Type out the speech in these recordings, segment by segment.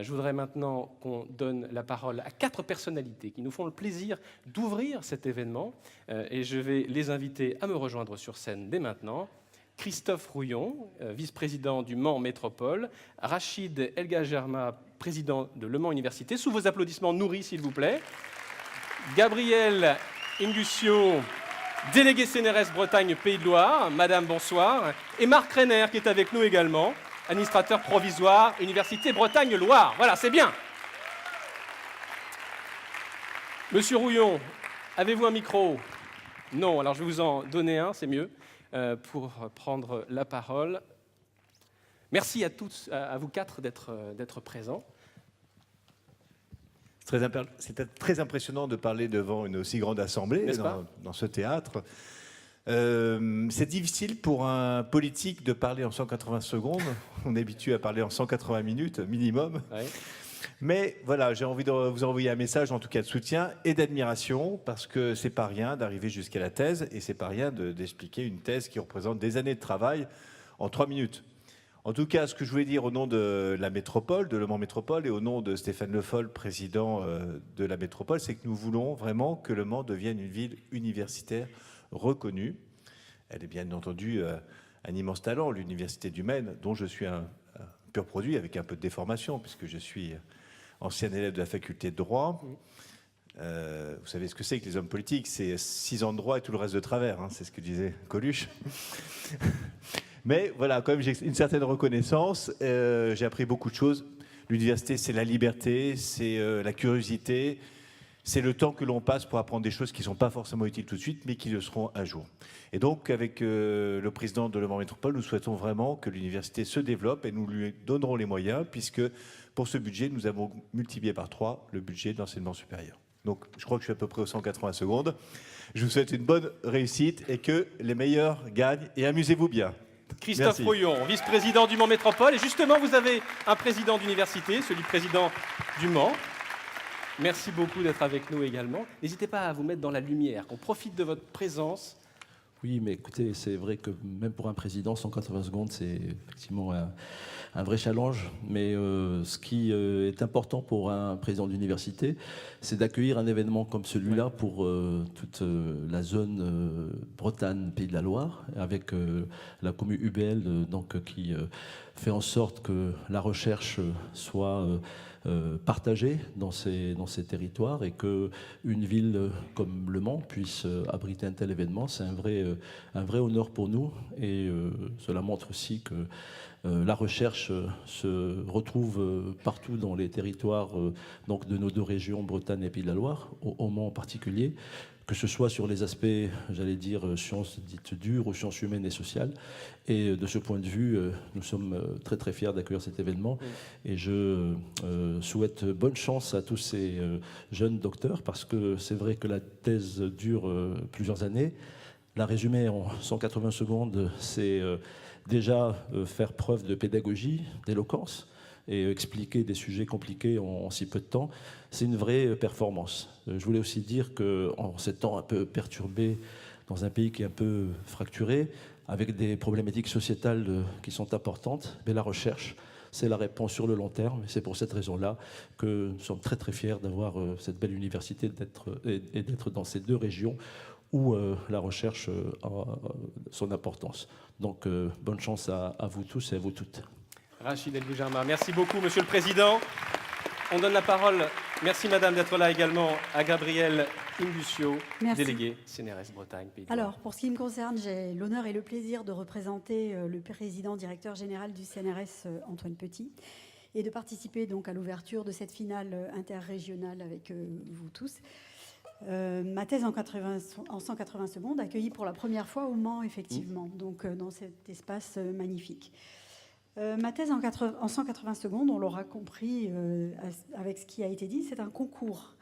Je voudrais maintenant qu'on donne la parole à 4 personnalités qui nous font le plaisir d'ouvrir cet événement. Et je vais les inviter à me rejoindre sur scène dès maintenant. Christophe Rouillon, vice-président du Mans Métropole. Rachid Elgagerma, président de Le Mans Université. Sous vos applaudissements nourris, s'il vous plaît. Gabriel Ingussio, délégué CNRS Bretagne Pays de Loire. Madame, bonsoir. Et Marc Reiner, qui est avec nous également, administrateur provisoire, Université Bretagne-Loire. Voilà, c'est bien. Monsieur Rouillon, avez-vous un micro? Non, alors je vais vous en donner un, c'est mieux, pour prendre la parole. Merci à tous, à vous 4 d'être présents. C'est très impressionnant de parler devant une aussi grande assemblée dans ce théâtre. C'est difficile pour un politique de parler en 180 secondes. On est habitué à parler en 180 minutes minimum. Ouais. Mais voilà, j'ai envie de vous envoyer un message, en tout cas de soutien et d'admiration, parce que c'est pas rien d'arriver jusqu'à la thèse et c'est pas rien d'expliquer une thèse qui représente des années de travail en 3 minutes. En tout cas, ce que je voulais dire au nom de la métropole, de Le Mans Métropole, et au nom de Stéphane Le Foll, président de la métropole, c'est que nous voulons vraiment que Le Mans devienne une ville universitaire reconnue. Elle est bien entendu un immense talent, l'Université du Maine, dont je suis un pur produit, avec un peu de déformation, puisque je suis ancien élève de la faculté de droit. Vous savez ce que c'est que les hommes politiques, c'est 6 ans de droit et tout le reste de travers, hein, c'est ce que disait Coluche. Mais voilà, quand même, j'ai une certaine reconnaissance. J'ai appris beaucoup de choses. L'université, c'est la liberté, c'est la curiosité, c'est le temps que l'on passe pour apprendre des choses qui ne sont pas forcément utiles tout de suite, mais qui le seront un jour. Et donc, avec le président de Le Mans Métropole, nous souhaitons vraiment que l'université se développe et nous lui donnerons les moyens, puisque pour ce budget, nous avons multiplié par 3 le budget de l'enseignement supérieur. Donc, je crois que je suis à peu près aux 180 secondes. Je vous souhaite une bonne réussite et que les meilleurs gagnent. Et amusez-vous bien. Christophe Rouillon, vice-président du Mans Métropole. Et justement, vous avez un président d'université, celui président du Mans. Merci beaucoup d'être avec nous également. N'hésitez pas à vous mettre dans la lumière, qu'on profite de votre présence. Oui, mais écoutez, c'est vrai que même pour un président, 180 secondes, c'est effectivement un vrai challenge. Mais ce qui est important pour un président d'université, c'est d'accueillir un événement comme celui-là pour toute la zone Bretagne, Pays de la Loire, avec la commune UBL qui fait en sorte que la recherche soit partagée dans ces territoires et qu'une ville comme Le Mans puisse abriter un tel événement. C'est un vrai honneur pour nous et cela montre aussi que la recherche se retrouve partout dans les territoires de nos 2 régions, Bretagne et Pays de la Loire, au Mans en particulier, que ce soit sur les aspects, j'allais dire, sciences dites dures ou sciences humaines et sociales. Et de ce point de vue, nous sommes très très fiers d'accueillir cet événement. Et je souhaite bonne chance à tous ces jeunes docteurs, parce que c'est vrai que la thèse dure plusieurs années. La résumer en 180 secondes, c'est déjà faire preuve de pédagogie, d'éloquence, et expliquer des sujets compliqués en si peu de temps, c'est une vraie performance. Je voulais aussi dire qu'en ces temps un peu perturbés, dans un pays qui est un peu fracturé, avec des problématiques sociétales qui sont importantes, mais la recherche, c'est la réponse sur le long terme. Et c'est pour cette raison-là que nous sommes très très fiers d'avoir cette belle université et d'être dans ces 2 régions où la recherche a son importance. Donc bonne chance à vous tous et à vous toutes. Rachid Elgagerma, merci beaucoup, Monsieur le Président. On donne la parole, merci Madame d'être là également, à Gabriel Ingussio, délégué CNRS Bretagne Pays de Loire. Alors, pour ce qui me concerne, j'ai l'honneur et le plaisir de représenter le président directeur général du CNRS, Antoine Petit, et de participer donc à l'ouverture de cette finale interrégionale avec vous tous. Ma thèse en 180 secondes, accueillie pour la première fois au Mans, effectivement, donc dans cet espace magnifique. Ma thèse en 180 secondes, on l'aura compris avec ce qui a été dit, c'est un concours.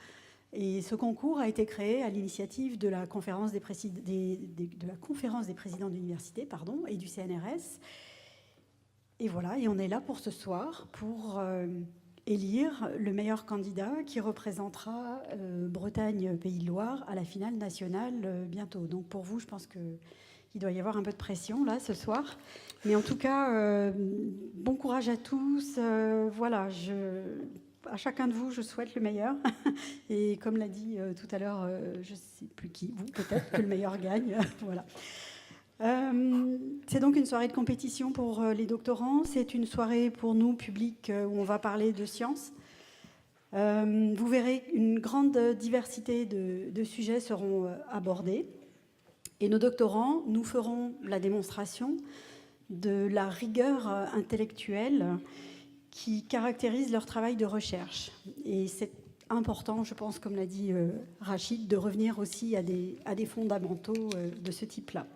Et ce concours a été créé à l'initiative de la conférence des présidents d'université et du CNRS. Et voilà, et on est là pour ce soir pour élire le meilleur candidat qui représentera Bretagne Pays de Loire à la finale nationale bientôt. Donc pour vous, je pense que Il doit y avoir un peu de pression là ce soir. Mais en tout cas, bon courage à tous. Voilà, à chacun de vous, je souhaite le meilleur. Et comme l'a dit tout à l'heure, je ne sais plus qui, vous peut-être, que le meilleur gagne. Voilà. C'est donc une soirée de compétition pour les doctorants. C'est une soirée pour nous, public, où on va parler de sciences. Vous verrez une grande diversité de sujets seront abordés. Et nos doctorants nous feront la démonstration de la rigueur intellectuelle qui caractérise leur travail de recherche. Et c'est important, je pense, comme l'a dit Rachid, de revenir aussi à des fondamentaux de ce type-là.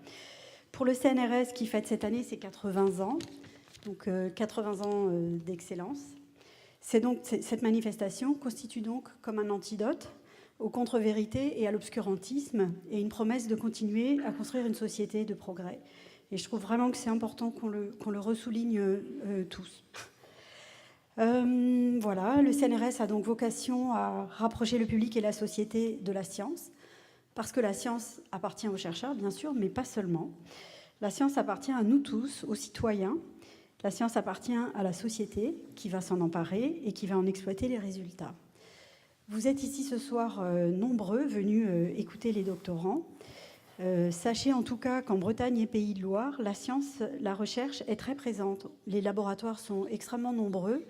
Pour le CNRS, qui fête cette année ses 80 ans, donc 80 ans d'excellence, cette manifestation constitue donc comme un antidote aux contre-vérités et à l'obscurantisme, et une promesse de continuer à construire une société de progrès. Et je trouve vraiment que c'est important qu'on le ressouligne tous. Voilà, le CNRS a donc vocation à rapprocher le public et la société de la science, parce que la science appartient aux chercheurs, bien sûr, mais pas seulement. La science appartient à nous tous, aux citoyens. La science appartient à la société qui va s'en emparer et qui va en exploiter les résultats. Vous êtes ici ce soir nombreux, venus écouter les doctorants. Sachez en tout cas qu'en Bretagne et Pays de Loire, la science, la recherche est très présente. Les laboratoires sont extrêmement nombreux,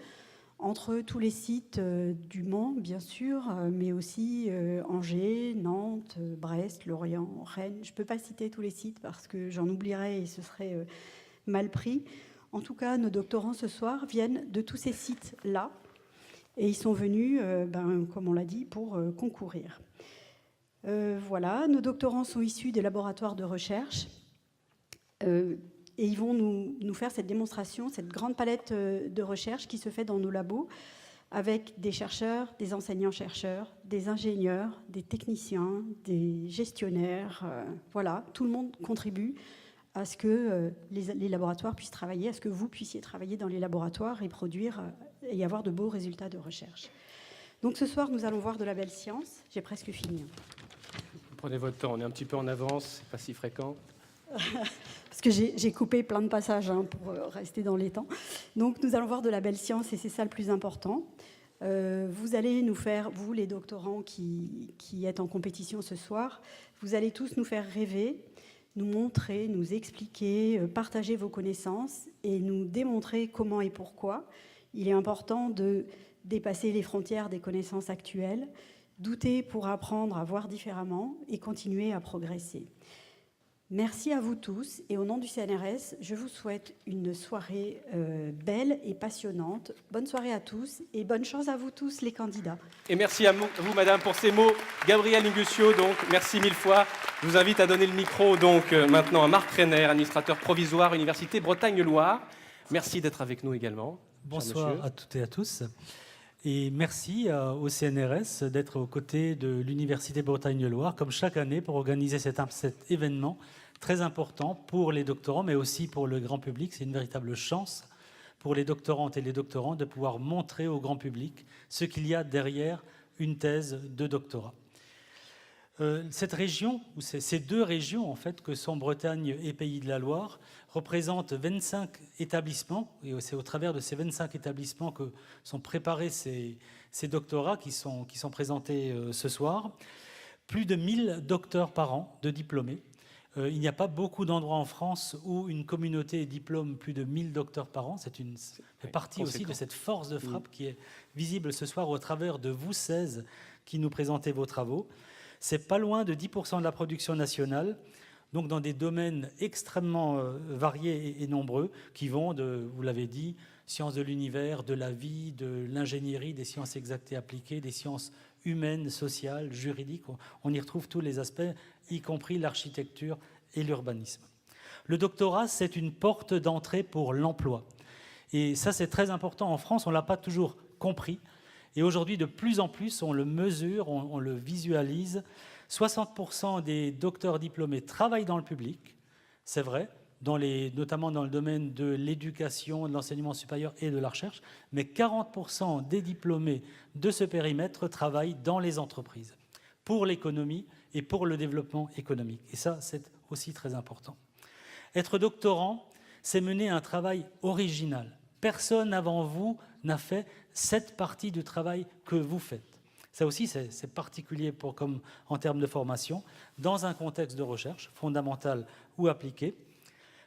entre tous les sites du Mans, bien sûr, mais aussi Angers, Nantes, Brest, Lorient, Rennes. Je ne peux pas citer tous les sites parce que j'en oublierais et ce serait mal pris. En tout cas, nos doctorants ce soir viennent de tous ces sites-là et ils sont venus, comme on l'a dit, pour concourir. Voilà, nos doctorants sont issus des laboratoires de recherche et ils vont nous faire cette démonstration, cette grande palette de recherche qui se fait dans nos labos avec des chercheurs, des enseignants-chercheurs, des ingénieurs, des techniciens, des gestionnaires. Voilà, tout le monde contribue à ce que les laboratoires puissent travailler, à ce que vous puissiez travailler dans les laboratoires et produire et avoir de beaux résultats de recherche. Donc ce soir, nous allons voir de la belle science. J'ai presque fini. Prenez votre temps, on est un petit peu en avance, c'est pas si fréquent. Parce que j'ai coupé plein de passages pour rester dans les temps. Donc nous allons voir de la belle science et c'est ça le plus important. Vous allez nous faire, vous les doctorants qui êtes en compétition ce soir, vous allez tous nous faire rêver, nous montrer, nous expliquer, partager vos connaissances et nous démontrer comment et pourquoi il est important de dépasser les frontières des connaissances actuelles, douter pour apprendre à voir différemment et continuer à progresser. Merci à vous tous et au nom du CNRS, je vous souhaite une soirée belle et passionnante. Bonne soirée à tous et bonne chance à vous tous les candidats. Et merci à vous, madame, pour ces mots. Gabriel Inguscio, donc, merci mille fois. Je vous invite à donner le micro donc maintenant à Marc Reiner, administrateur provisoire, Université Bretagne-Loire. Merci d'être avec nous également. Bonsoir à toutes et à tous. Et merci au CNRS d'être aux côtés de l'Université Bretagne-Loire, comme chaque année, pour organiser cet événement très important pour les doctorants, mais aussi pour le grand public. C'est une véritable chance pour les doctorantes et les doctorants de pouvoir montrer au grand public ce qu'il y a derrière une thèse de doctorat. Cette région, ou ces deux régions en fait, que sont Bretagne et Pays de la Loire, représentent 25 établissements, et c'est au travers de ces 25 établissements que sont préparés ces doctorats qui sont présentés ce soir. Plus de 1000 docteurs par an de diplômés. Il n'y a pas beaucoup d'endroits en France où une communauté diplôme plus de 1000 docteurs par an. C'est partie aussi de cette force de frappe qui est visible ce soir au travers de vous 16 qui nous présentez vos travaux. C'est pas loin de 10% de la production nationale, donc dans des domaines extrêmement variés et nombreux, qui vont de, vous l'avez dit, sciences de l'univers, de la vie, de l'ingénierie, des sciences exactes et appliquées, des sciences humaines, sociales, juridiques. On y retrouve tous les aspects, y compris l'architecture et l'urbanisme. Le doctorat, c'est une porte d'entrée pour l'emploi. Et ça, c'est très important. En France, on ne l'a pas toujours compris. Et aujourd'hui, de plus en plus, on le mesure, on le visualise. 60% des docteurs diplômés travaillent dans le public, c'est vrai, notamment dans le domaine de l'éducation, de l'enseignement supérieur et de la recherche, mais 40% des diplômés de ce périmètre travaillent dans les entreprises, pour l'économie et pour le développement économique. Et ça, c'est aussi très important. Être doctorant, c'est mener un travail original. Personne avant vous n'a fait cette partie du travail que vous faites. Ça aussi, c'est particulier en termes de formation, dans un contexte de recherche, fondamentale ou appliquée.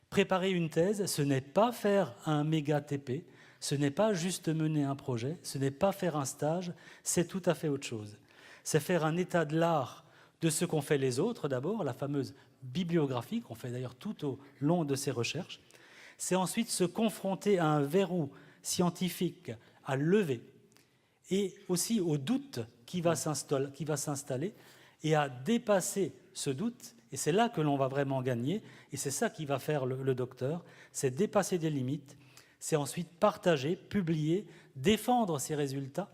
Préparer une thèse, ce n'est pas faire un méga TP, ce n'est pas juste mener un projet, ce n'est pas faire un stage, c'est tout à fait autre chose. C'est faire un état de l'art de ce qu'ont fait les autres d'abord, la fameuse bibliographie qu'on fait d'ailleurs tout au long de ces recherches. C'est ensuite se confronter à un verrou scientifique à lever et aussi au doute qui va s'installer et à dépasser ce doute. Et c'est là que l'on va vraiment gagner et c'est ça qui va faire le docteur, c'est dépasser des limites, c'est ensuite partager, publier, défendre ses résultats.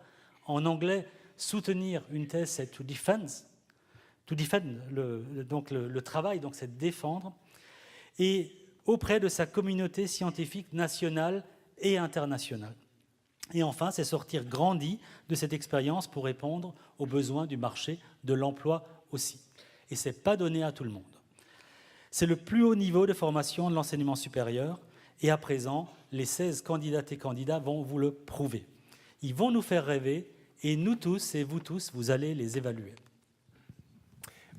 En anglais, soutenir une thèse, c'est to defend. To defend, le travail, donc c'est défendre. Et auprès de sa communauté scientifique nationale et internationale. Et enfin, c'est sortir grandi de cette expérience pour répondre aux besoins du marché, de l'emploi aussi. Et ce n'est pas donné à tout le monde. C'est le plus haut niveau de formation de l'enseignement supérieur. Et à présent, les 16 candidates et candidats vont vous le prouver. Ils vont nous faire rêver et nous tous et vous tous, vous allez les évaluer.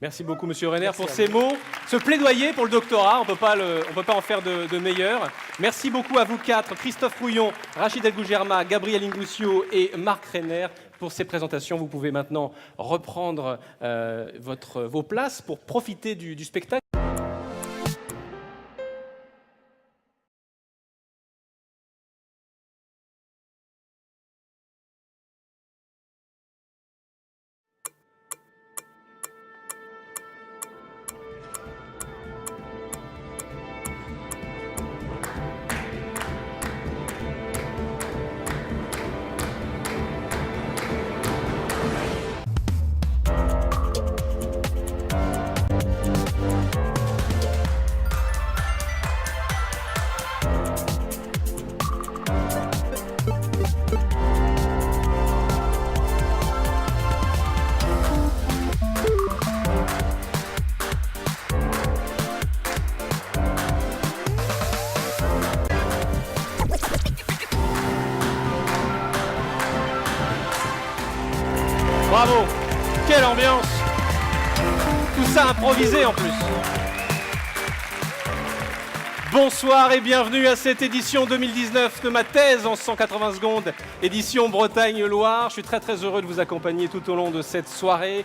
Merci beaucoup, Monsieur Renner, pour ces mots. Ce plaidoyer pour le doctorat, on peut pas en faire de meilleur. Merci beaucoup à vous quatre, Christophe Rouillon, Rachid El Gougerma, Gabriel Ingoussio et Marc Renner, pour ces présentations. Vous pouvez maintenant reprendre vos places pour profiter du spectacle. Bravo, quelle ambiance! Tout ça improvisé en plus. Bonsoir et bienvenue à cette édition 2019 de ma thèse en 180 secondes, édition Bretagne-Loire. Je suis très heureux de vous accompagner tout au long de cette soirée,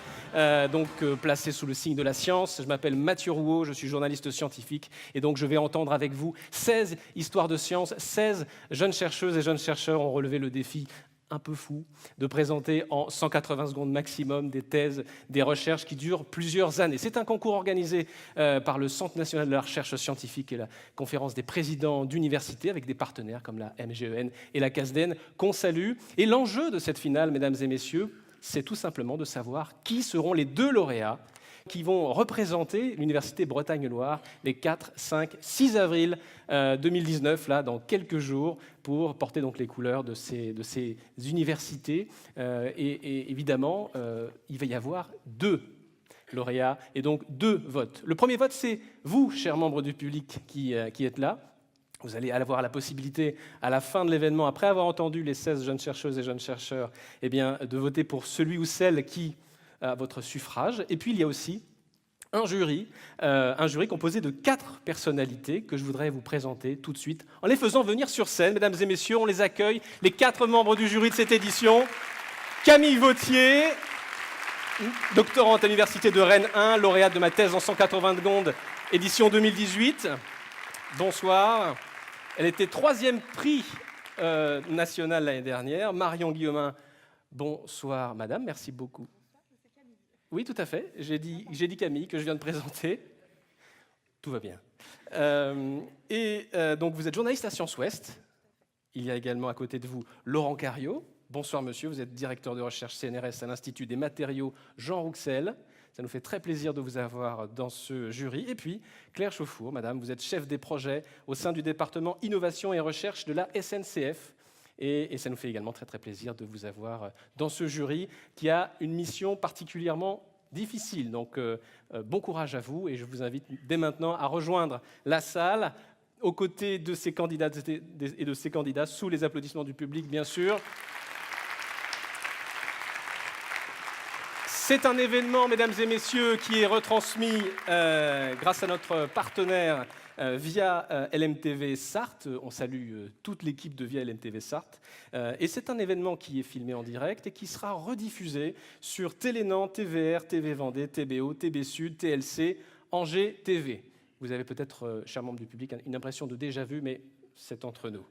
placée sous le signe de la science. Je m'appelle Mathieu Rouault, je suis journaliste scientifique et donc je vais entendre avec vous 16 histoires de science. 16 jeunes chercheuses et jeunes chercheurs ont relevé le défi un peu fou de présenter en 180 secondes maximum des thèses, des recherches qui durent plusieurs années. C'est un concours organisé par le Centre national de la recherche scientifique et la conférence des présidents d'universités avec des partenaires comme la MGEN et la CASDEN qu'on salue. Et l'enjeu de cette finale, mesdames et messieurs, c'est tout simplement de savoir qui seront les 2 lauréats qui vont représenter l'Université Bretagne-Loire les 4, 5, 6 avril 2019, là, dans quelques jours, pour porter donc les couleurs de ces universités. Et évidemment, il va y avoir 2 lauréats et donc 2 votes. Le premier vote, c'est vous, chers membres du public qui êtes là. Vous allez avoir la possibilité, à la fin de l'événement, après avoir entendu les 16 jeunes chercheuses et jeunes chercheurs, eh bien, de voter pour celui ou celle qui à votre suffrage. Et puis, il y a aussi un jury composé de 4 personnalités que je voudrais vous présenter tout de suite en les faisant venir sur scène. Mesdames et messieurs, on les accueille, les 4 membres du jury de cette édition. Camille Vautier, doctorante à l'Université de Rennes 1, lauréate de ma thèse en 180 secondes, édition 2018. Bonsoir. Elle était 3e prix national l'année dernière. Marion Guillaumin, bonsoir madame, merci beaucoup. Oui, tout à fait. J'ai dit Camille, que je viens de présenter. Tout va bien. Donc, vous êtes journaliste à Science Ouest. Il y a également à côté de vous Laurent Cariot. Bonsoir, monsieur. Vous êtes directeur de recherche CNRS à l'Institut des matériaux Jean Rouxel. Ça nous fait très plaisir de vous avoir dans ce jury. Et puis, Claire Chauffour, madame, vous êtes chef des projets au sein du département Innovation et Recherche de la SNCF. Et ça nous fait également très plaisir de vous avoir dans ce jury qui a une mission particulièrement difficile. Donc, bon courage à vous et je vous invite dès maintenant à rejoindre la salle aux côtés de ces candidates et de ces candidats, sous les applaudissements du public, bien sûr. C'est un événement, mesdames et messieurs, qui est retransmis grâce à notre partenaire via LMTV Sarthe. On salue toute l'équipe de via LMTV Sarthe. Et c'est un événement qui est filmé en direct et qui sera rediffusé sur Télénan, TVR, TV Vendée, TBO, TB Sud, TLC, Angers TV. Vous avez peut-être, chers membres du public, une impression de déjà-vu, mais c'est entre nous.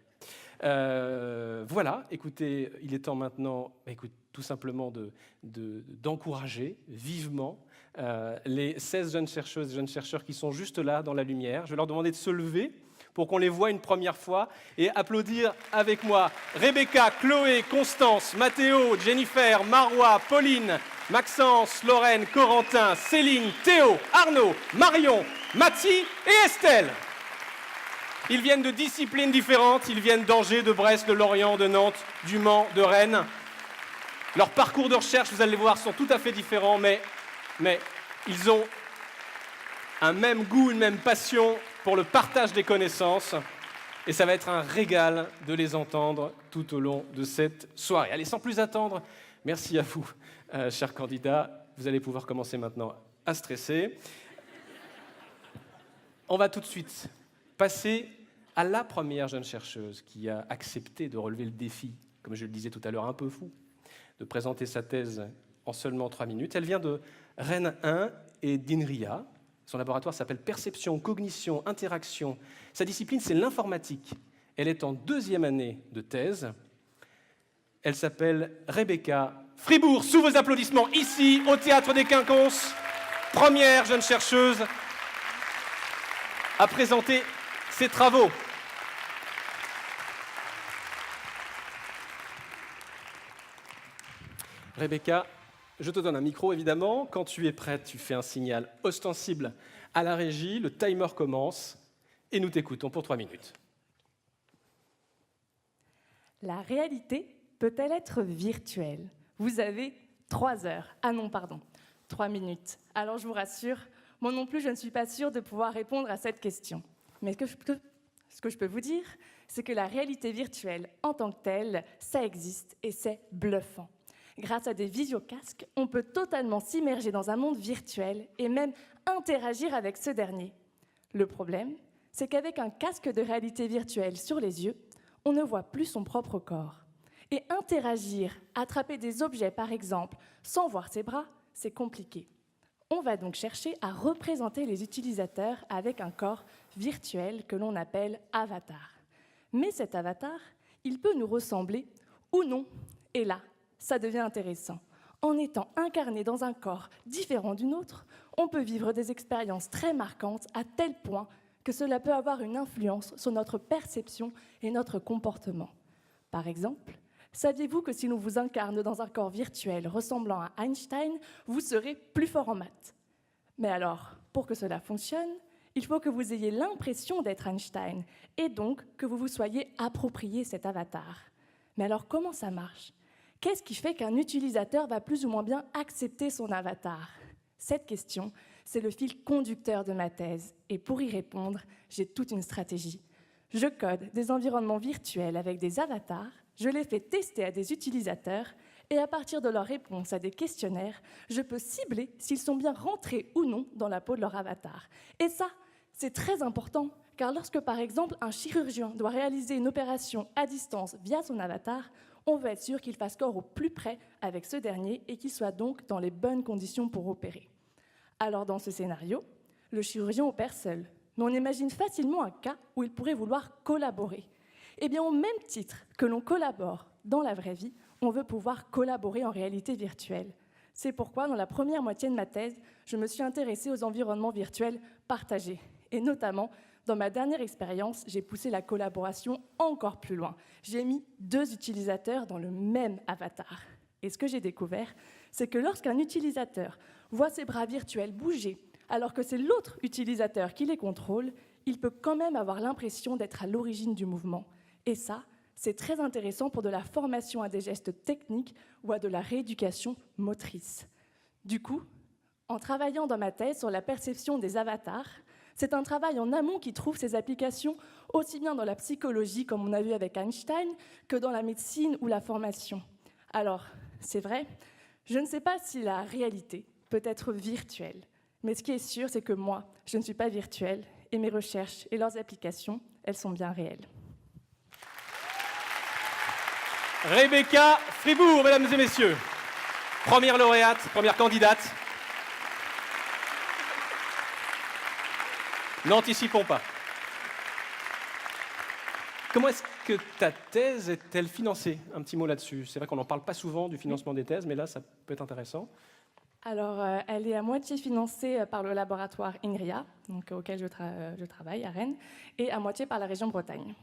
Voilà, écoutez, il est temps maintenant, tout simplement d'encourager vivement les 16 jeunes chercheuses et jeunes chercheurs qui sont juste là, dans la lumière. Je vais leur demander de se lever pour qu'on les voie une première fois et applaudir avec moi Rebecca, Chloé, Constance, Mathéo, Jennifer, Marois, Pauline, Maxence, Lorraine, Corentin, Céline, Théo, Arnaud, Marion, Mathie et Estelle. Ils viennent de disciplines différentes, ils viennent d'Angers, de Brest, de Lorient, de Nantes, du Mans, de Rennes. Leurs parcours de recherche, vous allez le voir, sont tout à fait différents, mais ils ont un même goût, une même passion pour le partage des connaissances. Et ça va être un régal de les entendre tout au long de cette soirée. Allez, sans plus attendre, merci à vous, chers candidats. Vous allez pouvoir commencer maintenant à stresser. On va tout de suite passer à la première jeune chercheuse qui a accepté de relever le défi, comme je le disais tout à l'heure, un peu fou, de présenter sa thèse en seulement 3 minutes. Elle vient de Rennes 1 et d'INRIA. Son laboratoire s'appelle Perception, Cognition, Interaction. Sa discipline, c'est l'informatique. Elle est en 2e année de thèse. Elle s'appelle Rebecca Fribourg. Sous vos applaudissements, ici, au Théâtre des Quinconces, première jeune chercheuse à présenter ses travaux. Rebecca, je te donne un micro, évidemment. Quand tu es prête, tu fais un signal ostensible à la régie. Le timer commence et nous t'écoutons pour 3 minutes. La réalité peut-elle être virtuelle? Vous avez 3 heures. Ah non, pardon, 3 minutes. Alors je vous rassure, moi non plus, je ne suis pas sûre de pouvoir répondre à cette question. Mais ce que je peux vous dire, c'est que la réalité virtuelle en tant que telle, ça existe et c'est bluffant. Grâce à des visiocasques, on peut totalement s'immerger dans un monde virtuel et même interagir avec ce dernier. Le problème, c'est qu'avec un casque de réalité virtuelle sur les yeux, on ne voit plus son propre corps. Et interagir, attraper des objets par exemple, sans voir ses bras, c'est compliqué. On va donc chercher à représenter les utilisateurs avec un corps virtuel que l'on appelle avatar. Mais cet avatar, il peut nous ressembler ou non. Et là, ça devient intéressant. En étant incarné dans un corps différent du nôtre, on peut vivre des expériences très marquantes à tel point que cela peut avoir une influence sur notre perception et notre comportement. Par exemple, saviez-vous que si l'on vous incarne dans un corps virtuel ressemblant à Einstein, vous serez plus fort en maths? Mais alors, pour que cela fonctionne, il faut que vous ayez l'impression d'être Einstein et donc que vous vous soyez approprié cet avatar. Mais alors, comment ça marche? Qu'est-ce qui fait qu'un utilisateur va plus ou moins bien accepter son avatar? Cette question, c'est le fil conducteur de ma thèse. Et pour y répondre, j'ai toute une stratégie. Je code des environnements virtuels avec des avatars, je les fais tester à des utilisateurs, et à partir de leurs réponses à des questionnaires, je peux cibler s'ils sont bien rentrés ou non dans la peau de leur avatar. Et ça, c'est très important, car lorsque, par exemple, un chirurgien doit réaliser une opération à distance via son avatar, on veut être sûr qu'il fasse corps au plus près avec ce dernier et qu'il soit donc dans les bonnes conditions pour opérer. Alors dans ce scénario, le chirurgien opère seul, mais on imagine facilement un cas où il pourrait vouloir collaborer. Eh bien, au même titre que l'on collabore dans la vraie vie, on veut pouvoir collaborer en réalité virtuelle. C'est pourquoi, dans la première moitié de ma thèse, je me suis intéressée aux environnements virtuels partagés. Et notamment, dans ma dernière expérience, j'ai poussé la collaboration encore plus loin. J'ai mis 2 utilisateurs dans le même avatar. Et ce que j'ai découvert, c'est que lorsqu'un utilisateur voit ses bras virtuels bouger, alors que c'est l'autre utilisateur qui les contrôle, il peut quand même avoir l'impression d'être à l'origine du mouvement. Et ça, c'est très intéressant pour de la formation à des gestes techniques ou à de la rééducation motrice. Du coup, En travaillant dans ma thèse sur la perception des avatars, c'est un travail en amont qui trouve ses applications aussi bien dans la psychologie, comme on a vu avec Einstein, que dans la médecine ou la formation. Alors, c'est vrai, je ne sais pas si la réalité peut être virtuelle, mais ce qui est sûr, c'est que moi, je ne suis pas virtuelle, et mes recherches et leurs applications, elles sont bien réelles. Rebecca Fribourg, mesdames et messieurs. Première lauréate, première candidate. N'anticipons pas. Comment est-ce que ta thèse est-elle financée? Un petit mot là-dessus. C'est vrai qu'on n'en parle pas souvent du financement des thèses, mais là, ça peut être intéressant. Alors, elle est à moitié financée par le laboratoire INRIA, donc, auquel je travaille à Rennes, et à moitié par la région Bretagne.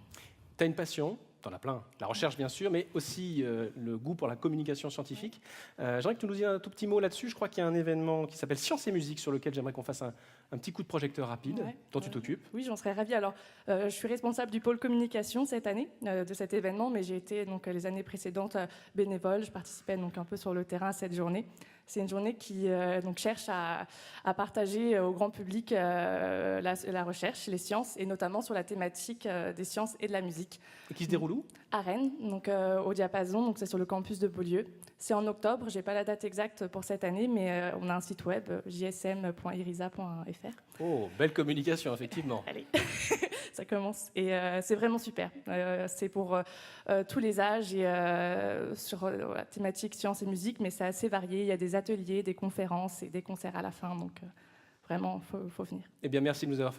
Tu as une passion, tu en as plein, la recherche bien sûr, mais aussi le goût pour la communication scientifique. J'aimerais que tu nous dises un tout petit mot là-dessus. Je crois qu'il y a un événement qui s'appelle Science et Musique sur lequel j'aimerais qu'on fasse un petit coup de projecteur rapide, dont tu t'occupes. Oui, j'en serais ravie. Alors, je suis responsable du pôle communication cette année, de cet événement, mais j'ai été donc, les années précédentes bénévole. Je participais donc un peu sur le terrain à cette journée. C'est une journée qui donc cherche à partager au grand public la recherche, les sciences, et notamment sur la thématique des sciences et de la musique. Et qui se déroule où? À Rennes, donc au Diapason, donc c'est sur le campus de Beaulieu. C'est en octobre, je n'ai pas la date exacte pour cette année, mais on a un site web, jsm.irisa.fr. Oh, belle communication, effectivement. Allez, ça commence. Et c'est vraiment super. C'est pour tous les âges et sur la thématique sciences et musique, mais c'est assez varié. Il y a des ateliers, des conférences et des concerts à la fin, donc vraiment, il faut venir. Eh bien, merci de nous avoir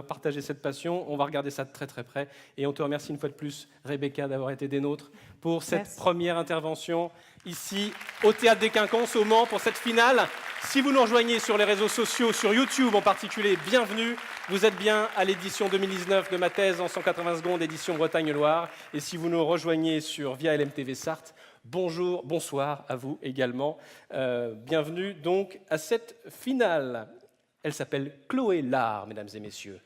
partagé cette passion. On va regarder ça de très très près. Et on te remercie une fois de plus, Rebecca, d'avoir été des nôtres pour cette première intervention ici au Théâtre des Quinconces, au Mans, pour cette finale. Si vous nous rejoignez sur les réseaux sociaux, sur YouTube en particulier, bienvenue. Vous êtes bien à l'édition 2019 de ma thèse en 180 secondes, édition Bretagne-Loire. Et si vous nous rejoignez via LMTV Sarthe, bonjour, bonsoir à vous également. Bienvenue donc à cette finale. Elle s'appelle Chloé Lard, mesdames et messieurs.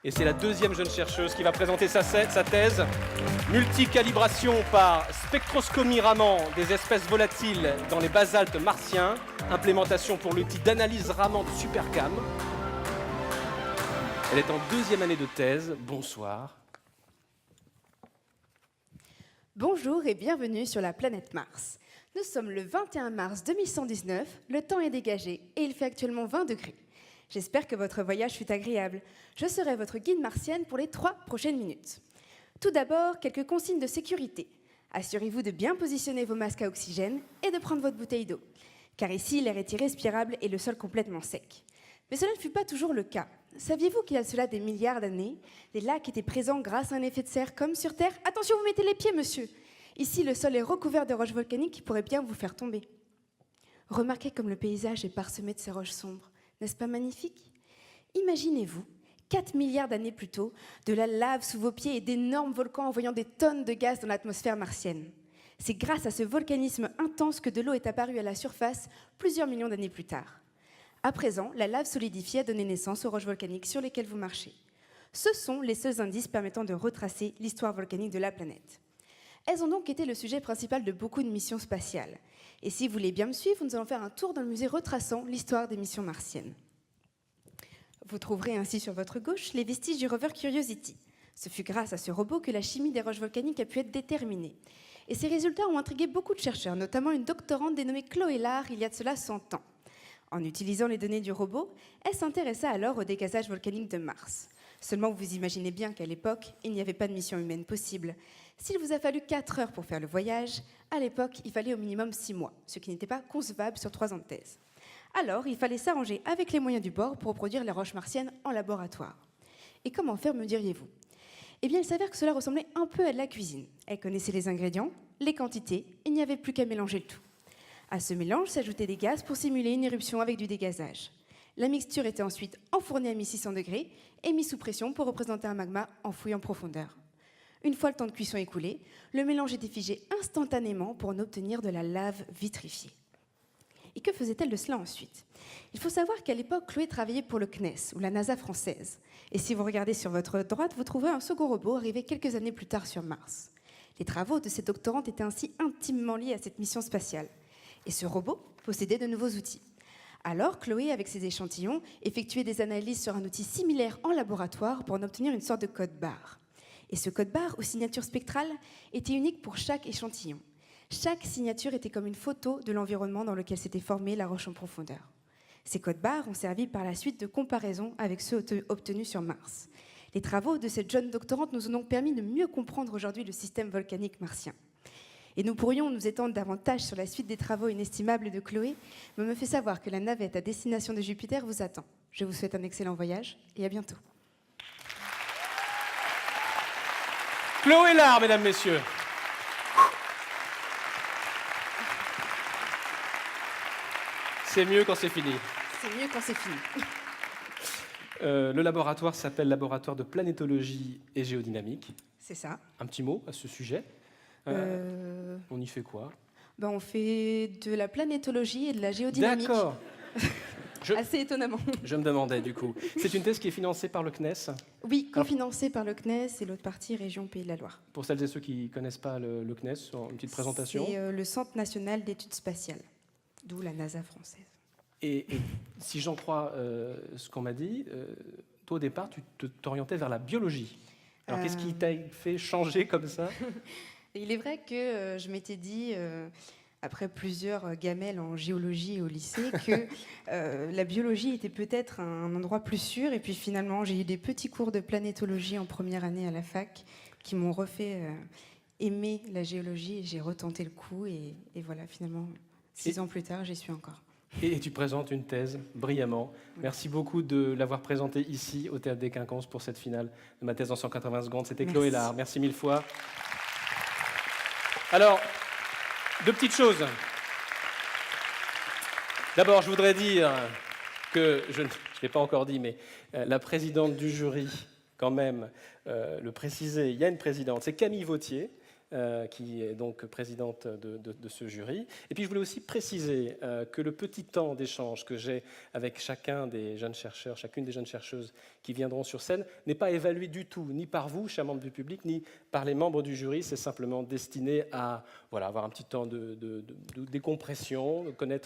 Et c'est la deuxième jeune chercheuse qui va présenter sa thèse. Multicalibration par spectroscopie Raman des espèces volatiles dans les basaltes martiens. Implémentation pour l'outil d'analyse Raman de Supercam. Elle est en deuxième année de thèse. Bonsoir. Bonjour et bienvenue sur la planète Mars. Nous sommes le 21 mars 2119, le temps est dégagé et il fait actuellement 20 degrés. J'espère que votre voyage fut agréable. Je serai votre guide martienne pour les 3 prochaines minutes. Tout d'abord, quelques consignes de sécurité. Assurez-vous de bien positionner vos masques à oxygène et de prendre votre bouteille d'eau. Car ici, l'air est irrespirable et le sol complètement sec. Mais cela ne fut pas toujours le cas. Saviez-vous qu'il y a cela des milliards d'années, les lacs étaient présents grâce à un effet de serre comme sur Terre? Attention, vous mettez les pieds, monsieur! Ici, le sol est recouvert de roches volcaniques qui pourraient bien vous faire tomber. Remarquez comme le paysage est parsemé de ces roches sombres. N'est-ce pas magnifique? Imaginez-vous, 4 milliards d'années plus tôt, de la lave sous vos pieds et d'énormes volcans envoyant des tonnes de gaz dans l'atmosphère martienne. C'est grâce à ce volcanisme intense que de l'eau est apparue à la surface plusieurs millions d'années plus tard. À présent, la lave solidifiée a donné naissance aux roches volcaniques sur lesquelles vous marchez. Ce sont les seuls indices permettant de retracer l'histoire volcanique de la planète. Elles ont donc été le sujet principal de beaucoup de missions spatiales. Et si vous voulez bien me suivre, nous allons faire un tour dans le musée retraçant l'histoire des missions martiennes. Vous trouverez ainsi sur votre gauche les vestiges du rover Curiosity. Ce fut grâce à ce robot que la chimie des roches volcaniques a pu être déterminée. Et ces résultats ont intrigué beaucoup de chercheurs, notamment une doctorante dénommée Chloé Lard il y a de cela 100 ans. En utilisant les données du robot, elle s'intéressa alors au dégazage volcanique de Mars. Seulement, vous imaginez bien qu'à l'époque, il n'y avait pas de mission humaine possible. S'il vous a fallu 4 heures pour faire le voyage, à l'époque, il fallait au minimum 6 mois, ce qui n'était pas concevable sur 3 ans de thèse. Alors, il fallait s'arranger avec les moyens du bord pour reproduire les roches martiennes en laboratoire. Et comment faire, me diriez-vous? Eh bien, il s'avère que cela ressemblait un peu à de la cuisine. Elle connaissait les ingrédients, les quantités, il n'y avait plus qu'à mélanger le tout. À ce mélange s'ajoutaient des gaz pour simuler une éruption avec du dégazage. La mixture était ensuite enfournée à 1600 degrés et mise sous pression pour représenter un magma enfoui en profondeur. Une fois le temps de cuisson écoulé, le mélange était figé instantanément pour en obtenir de la lave vitrifiée. Et que faisait-elle de cela ensuite? Il faut savoir qu'à l'époque, Chloé travaillait pour le CNES, ou la NASA française. Et si vous regardez sur votre droite, vous trouverez un second robot arrivé quelques années plus tard sur Mars. Les travaux de cette doctorante étaient ainsi intimement liés à cette mission spatiale. Et ce robot possédait de nouveaux outils. Alors, Chloé, avec ses échantillons, effectuait des analyses sur un outil similaire en laboratoire pour en obtenir une sorte de code barre. Et ce code barre, aux signatures spectrales, était unique pour chaque échantillon. Chaque signature était comme une photo de l'environnement dans lequel s'était formée la roche en profondeur. Ces codes barres ont servi par la suite de comparaison avec ceux obtenus sur Mars. Les travaux de cette jeune doctorante nous ont donc permis de mieux comprendre aujourd'hui le système volcanique martien. Et nous pourrions nous étendre davantage sur la suite des travaux inestimables de Chloé, mais on me fait savoir que la navette à destination de Jupiter vous attend. Je vous souhaite un excellent voyage et à bientôt. Chloé Lard, mesdames, messieurs. C'est mieux quand c'est fini. C'est mieux quand c'est fini. Le laboratoire s'appelle Laboratoire de planétologie et géodynamique. C'est ça. Un petit mot à ce sujet. On y fait quoi? On fait de la planétologie et de la géodynamique. D'accord. Assez étonnamment. Je me demandais du coup. C'est une thèse qui est financée par le CNES. Oui, cofinancée par le CNES et l'autre partie région Pays de la Loire. Pour celles et ceux qui ne connaissent pas le CNES, une petite présentation. C'est le Centre national d'études spatiales, d'où la NASA française. Et si j'en crois ce qu'on m'a dit, toi au départ, tu t'orientais vers la biologie. Alors qu'est-ce qui t'a fait changer comme ça? Il est vrai que je m'étais dit, après plusieurs gamelles en géologie au lycée, que la biologie était peut-être un endroit plus sûr. Et puis finalement, j'ai eu des petits cours de planétologie en première année à la fac qui m'ont refait aimer la géologie. Et j'ai retenté le coup. Et voilà, finalement, 6 ans plus tard, j'y suis encore. Et tu présentes une thèse brillamment. Merci beaucoup de l'avoir présentée ici au Théâtre des Quinconces pour cette finale de ma thèse en 180 secondes. C'était Chloé Lard. Merci 1000 fois. Alors, 2 petites choses. D'abord, je voudrais dire que, je ne l'ai pas encore dit, mais la présidente du jury, quand même, le préciser, il y a une présidente, c'est Camille Vautier, qui est donc présidente de ce jury. Et puis je voulais aussi préciser que le petit temps d'échange que j'ai avec chacune des jeunes chercheuses qui viendront sur scène n'est pas évalué du tout, ni par vous, chers membres du public, ni par les membres du jury. C'est simplement destiné à avoir un petit temps de décompression,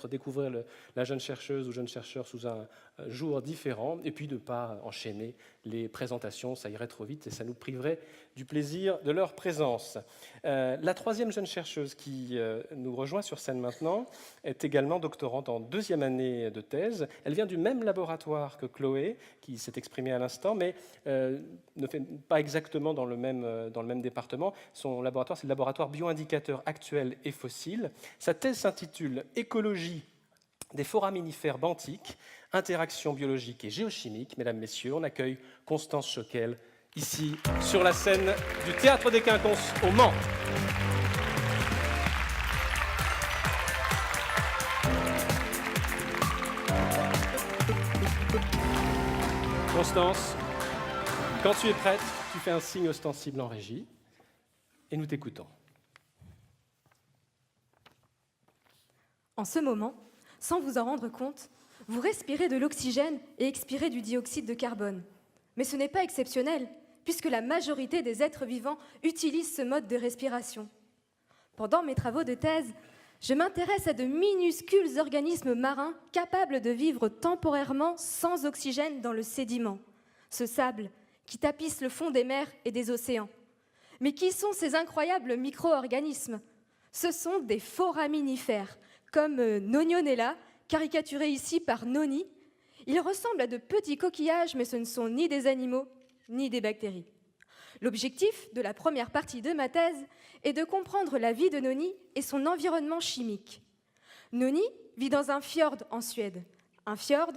découvrir la jeune chercheuse ou jeune chercheur sous un jour différent, et puis de ne pas enchaîner les présentations, ça irait trop vite et ça nous priverait du plaisir de leur présence. La 3e jeune chercheuse qui nous rejoint sur scène maintenant est également doctorante en 2e année de thèse. Elle vient du même laboratoire que Chloé, qui s'est exprimée à l'instant, mais ne fait pas exactement dans le même département. Son laboratoire, c'est le laboratoire bioindicateurs actuels et fossiles. Sa thèse s'intitule « Écologie des foraminifères benthiques, interactions biologiques et géochimiques ». Mesdames, Messieurs, on accueille Constance Choquel, ici, sur la scène du Théâtre des Quinconces au Mans. Constance, quand tu es prête, tu fais un signe ostensible en régie et nous t'écoutons. En ce moment, sans vous en rendre compte, vous respirez de l'oxygène et expirez du dioxyde de carbone. Mais ce n'est pas exceptionnel, puisque la majorité des êtres vivants utilisent ce mode de respiration. Pendant mes travaux de thèse, je m'intéresse à de minuscules organismes marins capables de vivre temporairement sans oxygène dans le sédiment, ce sable qui tapisse le fond des mers et des océans. Mais qui sont ces incroyables micro-organismes? Ce sont des foraminifères, comme Nonionella, caricaturé ici par Noni. Ils ressemblent à de petits coquillages, mais ce ne sont ni des animaux, ni des bactéries. L'objectif de la première partie de ma thèse est de comprendre la vie de Noni et son environnement chimique. Noni vit dans un fjord en Suède. Un fjord,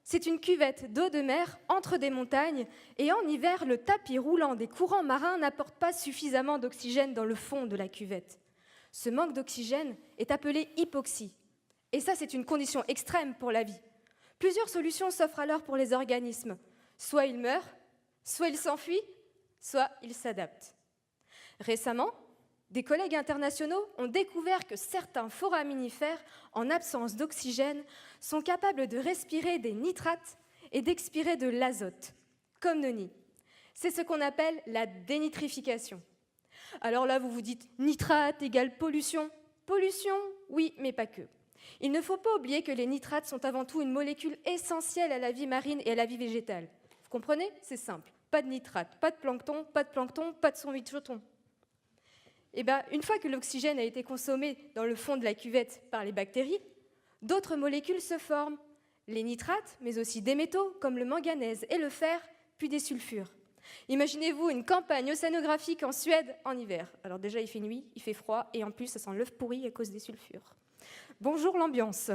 c'est une cuvette d'eau de mer entre des montagnes, et en hiver, le tapis roulant des courants marins n'apporte pas suffisamment d'oxygène dans le fond de la cuvette. Ce manque d'oxygène est appelé hypoxie. Et ça, c'est une condition extrême pour la vie. Plusieurs solutions s'offrent alors pour les organismes. Soit ils meurent, soit ils s'enfuient, soit ils s'adaptent. Récemment, des collègues internationaux ont découvert que certains foraminifères, en absence d'oxygène, sont capables de respirer des nitrates et d'expirer de l'azote, comme Noni. C'est ce qu'on appelle la dénitrification. Alors là, vous vous dites, nitrate égale pollution. Pollution, oui, mais pas que. Il ne faut pas oublier que les nitrates sont avant tout une molécule essentielle à la vie marine et à la vie végétale. Vous comprenez? C'est simple. Pas de nitrates, pas de plancton, pas de son-vichoton. Et bien, une fois que l'oxygène a été consommé dans le fond de la cuvette par les bactéries, d'autres molécules se forment. Les nitrates, mais aussi des métaux comme le manganèse et le fer, puis des sulfures. Imaginez-vous une campagne océanographique en Suède en hiver. Alors déjà, il fait nuit, il fait froid, et en plus, ça sent l'œuf pourri à cause des sulfures. Bonjour l'ambiance.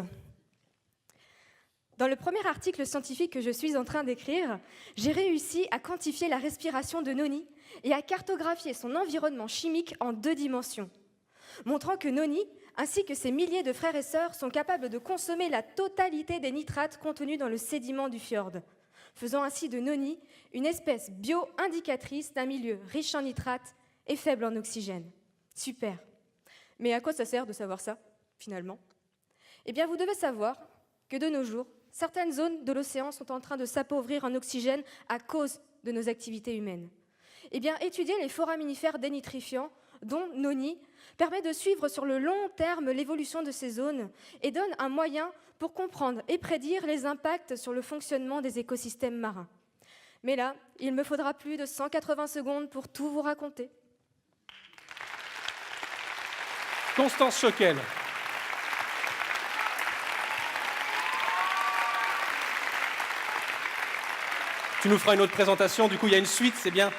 Dans le premier article scientifique que je suis en train d'écrire, j'ai réussi à quantifier la respiration de Noni et à cartographier son environnement chimique en 2 dimensions, montrant que Noni, ainsi que ses milliers de frères et sœurs, sont capables de consommer la totalité des nitrates contenus dans le sédiment du fjord, faisant ainsi de Noni une espèce bio-indicatrice d'un milieu riche en nitrates et faible en oxygène. Super. Mais à quoi ça sert de savoir ça, finalement? Eh bien, vous devez savoir que de nos jours, certaines zones de l'océan sont en train de s'appauvrir en oxygène à cause de nos activités humaines. Eh bien, étudier les foraminifères dénitrifiants, dont Noni, permet de suivre sur le long terme l'évolution de ces zones et donne un moyen pour comprendre et prédire les impacts sur le fonctionnement des écosystèmes marins. Mais là, il me faudra plus de 180 secondes pour tout vous raconter. Constance Choquel. Tu nous feras une autre présentation, du coup il y a une suite, c'est bien.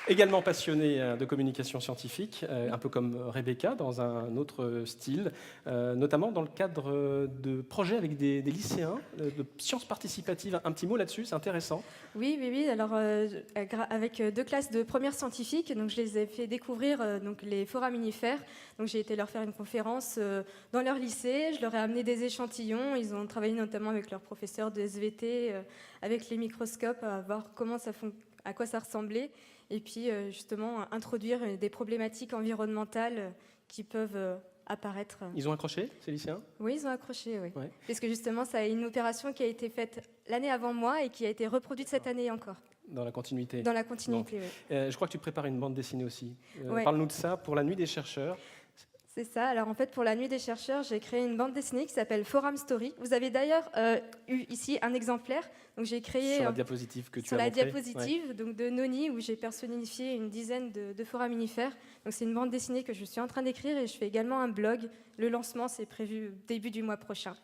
Également passionnée de communication scientifique, un peu comme Rebecca, dans un autre style, notamment dans le cadre de projets avec des lycéens, de sciences participatives. Un petit mot là-dessus, c'est intéressant. Oui. Alors, avec 2 classes de première scientifique, donc je les ai fait découvrir donc les foraminifères. Donc, j'ai été leur faire une conférence dans leur lycée. Je leur ai amené des échantillons. Ils ont travaillé notamment avec leurs professeurs de SVT, avec les microscopes, à voir à quoi ça ressemblait. Et puis, justement, introduire des problématiques environnementales qui peuvent apparaître. Ils ont accroché, ces lycéens? Oui, ils ont accroché, oui. Ouais. Parce que, justement, ça a une opération qui a été faite l'année avant moi et qui a été reproduite cette année encore. Dans la continuité. Dans la continuité, oui. Je crois que tu prépares une bande dessinée aussi. Ouais. Parle-nous de ça pour la Nuit des chercheurs. C'est ça. Alors en fait, pour la Nuit des chercheurs, j'ai créé une bande dessinée qui s'appelle Forum Story. Vous avez d'ailleurs eu ici un exemplaire. Donc j'ai créé sur la diapositive que tu sur as la montrée. diapositive Ouais. donc de Noni, où j'ai personnifié une dizaine de foraminifères. Donc c'est une bande dessinée que je suis en train d'écrire et je fais également un blog. Le lancement, c'est prévu début du mois prochain.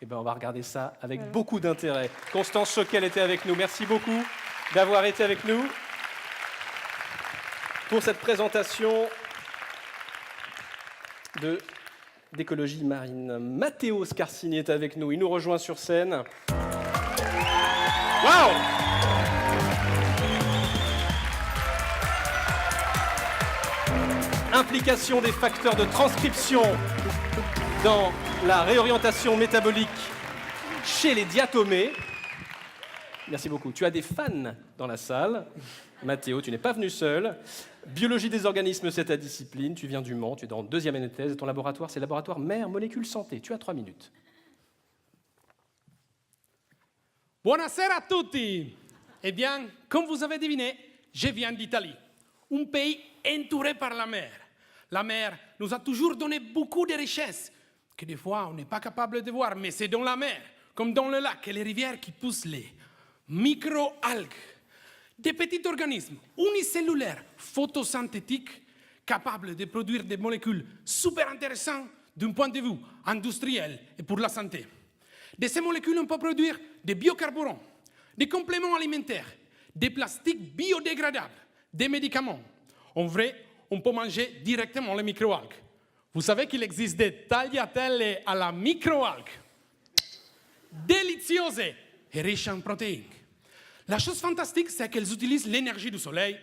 Eh ben, on va regarder ça avec Voilà. beaucoup d'intérêt. Constance Choquel était avec nous. Merci beaucoup d'avoir été avec nous pour cette présentation d'écologie marine. Matteo Scarsini est avec nous. Il nous rejoint sur scène. Waouh! Implication des facteurs de transcription dans la réorientation métabolique chez les diatomées. Merci beaucoup. Tu as des fans dans la salle. Mathéo, tu n'es pas venu seul. Biologie des organismes, c'est ta discipline. Tu viens du Mans, tu es en 2e année de thèse. Ton laboratoire, c'est le laboratoire Mère Molécules Santé. Tu as 3 minutes. Buonasera a tutti. Eh bien, comme vous avez deviné, je viens d'Italie, un pays entouré par la mer. La mer nous a toujours donné beaucoup de richesses que des fois on n'est pas capable de voir, mais c'est dans la mer, comme dans le lac et les rivières qui poussent les micro-algues, des petits organismes unicellulaires photosynthétiques capables de produire des molécules super intéressantes d'un point de vue industriel et pour la santé. De ces molécules, on peut produire des biocarburants, des compléments alimentaires, des plastiques biodégradables, des médicaments. En vrai, on peut manger directement les microalgues. Vous savez qu'il existe des tagliatelle à la microalgue, délicieuses et riches en protéines. La chose fantastique, c'est qu'elles utilisent l'énergie du soleil.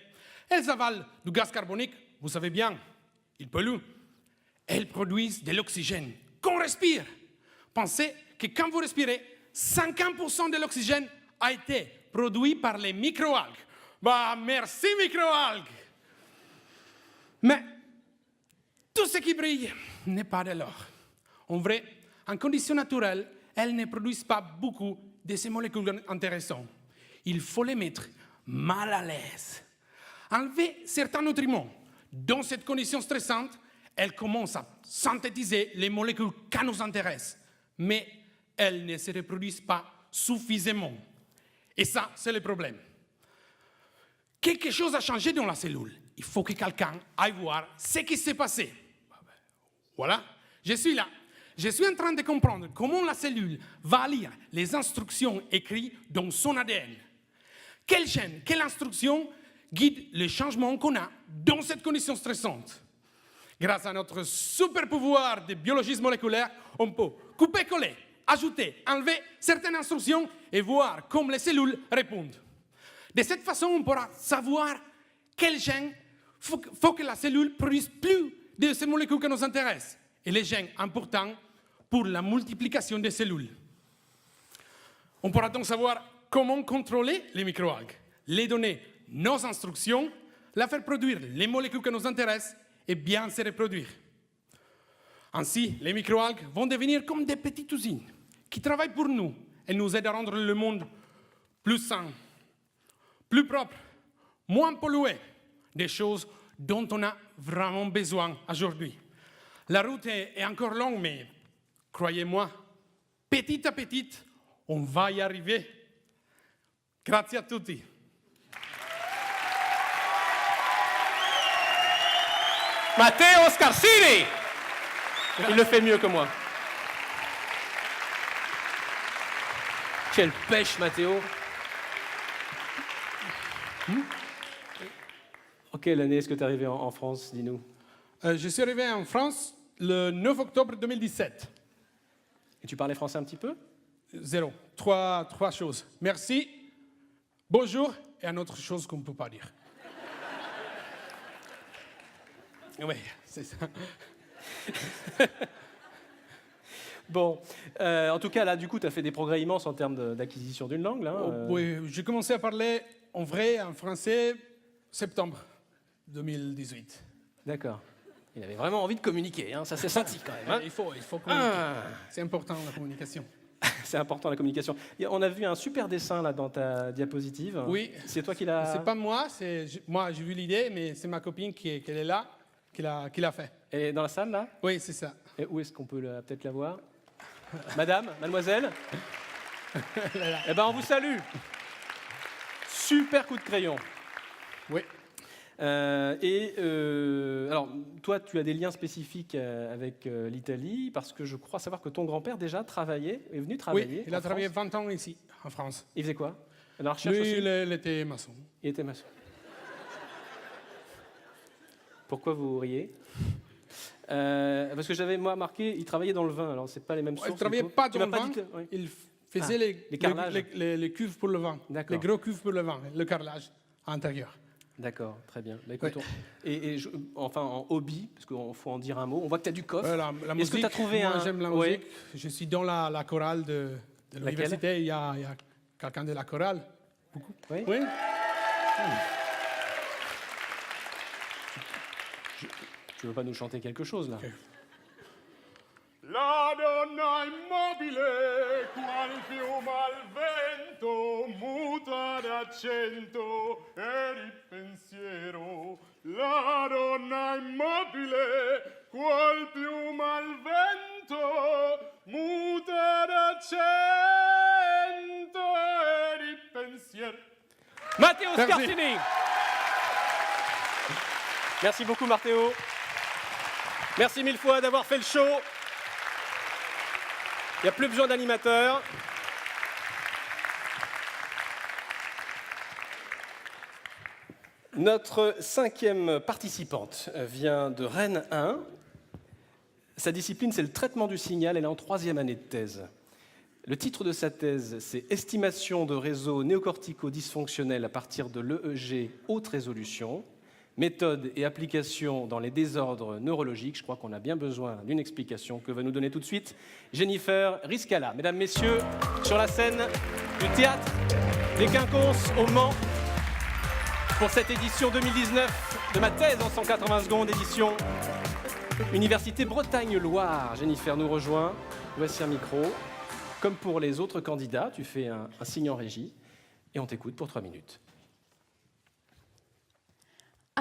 Elles avalent du gaz carbonique, vous savez bien, ils polluent. Elles produisent de l'oxygène qu'on respire. Pensez que quand vous respirez, 50% de l'oxygène a été produit par les microalgues. Bah, merci microalgues. Mais tout ce qui brille n'est pas de l'or. En vrai, en conditions naturelles, elles ne produisent pas beaucoup de ces molécules intéressantes. Il faut les mettre mal à l'aise. Enlever certains nutriments. Dans cette condition stressante, elles commencent à synthétiser les molécules qui nous intéressent, mais elles ne se reproduisent pas suffisamment. Et ça, c'est le problème. Quelque chose a changé dans la cellule. Il faut que quelqu'un aille voir ce qui s'est passé. Voilà, je suis là. Je suis en train de comprendre comment la cellule va lire les instructions écrites dans son ADN. Quelle chaîne, quelle instruction guide les changements qu'on a dans cette condition stressante. Grâce à notre super pouvoir de biologie moléculaire, on peut couper-coller, ajouter, enlever certaines instructions et voir comment les cellules répondent. De cette façon, on pourra savoir quel gène faut que la cellule produise plus de ces molécules qui nous intéressent et les gènes importants pour la multiplication des cellules. On pourra donc savoir comment contrôler les microalgues, les donner nos instructions, la faire produire les molécules qui nous intéressent et bien se reproduire. Ainsi, les microalgues vont devenir comme des petites usines qui travaillent pour nous et nous aident à rendre le monde plus sain, plus propre, moins pollué, des choses dont on a vraiment besoin aujourd'hui. La route est encore longue, mais croyez-moi, petit à petit, on va y arriver. Grazie a tutti. Matteo Scarsini. Il le fait mieux que moi. Quelle pêche, Matteo. En quelle année est-ce que tu es arrivé en France, dis-nous? Je suis arrivé en France le 9 octobre 2017. Et tu parlais français un petit peu? Zéro. Trois choses. Merci, bonjour et une autre chose qu'on ne peut pas dire. Oui, c'est ça. Bon, en tout cas, là, du coup, tu as fait des progrès immenses en termes d'acquisition d'une langue. Là, Oui, j'ai commencé à parler en vrai, en français, septembre 2018. D'accord. Il avait vraiment envie de communiquer, hein, ça s'est senti quand même. Hein. Il faut communiquer. C'est important, la communication. C'est important, la communication. On a vu un super dessin là dans ta diapositive. Oui. C'est toi qui l'as... C'est pas moi, moi j'ai vu l'idée, mais c'est ma copine qui est là, qui l'a fait. Elle est dans la salle, là? Oui, c'est ça. Et où est-ce qu'on peut peut-être la voir? Madame, mademoiselle. Eh ben, on vous salue. Super coup de crayon. Oui. Alors, toi, tu as des liens spécifiques avec l'Italie, parce que je crois savoir que ton grand-père déjà est venu travailler. Oui, il a travaillé 20 ans ici, en France. Il faisait quoi? La recherche Lui, aussi? il était maçon. Il était maçon. Pourquoi vous riez? Parce que j'avais, moi, marqué, il travaillait dans le vin, alors c'est pas les mêmes sources. Il ne travaillait pas dans le vin, oui. il faisait les cuves pour le vin, les gros cuves pour le vin, le carrelage à l'intérieur. D'accord, très bien. Bah, écoute, enfin, en hobby, parce qu'il faut en dire un mot, on voit que tu as du coffre. La musique, est-ce que tu as trouvé moi j'aime la musique. Je suis dans la chorale de l'université, il y a quelqu'un de la chorale. Beaucoup. Oui. Oui. Tu veux pas nous chanter quelque chose, là? Okay. La donna immobile, qual fiume al vento, muta d'accento e di pensiero. La donna immobile, qual fiume al vento, muta d'accento e di pensiero. Matteo Scarsini. Merci beaucoup, Matteo. Merci mille fois d'avoir fait le show. Il n'y a plus besoin d'animateur. Notre 5e participante vient de Rennes 1. Sa discipline, c'est le traitement du signal. Elle est en 3e année de thèse. Le titre de sa thèse, c'est « Estimation de réseaux néocortico-dysfonctionnels à partir de l'EEG haute résolution. Méthode et application dans les désordres neurologiques ». Je crois qu'on a bien besoin d'une explication que va nous donner tout de suite Jennifer Riscala. Mesdames, Messieurs, sur la scène du Théâtre des Quinconces au Mans pour cette édition 2019 de ma thèse en 180 secondes, édition Université Bretagne-Loire. Jennifer nous rejoint. Voici un micro. Comme pour les autres candidats, tu fais un signe en régie et on t'écoute pour 3 minutes.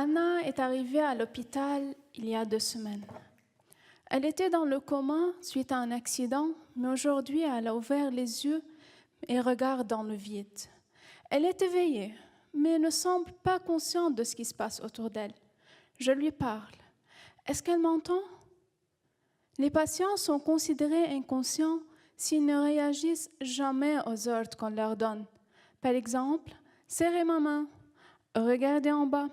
Anna est arrivée à l'hôpital il y a 2 semaines. Elle était dans le coma suite à un accident, mais aujourd'hui, elle a ouvert les yeux et regarde dans le vide. Elle est éveillée, mais ne semble pas consciente de ce qui se passe autour d'elle. Je lui parle. Est-ce qu'elle m'entend? Les patients sont considérés inconscients s'ils ne réagissent jamais aux ordres qu'on leur donne. Par exemple, serrez ma main, regardez en bas.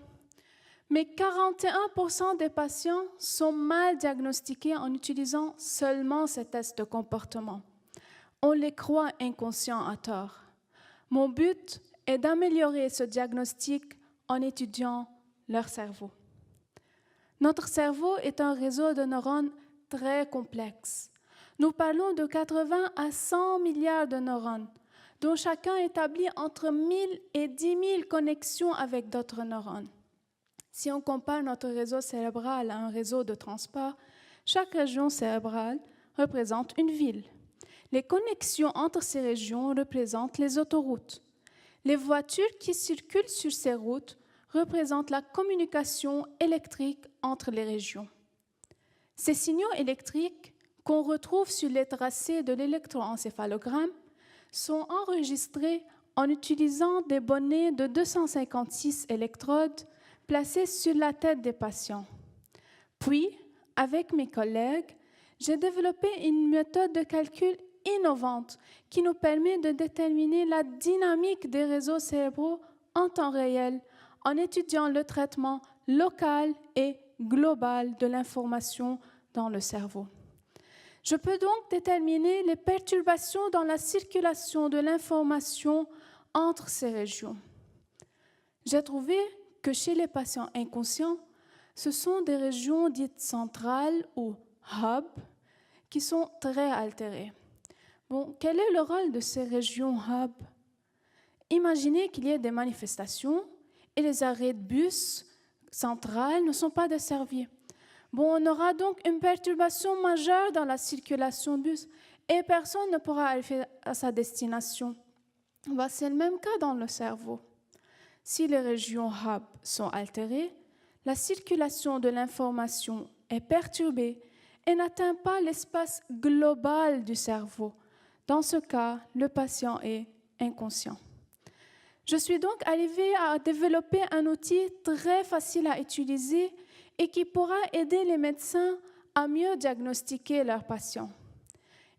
Mais 41% des patients sont mal diagnostiqués en utilisant seulement ces tests de comportement. On les croit inconscients à tort. Mon but est d'améliorer ce diagnostic en étudiant leur cerveau. Notre cerveau est un réseau de neurones très complexe. Nous parlons de 80 à 100 milliards de neurones, dont chacun établit entre 1000 et 10 000 connexions avec d'autres neurones. Si on compare notre réseau cérébral à un réseau de transport, chaque région cérébrale représente une ville. Les connexions entre ces régions représentent les autoroutes. Les voitures qui circulent sur ces routes représentent la communication électrique entre les régions. Ces signaux électriques qu'on retrouve sur les tracés de l'électroencéphalogramme sont enregistrés en utilisant des bonnets de 256 électrodes placées sur la tête des patients. Puis, avec mes collègues, j'ai développé une méthode de calcul innovante qui nous permet de déterminer la dynamique des réseaux cérébraux en temps réel en étudiant le traitement local et global de l'information dans le cerveau. Je peux donc déterminer les perturbations dans la circulation de l'information entre ces régions. J'ai trouvé que chez les patients inconscients, ce sont des régions dites centrales ou hub qui sont très altérées. Bon, quel est le rôle de ces régions hub? Imaginez qu'il y ait des manifestations et les arrêts de bus centrales ne sont pas desservis. Bon, on aura donc une perturbation majeure dans la circulation de bus et personne ne pourra arriver à sa destination. Ben, c'est le même cas dans le cerveau. Si les régions hub sont altérées, la circulation de l'information est perturbée et n'atteint pas l'espace global du cerveau. Dans ce cas, le patient est inconscient. Je suis donc arrivée à développer un outil très facile à utiliser et qui pourra aider les médecins à mieux diagnostiquer leurs patients.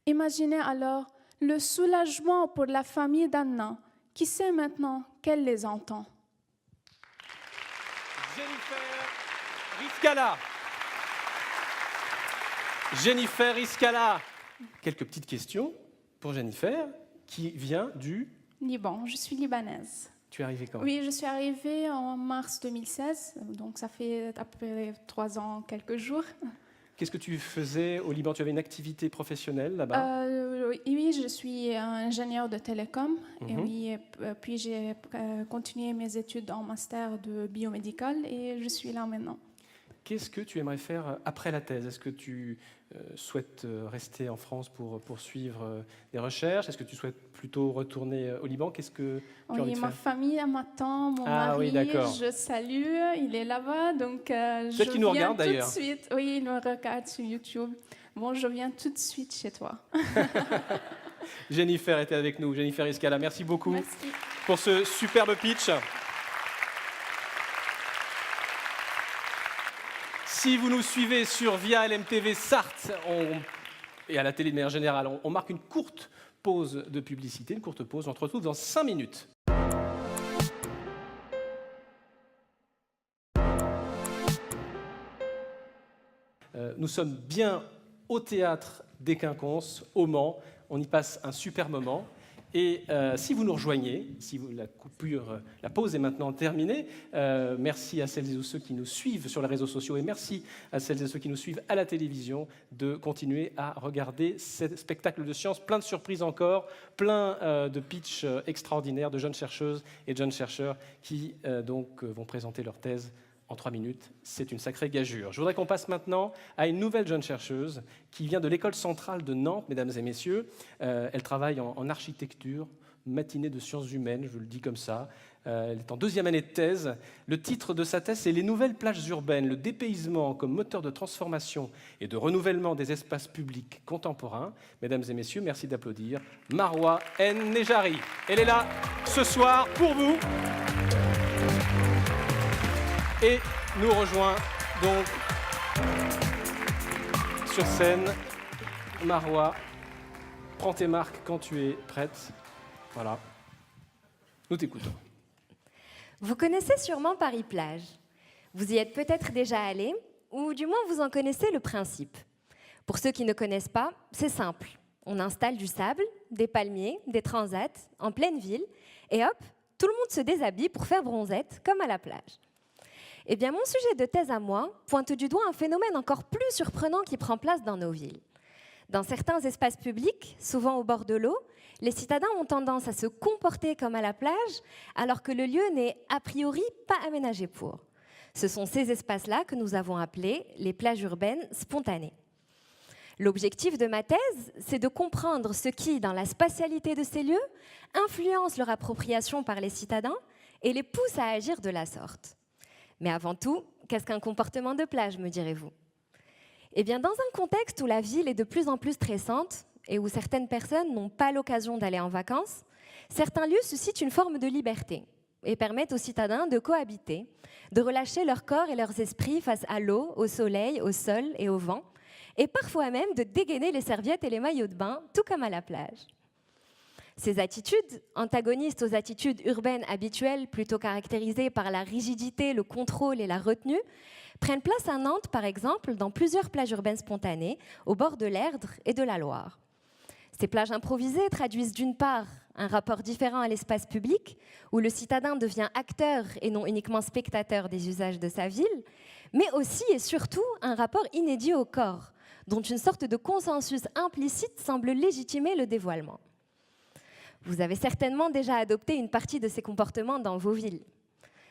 Imaginez alors le soulagement pour la famille d'Anna qui sait maintenant qu'elle les entend. Jennifer Riscala. Quelques petites questions pour Jennifer, qui vient du Liban. Je suis libanaise. Tu es arrivée quand? Oui, je suis arrivée en mars 2016, donc ça fait à peu près 3 ans, quelques jours. Qu'est-ce que tu faisais au Liban? Tu avais une activité professionnelle là-bas? Oui, je suis ingénieure de télécom. Et oui, puis j'ai continué mes études en master de biomédical et je suis là maintenant. Qu'est-ce que tu aimerais faire après la thèse? Est-ce que tu souhaites rester en France pour poursuivre des recherches? Est-ce que tu souhaites plutôt retourner au Liban? Qu'est-ce que tu as envie de faire? Ma famille m'attend, mon mari, oui, d'accord. je salue, il est là-bas, donc je Peut-être qu'il nous regarde, viens tout de d'ailleurs. suite. Oui, il me regarde sur YouTube. Bon, je viens tout de suite chez toi. Jennifer était avec nous, Jennifer Riscala. Merci beaucoup Merci. pour ce superbe pitch. Si vous nous suivez sur Via LMTV Sarthe et à la télé de manière générale, on marque une courte pause de publicité, une courte pause. On se retrouve dans 5 minutes. Nous sommes bien au théâtre des Quinconces, au Mans. On y passe un super moment. Et si vous nous rejoignez, si la pause est maintenant terminée, merci à celles et ceux qui nous suivent sur les réseaux sociaux et merci à celles et ceux qui nous suivent à la télévision de continuer à regarder ce spectacle de science, plein de surprises encore, plein de pitchs extraordinaires de jeunes chercheuses et de jeunes chercheurs qui vont présenter leur thèse en 3 minutes. C'est une sacrée gageure. Je voudrais qu'on passe maintenant à une nouvelle jeune chercheuse qui vient de l'École centrale de Nantes, mesdames et messieurs. Elle travaille en architecture matinée de sciences humaines, je le dis comme ça. Elle est en 2e année de thèse. Le titre de sa thèse, c'est « Les nouvelles plages urbaines, le dépaysement comme moteur de transformation et de renouvellement des espaces publics contemporains ». Mesdames et messieurs, merci d'applaudir Marwa Nejari. Elle est là ce soir pour vous. Et nous rejoint donc sur scène Marwa. Prends tes marques quand tu es prête. Voilà. Nous t'écoutons. Vous connaissez sûrement Paris-Plage. Vous y êtes peut-être déjà allé, ou du moins vous en connaissez le principe. Pour ceux qui ne connaissent pas, c'est simple. On installe du sable, des palmiers, des transats, en pleine ville, et hop, tout le monde se déshabille pour faire bronzette, comme à la plage. Eh bien, mon sujet de thèse à moi pointe du doigt un phénomène encore plus surprenant qui prend place dans nos villes. Dans certains espaces publics, souvent au bord de l'eau, les citadins ont tendance à se comporter comme à la plage, alors que le lieu n'est a priori pas aménagé pour. Ce sont ces espaces-là que nous avons appelés les plages urbaines spontanées. L'objectif de ma thèse, c'est de comprendre ce qui, dans la spatialité de ces lieux, influence leur appropriation par les citadins et les pousse à agir de la sorte. Mais avant tout, qu'est-ce qu'un comportement de plage, me direz-vous ? Eh bien, dans un contexte où la ville est de plus en plus stressante et où certaines personnes n'ont pas l'occasion d'aller en vacances, certains lieux suscitent une forme de liberté et permettent aux citadins de cohabiter, de relâcher leur corps et leurs esprits face à l'eau, au soleil, au sol et au vent, et parfois même de dégainer les serviettes et les maillots de bain, tout comme à la plage. Ces attitudes, antagonistes aux attitudes urbaines habituelles, plutôt caractérisées par la rigidité, le contrôle et la retenue, prennent place à Nantes, par exemple, dans plusieurs plages urbaines spontanées, au bord de l'Erdre et de la Loire. Ces plages improvisées traduisent d'une part un rapport différent à l'espace public, où le citadin devient acteur et non uniquement spectateur des usages de sa ville, mais aussi et surtout un rapport inédit au corps, dont une sorte de consensus implicite semble légitimer le dévoilement. Vous avez certainement déjà adopté une partie de ces comportements dans vos villes.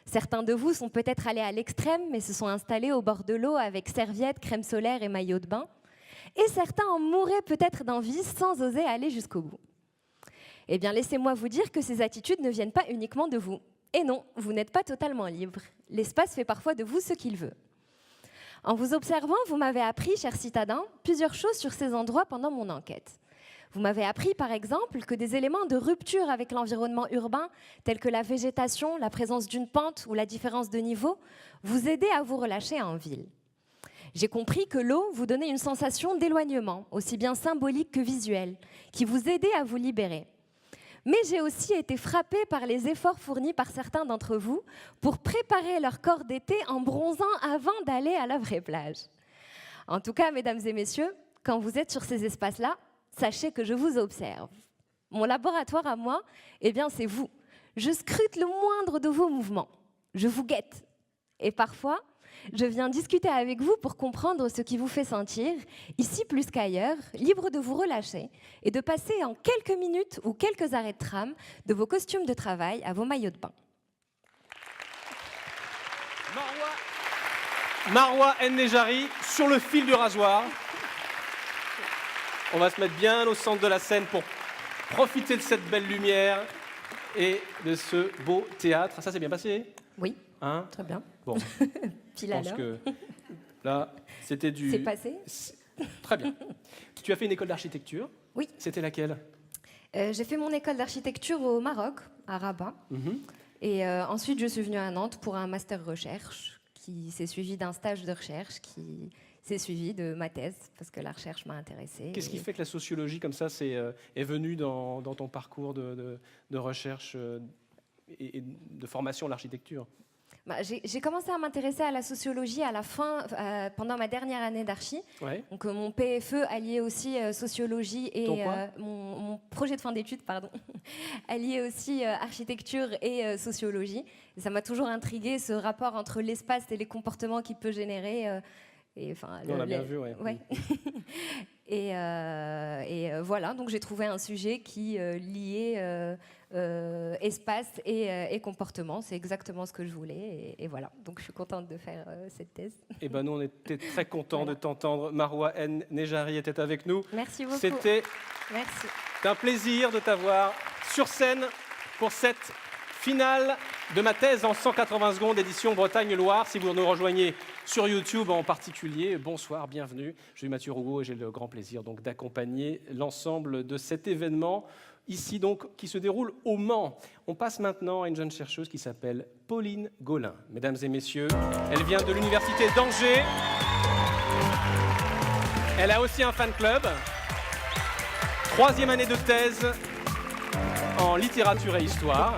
Certains de vous sont peut-être allés à l'extrême, mais se sont installés au bord de l'eau avec serviettes, crème solaire et maillot de bain. Et certains en mourraient peut-être d'envie sans oser aller jusqu'au bout. Eh bien, laissez-moi vous dire que ces attitudes ne viennent pas uniquement de vous. Et non, vous n'êtes pas totalement libre. L'espace fait parfois de vous ce qu'il veut. En vous observant, vous m'avez appris, chers citadins, plusieurs choses sur ces endroits pendant mon enquête. Vous m'avez appris, par exemple, que des éléments de rupture avec l'environnement urbain, tels que la végétation, la présence d'une pente ou la différence de niveau, vous aidaient à vous relâcher en ville. J'ai compris que l'eau vous donnait une sensation d'éloignement, aussi bien symbolique que visuelle, qui vous aidait à vous libérer. Mais j'ai aussi été frappée par les efforts fournis par certains d'entre vous pour préparer leur corps d'été en bronzant avant d'aller à la vraie plage. En tout cas, mesdames et messieurs, quand vous êtes sur ces espaces-là, sachez que je vous observe. Mon laboratoire à moi, eh bien, c'est vous. Je scrute le moindre de vos mouvements. Je vous guette. Et parfois, je viens discuter avec vous pour comprendre ce qui vous fait sentir, ici plus qu'ailleurs, libre de vous relâcher et de passer en quelques minutes ou quelques arrêts de tram de vos costumes de travail à vos maillots de bain. Marwa Nejari sur le fil du rasoir. On va se mettre bien au centre de la scène pour profiter de cette belle lumière et de ce beau théâtre. Ça s'est bien passé ? Oui, hein ? Très bien. Bon, Pile je à pense l'heure. que là, c'était du... C'est passé ? Très bien. Tu as fait une école d'architecture ? Oui. C'était laquelle ? J'ai fait mon école d'architecture au Maroc, à Rabat. Et ensuite, je suis venue à Nantes pour un master recherche qui s'est suivi d'un stage de recherche qui s'est suivi de ma thèse, parce que la recherche m'a intéressée. Qu'est-ce qui fait que la sociologie, comme ça, est venue dans ton parcours de recherche et de formation à l'architecture ? J'ai commencé à m'intéresser à la sociologie à la fin, pendant ma dernière année d'archi. Ouais. Donc mon PFE alliait aussi sociologie et mon projet de fin d'études, pardon, alliait aussi architecture et sociologie. Et ça m'a toujours intrigué ce rapport entre l'espace et les comportements qu'il peut générer. On a bien vu, ouais. Ouais. et voilà, donc j'ai trouvé un sujet qui liait espace et comportement. C'est exactement ce que je voulais. Et voilà, donc je suis contente de faire cette thèse. Et ben nous, on était très contents de t'entendre. Marwa Nejari était avec nous. Merci beaucoup. C'était Merci. C'est un plaisir de t'avoir sur scène pour cette finale de ma thèse en 180 secondes, édition Bretagne-Loire. Si vous nous rejoignez sur YouTube en particulier, bonsoir, bienvenue. Je suis Mathieu Rouault et j'ai le grand plaisir donc d'accompagner l'ensemble de cet événement ici donc qui se déroule au Mans. On passe maintenant à une jeune chercheuse qui s'appelle Pauline Gaulin. Mesdames et messieurs, elle vient de l'université d'Angers. Elle a aussi un fan club. 3e année de thèse en littérature et histoire.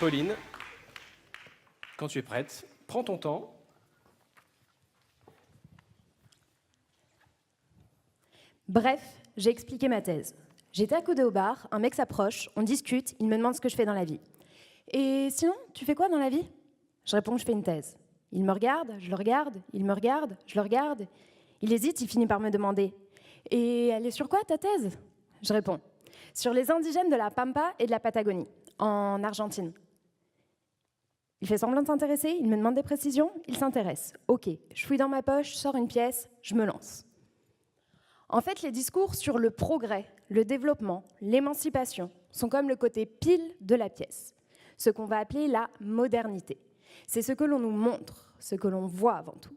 Pauline, quand tu es prête, prends ton temps. Bref, j'ai expliqué ma thèse. J'étais accoudée au bar, un mec s'approche, on discute, il me demande ce que je fais dans la vie. Et sinon, tu fais quoi dans la vie? Je réponds que je fais une thèse. Il me regarde, je le regarde, il me regarde, je le regarde. Il hésite, il finit par me demander « Et elle est sur quoi ta thèse ?» Je réponds « Sur les indigènes de la Pampa et de la Patagonie, en Argentine. » Il fait semblant de s'intéresser, il me demande des précisions, il s'intéresse. Ok, je fouille dans ma poche, je sors une pièce, je me lance. En fait, les discours sur le progrès, le développement, l'émancipation sont comme le côté pile de la pièce, ce qu'on va appeler la modernité. C'est ce que l'on nous montre, ce que l'on voit avant tout.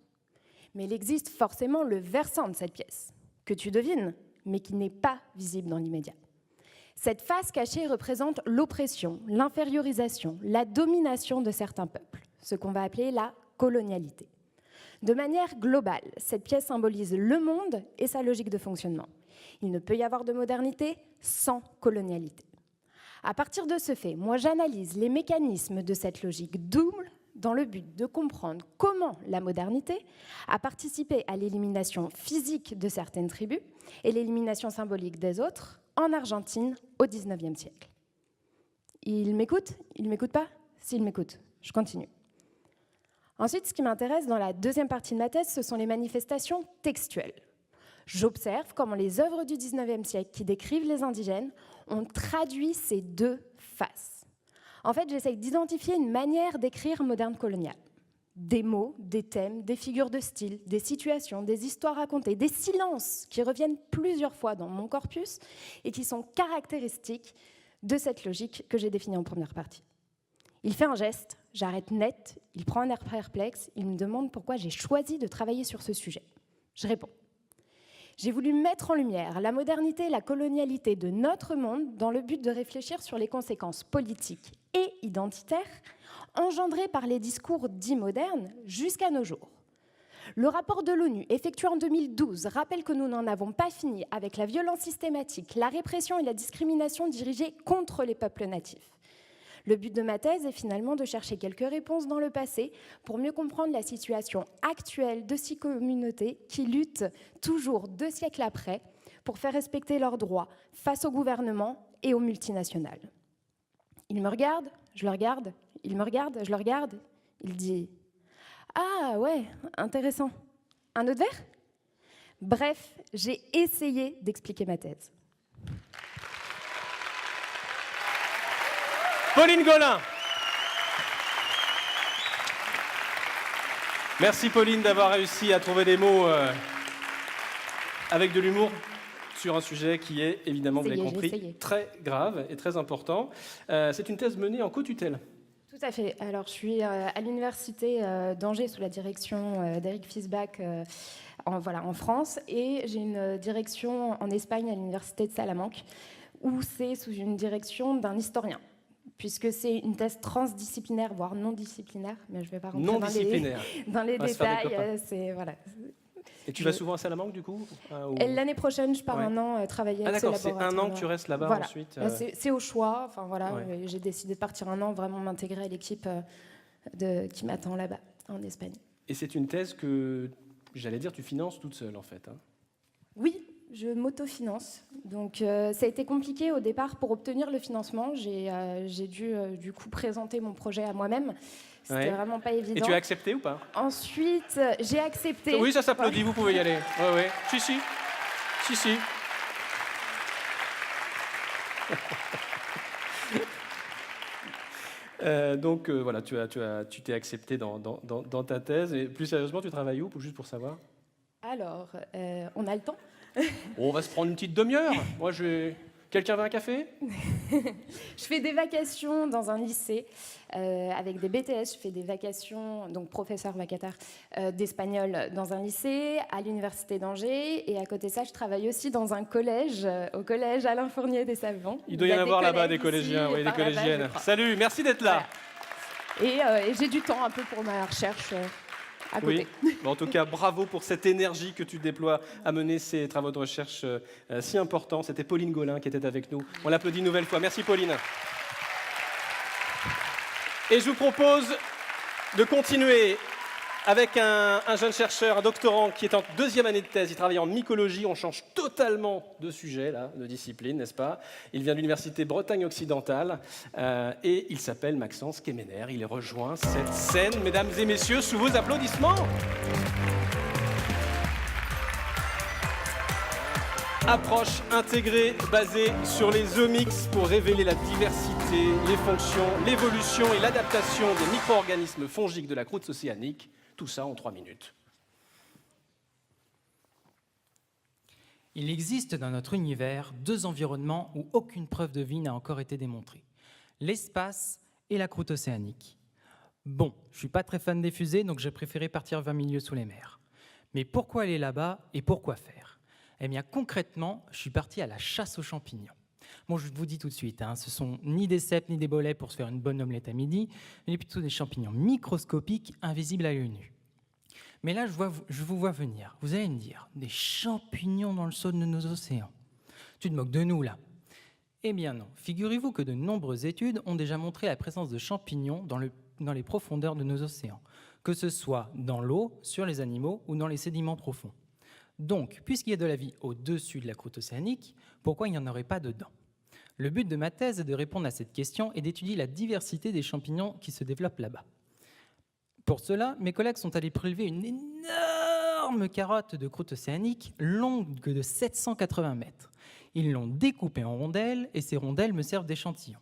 Mais il existe forcément le versant de cette pièce, que tu devines, mais qui n'est pas visible dans l'immédiat. Cette face cachée représente l'oppression, l'infériorisation, la domination de certains peuples, ce qu'on va appeler la colonialité. De manière globale, cette pièce symbolise le monde et sa logique de fonctionnement. Il ne peut y avoir de modernité sans colonialité. À partir de ce fait, moi j'analyse les mécanismes de cette logique double dans le but de comprendre comment la modernité a participé à l'élimination physique de certaines tribus et l'élimination symbolique des autres en Argentine au XIXe siècle. Il m'écoute? Il ne m'écoute pas? S'il m'écoute, je continue. Ensuite, ce qui m'intéresse dans la deuxième partie de ma thèse, ce sont les manifestations textuelles. J'observe comment les œuvres du XIXe siècle qui décrivent les indigènes ont traduit ces deux faces. En fait, j'essaye d'identifier une manière d'écrire moderne coloniale. Des mots, des thèmes, des figures de style, des situations, des histoires racontées, des silences qui reviennent plusieurs fois dans mon corpus et qui sont caractéristiques de cette logique que j'ai définie en première partie. Il fait un geste, j'arrête net, il prend un air perplexe, il me demande pourquoi j'ai choisi de travailler sur ce sujet. Je réponds. J'ai voulu mettre en lumière la modernité et la colonialité de notre monde dans le but de réfléchir sur les conséquences politiques et identitaires engendrées par les discours dits modernes jusqu'à nos jours. Le rapport de l'ONU, effectué en 2012, rappelle que nous n'en avons pas fini avec la violence systématique, la répression et la discrimination dirigées contre les peuples natifs. Le but de ma thèse est finalement de chercher quelques réponses dans le passé pour mieux comprendre la situation actuelle de ces communautés qui luttent toujours 2 siècles après pour faire respecter leurs droits face au gouvernement et aux multinationales. Il me regarde, je le regarde, il me regarde, je le regarde. Il dit « Ah ouais, intéressant. Un autre verre ?» Bref, j'ai essayé d'expliquer ma thèse. Pauline Gaulin. Merci Pauline d'avoir réussi à trouver des mots avec de l'humour sur un sujet qui est, évidemment, vous l'avez compris, très grave et très important. C'est une thèse menée en co-tutelle. Tout à fait. Alors, je suis à l'université d'Angers sous la direction d'Éric Fiesbach en France, et j'ai une direction en Espagne à l'université de Salamanque, où c'est sous une direction d'un historien, puisque c'est une thèse transdisciplinaire, voire non disciplinaire, mais je ne vais pas rentrer dans les détails. Voilà. Et tu vas souvent à Salamanque, du coup L'année prochaine, je pars un an travailler avec ce laboratoire. D'accord, c'est un an que tu restes là-bas voilà. Ensuite C'est au choix. Enfin, voilà, j'ai décidé de partir un an, vraiment m'intégrer à l'équipe qui m'attend là-bas, en Espagne. Et c'est une thèse que, j'allais dire, tu finances toute seule, en fait. Hein. Oui, je m'autofinance. Donc, ça a été compliqué au départ pour obtenir le financement. J'ai dû, du coup, présenter mon projet à moi-même. C'était vraiment pas évident. Et tu as accepté ou pas? Ensuite, j'ai accepté. Oui, ça s'applaudit, vous pouvez y aller. Oui. Si. Donc voilà, tu t'es accepté dans ta thèse. Et plus sérieusement, tu travailles où, juste pour savoir? Alors, on a le temps? On va se prendre une petite demi-heure. Moi, quelqu'un veut un café? Je fais des vacations dans un lycée avec des BTS. Je fais des vacations, donc professeur vacataire d'espagnol dans un lycée à l'université d'Angers. Et à côté de ça, je travaille aussi dans un collège, au collège Alain Fournier des Savants. Il doit y en avoir là-bas des collégiens, oui, des collégiennes. Salut, merci d'être là. Voilà. Et j'ai du temps un peu pour ma recherche à côté. Oui. En tout cas, bravo pour cette énergie que tu déploies à mener ces travaux de recherche si importants. C'était Pauline Gaulin qui était avec nous. On l'applaudit une nouvelle fois. Merci Pauline. Et je vous propose de continuer avec un jeune chercheur, un doctorant qui est en 2e année de thèse. Il travaille en mycologie. On change totalement de sujet, là, de discipline, n'est-ce pas? Il vient de l'université Bretagne occidentale et il s'appelle Maxence Quéméner. Il rejoint cette scène, mesdames et messieurs, sous vos applaudissements. Approche intégrée basée sur les omics pour révéler la diversité, les fonctions, l'évolution et l'adaptation des micro-organismes fongiques de la croûte océanique. Tout ça en 3 minutes. Il existe dans notre univers 2 environnements où aucune preuve de vie n'a encore été démontrée. L'espace et la croûte océanique. Bon, je ne suis pas très fan des fusées, donc j'ai préféré partir 20 milieux sous les mers. Mais pourquoi aller là-bas et pourquoi faire? Eh bien, concrètement, je suis parti à la chasse aux champignons. Bon, je vous dis tout de suite, ce sont ni des cèpes ni des bolets pour se faire une bonne omelette à midi, mais plutôt des champignons microscopiques invisibles à l'œil nu. Mais là, je vous vois venir. Vous allez me dire, des champignons dans le sol de nos océans. Tu te moques de nous, là? Eh bien non. Figurez-vous que de nombreuses études ont déjà montré la présence de champignons dans les profondeurs de nos océans, que ce soit dans l'eau, sur les animaux ou dans les sédiments profonds. Donc, puisqu'il y a de la vie au-dessus de la croûte océanique, pourquoi il n'y en aurait pas dedans? Le but de ma thèse est de répondre à cette question et d'étudier la diversité des champignons qui se développent là-bas. Pour cela, mes collègues sont allés prélever une énorme carotte de croûte océanique longue de 780 mètres. Ils l'ont découpée en rondelles et ces rondelles me servent d'échantillon.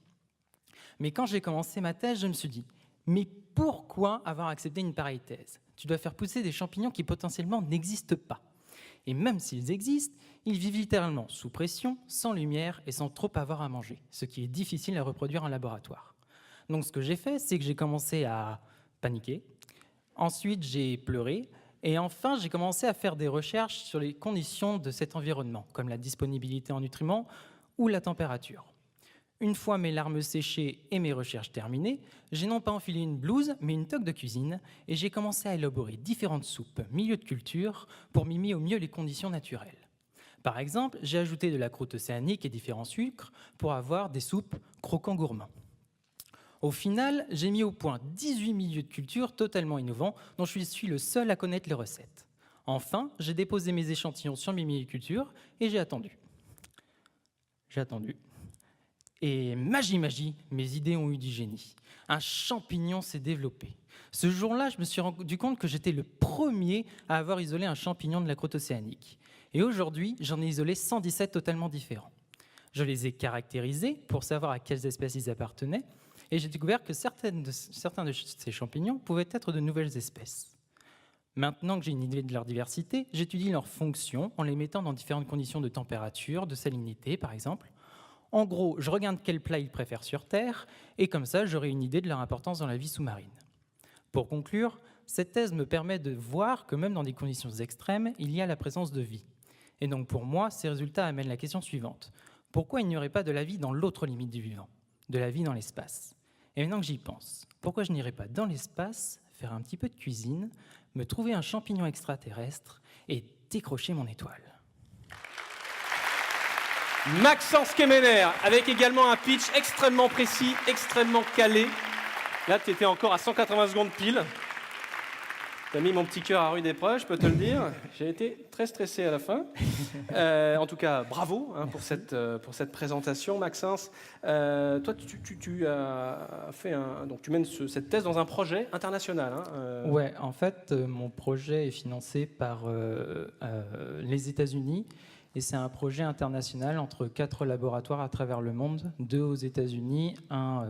Mais quand j'ai commencé ma thèse, je me suis dit, mais pourquoi avoir accepté une pareille thèse? Tu dois faire pousser des champignons qui potentiellement n'existent pas. Et même s'ils existent, ils vivent littéralement sous pression, sans lumière et sans trop avoir à manger, ce qui est difficile à reproduire en laboratoire. Donc ce que j'ai fait, c'est que j'ai commencé à paniquer, ensuite j'ai pleuré, et enfin j'ai commencé à faire des recherches sur les conditions de cet environnement, comme la disponibilité en nutriments ou la température. Une fois mes larmes séchées et mes recherches terminées, j'ai non pas enfilé une blouse, mais une toque de cuisine, et j'ai commencé à élaborer différentes soupes, milieux de culture, pour mimer au mieux les conditions naturelles. Par exemple, j'ai ajouté de la croûte océanique et différents sucres pour avoir des soupes croquants gourmands. Au final, j'ai mis au point 18 milieux de culture totalement innovants, dont je suis le seul à connaître les recettes. Enfin, j'ai déposé mes échantillons sur mes milieux de culture, et j'ai attendu. J'ai attendu. Et magie, mes idées ont eu du génie. Un champignon s'est développé. Ce jour-là, je me suis rendu compte que j'étais le premier à avoir isolé un champignon de la croûte océanique. Et aujourd'hui, j'en ai isolé 117 totalement différents. Je les ai caractérisés pour savoir à quelles espèces ils appartenaient, et j'ai découvert que certains de ces champignons pouvaient être de nouvelles espèces. Maintenant que j'ai une idée de leur diversité, j'étudie leurs fonctions en les mettant dans différentes conditions de température, de salinité par exemple. En gros, je regarde quel plat ils préfèrent sur Terre, et comme ça, j'aurai une idée de leur importance dans la vie sous-marine. Pour conclure, cette thèse me permet de voir que même dans des conditions extrêmes, il y a la présence de vie. Et donc pour moi, ces résultats amènent la question suivante. Pourquoi il n'y aurait pas de la vie dans l'autre limite du vivant, de la vie dans l'espace? Et maintenant que j'y pense, pourquoi je n'irais pas dans l'espace, faire un petit peu de cuisine, me trouver un champignon extraterrestre et décrocher mon étoile? Maxence Quéméner, avec également un pitch extrêmement précis, extrêmement calé. Là, tu étais encore à 180 secondes pile. Tu as mis mon petit cœur à rude épreuve, je peux te le dire. J'ai été très stressé à la fin. En tout cas, bravo pour cette présentation, Maxence. Toi, tu as fait donc tu mènes cette thèse dans un projet international. Ouais, en fait, mon projet est financé par les États-Unis. Et c'est un projet international entre 4 laboratoires à travers le monde, 2 aux États-Unis, un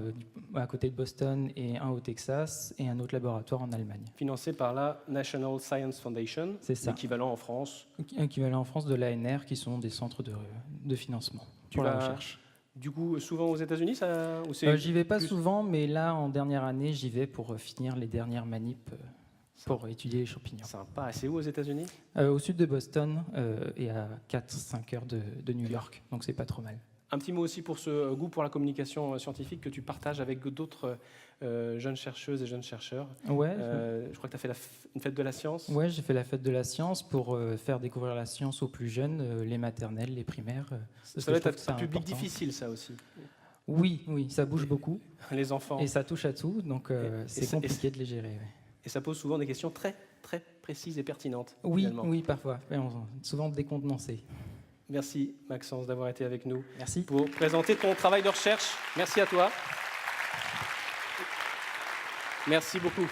à côté de Boston et un au Texas, et un autre laboratoire en Allemagne. Financé par la National Science Foundation, C'est ça. l'équivalent en France. Équivalent en France de l'ANR, qui sont des centres de financement pour la recherche. Du coup, souvent aux États-Unis, ou c'est J'y vais pas plus- souvent, mais là, en dernière année, j'y vais pour finir les dernières manips pour étudier les champignons. Sympa. Et c'est où aux États-Unis? Au sud de Boston et à 4-5 heures de New York, donc c'est pas trop mal. Un petit mot aussi pour ce goût pour la communication scientifique que tu partages avec d'autres jeunes chercheuses et jeunes chercheurs. Ouais. Je crois que tu as fait une fête de la science. Ouais, j'ai fait la fête de la science pour faire découvrir la science aux plus jeunes, les maternelles, les primaires. Ça va être un public difficile, ça aussi. Oui, ça bouge beaucoup. Les enfants. Et ça touche à tout, donc c'est compliqué de les gérer. Ouais. Et ça pose souvent des questions très, très précises et pertinentes. Oui, finalement. oui, parfois. Souvent décontenancé. Merci Maxence d'avoir été avec nous. Merci. Pour présenter ton travail de recherche. Merci à toi. Merci beaucoup.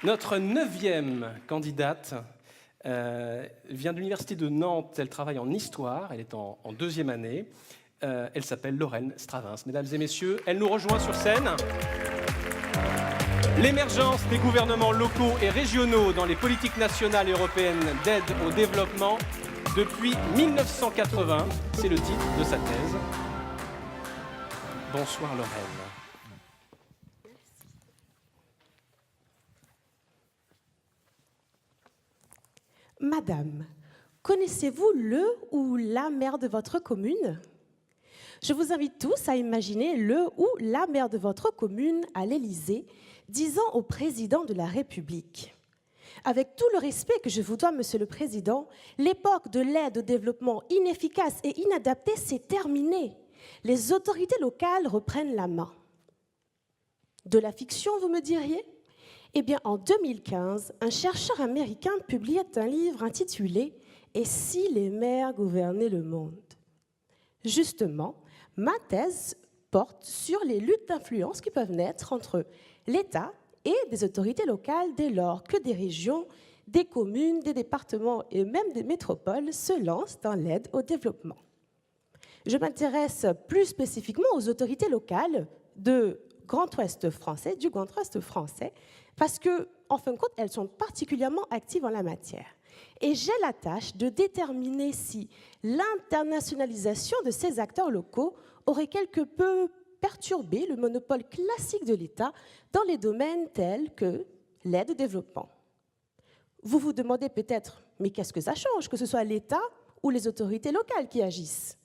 Notre 9e candidate vient de l'université de Nantes. Elle travaille en histoire. Elle est en 2e année. Elle s'appelle Lorraine Stravins. Mesdames et messieurs, elle nous rejoint sur scène. L'émergence des gouvernements locaux et régionaux dans les politiques nationales et européennes d'aide au développement depuis 1980, c'est le titre de sa thèse. Bonsoir Lorraine. Madame, connaissez-vous le ou la maire de votre commune? Je vous invite tous à imaginer le ou la maire de votre commune à l'Élysée disant au président de la République: avec tout le respect que je vous dois, Monsieur le Président, l'époque de l'aide au développement inefficace et inadaptée s'est terminée. Les autorités locales reprennent la main. De la fiction, vous me diriez? Eh bien, en 2015, un chercheur américain publiait un livre intitulé « Et si les maires gouvernaient le monde ?» Justement, ma thèse porte sur les luttes d'influence qui peuvent naître entre l'État et des autorités locales dès lors que des régions, des communes, des départements et même des métropoles se lancent dans l'aide au développement. Je m'intéresse plus spécifiquement aux autorités locales du Grand Ouest français, parce que, en fin de compte, elles sont particulièrement actives en la matière. Et j'ai la tâche de déterminer si l'internationalisation de ces acteurs locaux aurait quelque peu perturbé le monopole classique de l'État dans les domaines tels que l'aide au développement. Vous vous demandez peut-être, mais qu'est-ce que ça change, que ce soit l'État ou les autorités locales qui agissent?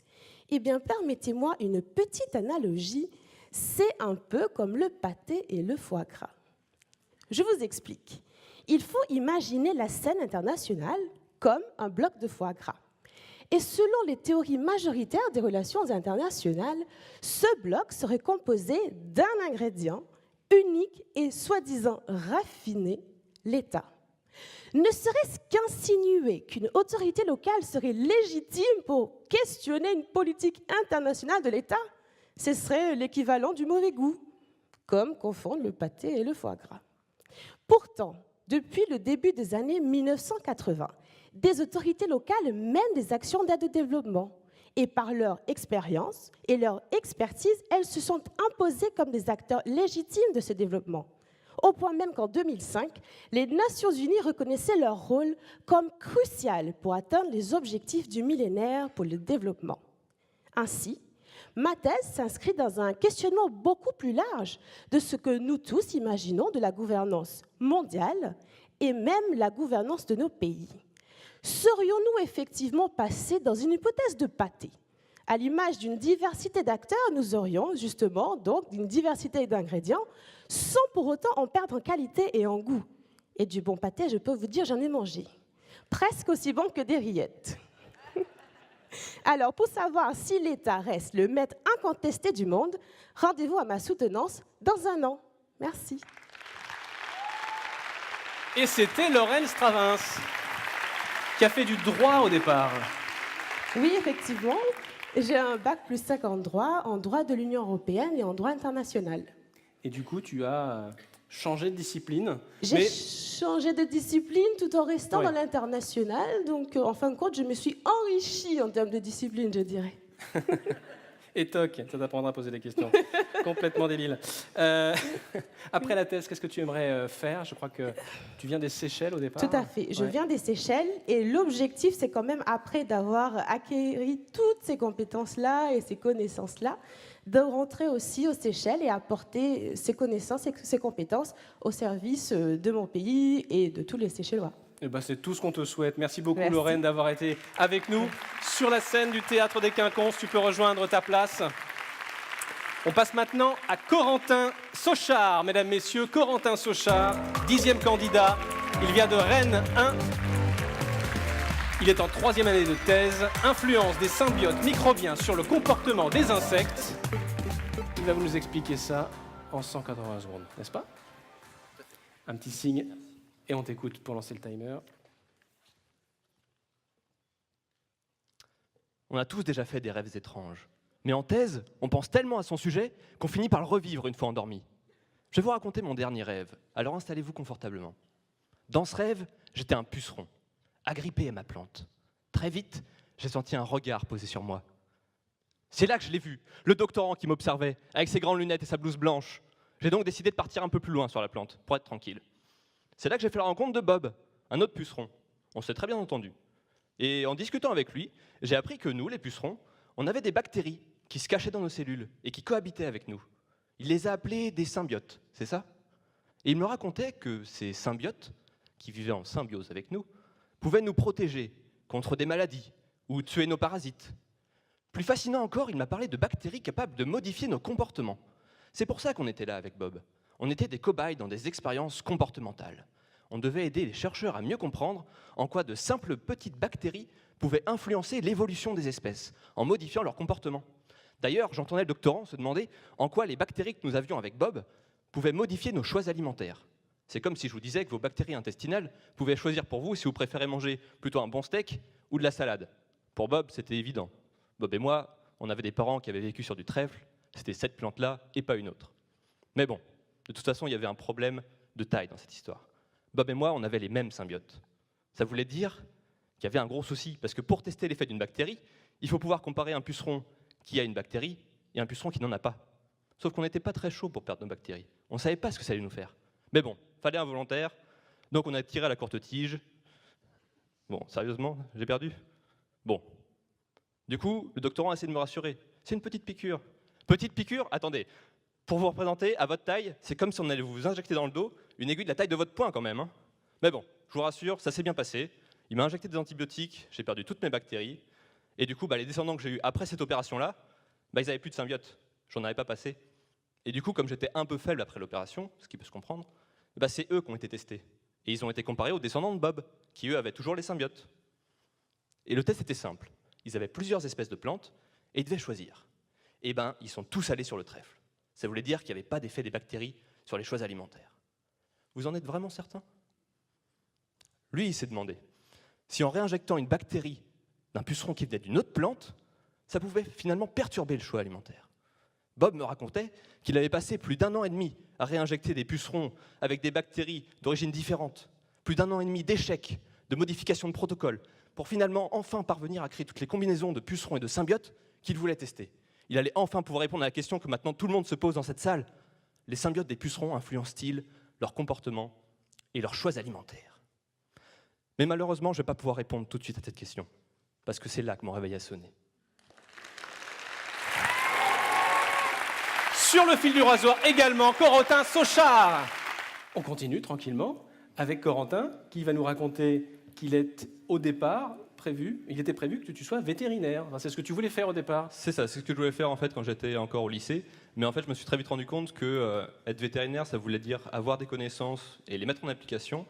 Eh bien, permettez-moi une petite analogie. C'est un peu comme le pâté et le foie gras. Je vous explique. Il faut imaginer la scène internationale comme un bloc de foie gras. Et selon les théories majoritaires des relations internationales, ce bloc serait composé d'un ingrédient unique et soi-disant raffiné, l'État. Ne serait-ce qu'insinuer qu'une autorité locale serait légitime pour questionner une politique internationale de l'État, ce serait l'équivalent du mauvais goût, comme confondre le pâté et le foie gras. Pourtant, depuis le début des années 1980, des autorités locales mènent des actions d'aide au développement. Et par leur expérience et leur expertise, elles se sont imposées comme des acteurs légitimes de ce développement. Au point même qu'en 2005, les Nations Unies reconnaissaient leur rôle comme crucial pour atteindre les objectifs du millénaire pour le développement. Ainsi, ma thèse s'inscrit dans un questionnement beaucoup plus large de ce que nous tous imaginons de la gouvernance mondiale et même la gouvernance de nos pays. Serions-nous effectivement passés dans une hypothèse de pâté? À l'image d'une diversité d'acteurs, nous aurions justement donc une diversité d'ingrédients sans pour autant en perdre en qualité et en goût. Et du bon pâté, je peux vous dire, j'en ai mangé. Presque aussi bon que des rillettes. Alors, pour savoir si l'État reste le maître incontesté du monde, rendez-vous à ma soutenance dans un an. Merci. Et c'était Lorraine Stravins, qui a fait du droit au départ. Oui, effectivement. J'ai un bac plus 5 en droit de l'Union européenne et en droit international. Et du coup, tu as changé de discipline. J'ai changé de discipline tout en restant Ouais. dans l'international. Donc, en fin de compte, je me suis enrichie en termes de discipline, je dirais. Et toc, ça t'apprendra à poser des questions. Complètement débile. Après la thèse, qu'est-ce que tu aimerais faire? Je crois que tu viens des Seychelles au départ. Tout à fait. Je Ouais. viens des Seychelles et l'objectif, c'est quand même, après d'avoir acquis toutes ces compétences-là et ces connaissances-là, de rentrer aussi aux Seychelles et apporter ces connaissances et ces compétences au service de mon pays et de tous les Seychellois. Eh ben, c'est tout ce qu'on te souhaite. Merci beaucoup, Merci. Lorraine, d'avoir été avec nous sur la scène du Théâtre des Quinconces. Tu peux rejoindre ta place. On passe maintenant à Corentin Sochard, mesdames, messieurs. Corentin Sochard, 10e candidat. Il vient de Rennes 1. Il est en 3e année de thèse. Influence des symbiotes microbiens sur le comportement des insectes. Il va nous expliquer ça en 180 secondes, n'est-ce pas? Un petit signe et on t'écoute pour lancer le timer. On a tous déjà fait des rêves étranges. Mais en thèse, on pense tellement à son sujet qu'on finit par le revivre une fois endormi. Je vais vous raconter mon dernier rêve, alors installez-vous confortablement. Dans ce rêve, j'étais un puceron, agrippé à ma plante. Très vite, j'ai senti un regard posé sur moi. C'est là que je l'ai vu, le doctorant qui m'observait, avec ses grandes lunettes et sa blouse blanche. J'ai donc décidé de partir un peu plus loin sur la plante, pour être tranquille. C'est là que j'ai fait la rencontre de Bob, un autre puceron. On s'est très bien entendu. Et en discutant avec lui, j'ai appris que nous, les pucerons, on avait des bactéries qui se cachaient dans nos cellules et qui cohabitaient avec nous. Il les a appelées des symbiotes, c'est ça? Et il me racontait que ces symbiotes, qui vivaient en symbiose avec nous, pouvaient nous protéger contre des maladies ou tuer nos parasites. Plus fascinant encore, il m'a parlé de bactéries capables de modifier nos comportements. C'est pour ça qu'on était là avec Bob. On était des cobayes dans des expériences comportementales. On devait aider les chercheurs à mieux comprendre en quoi de simples petites bactéries pouvaient influencer l'évolution des espèces, en modifiant leur comportement. D'ailleurs, j'entendais le doctorant se demander en quoi les bactéries que nous avions avec Bob pouvaient modifier nos choix alimentaires. C'est comme si je vous disais que vos bactéries intestinales pouvaient choisir pour vous si vous préférez manger plutôt un bon steak ou de la salade. Pour Bob, c'était évident. Bob et moi, on avait des parents qui avaient vécu sur du trèfle, c'était cette plante-là et pas une autre. Mais bon, de toute façon, il y avait un problème de taille dans cette histoire. Bob et moi, on avait les mêmes symbiotes. Ça voulait dire qu'il y avait un gros souci, parce que pour tester l'effet d'une bactérie, il faut pouvoir comparer un puceron qui a une bactérie et un puceron qui n'en a pas. Sauf qu'on n'était pas très chaud pour perdre nos bactéries. On ne savait pas ce que ça allait nous faire. Mais bon, fallait un volontaire, donc on a tiré à la courte tige. Bon, sérieusement, j'ai perdu? Bon. Du coup, le doctorant a essayé de me rassurer. C'est une petite piqûre. Petite piqûre? Attendez. Pour vous représenter, à votre taille, c'est comme si on allait vous injecter dans le dos une aiguille de la taille de votre poing quand même. Hein. Mais bon, je vous rassure, ça s'est bien passé. Il m'a injecté des antibiotiques, j'ai perdu toutes mes bactéries. Et du coup, les descendants que j'ai eus après cette opération-là, ils n'avaient plus de symbiote. J'en avais pas passé. Et du coup, comme j'étais un peu faible après l'opération, ce qui peut se comprendre, c'est eux qui ont été testés. Et ils ont été comparés aux descendants de Bob, qui eux avaient toujours les symbiotes. Et le test était simple. Ils avaient plusieurs espèces de plantes et ils devaient choisir. Et ils sont tous allés sur le trèfle. Ça voulait dire qu'il n'y avait pas d'effet des bactéries sur les choix alimentaires. Vous en êtes vraiment certain? Lui, il s'est demandé si en réinjectant une bactérie d'un puceron qui venait d'une autre plante, ça pouvait finalement perturber le choix alimentaire. Bob me racontait qu'il avait passé plus d'1 an et demi à réinjecter des pucerons avec des bactéries d'origine différente, plus d'1 an et demi d'échecs, de modifications de protocole, pour finalement enfin parvenir à créer toutes les combinaisons de pucerons et de symbiotes qu'il voulait tester. Il allait enfin pouvoir répondre à la question que maintenant tout le monde se pose dans cette salle. Les symbiotes des pucerons influencent-ils leur comportement et leurs choix alimentaires? Mais malheureusement, je ne vais pas pouvoir répondre tout de suite à cette question, parce que c'est là que mon réveil a sonné. Sur le fil du rasoir également, Corentin Sochard. On continue tranquillement avec Corentin qui va nous raconter qu'il est au départ prévu, il était prévu que tu sois vétérinaire. Enfin, c'est ce que tu voulais faire au départ. C'est ça, c'est ce que je voulais faire en fait quand j'étais encore au lycée. Mais en fait, je me suis très vite rendu compte que être vétérinaire, ça voulait dire avoir des connaissances et les mettre en application.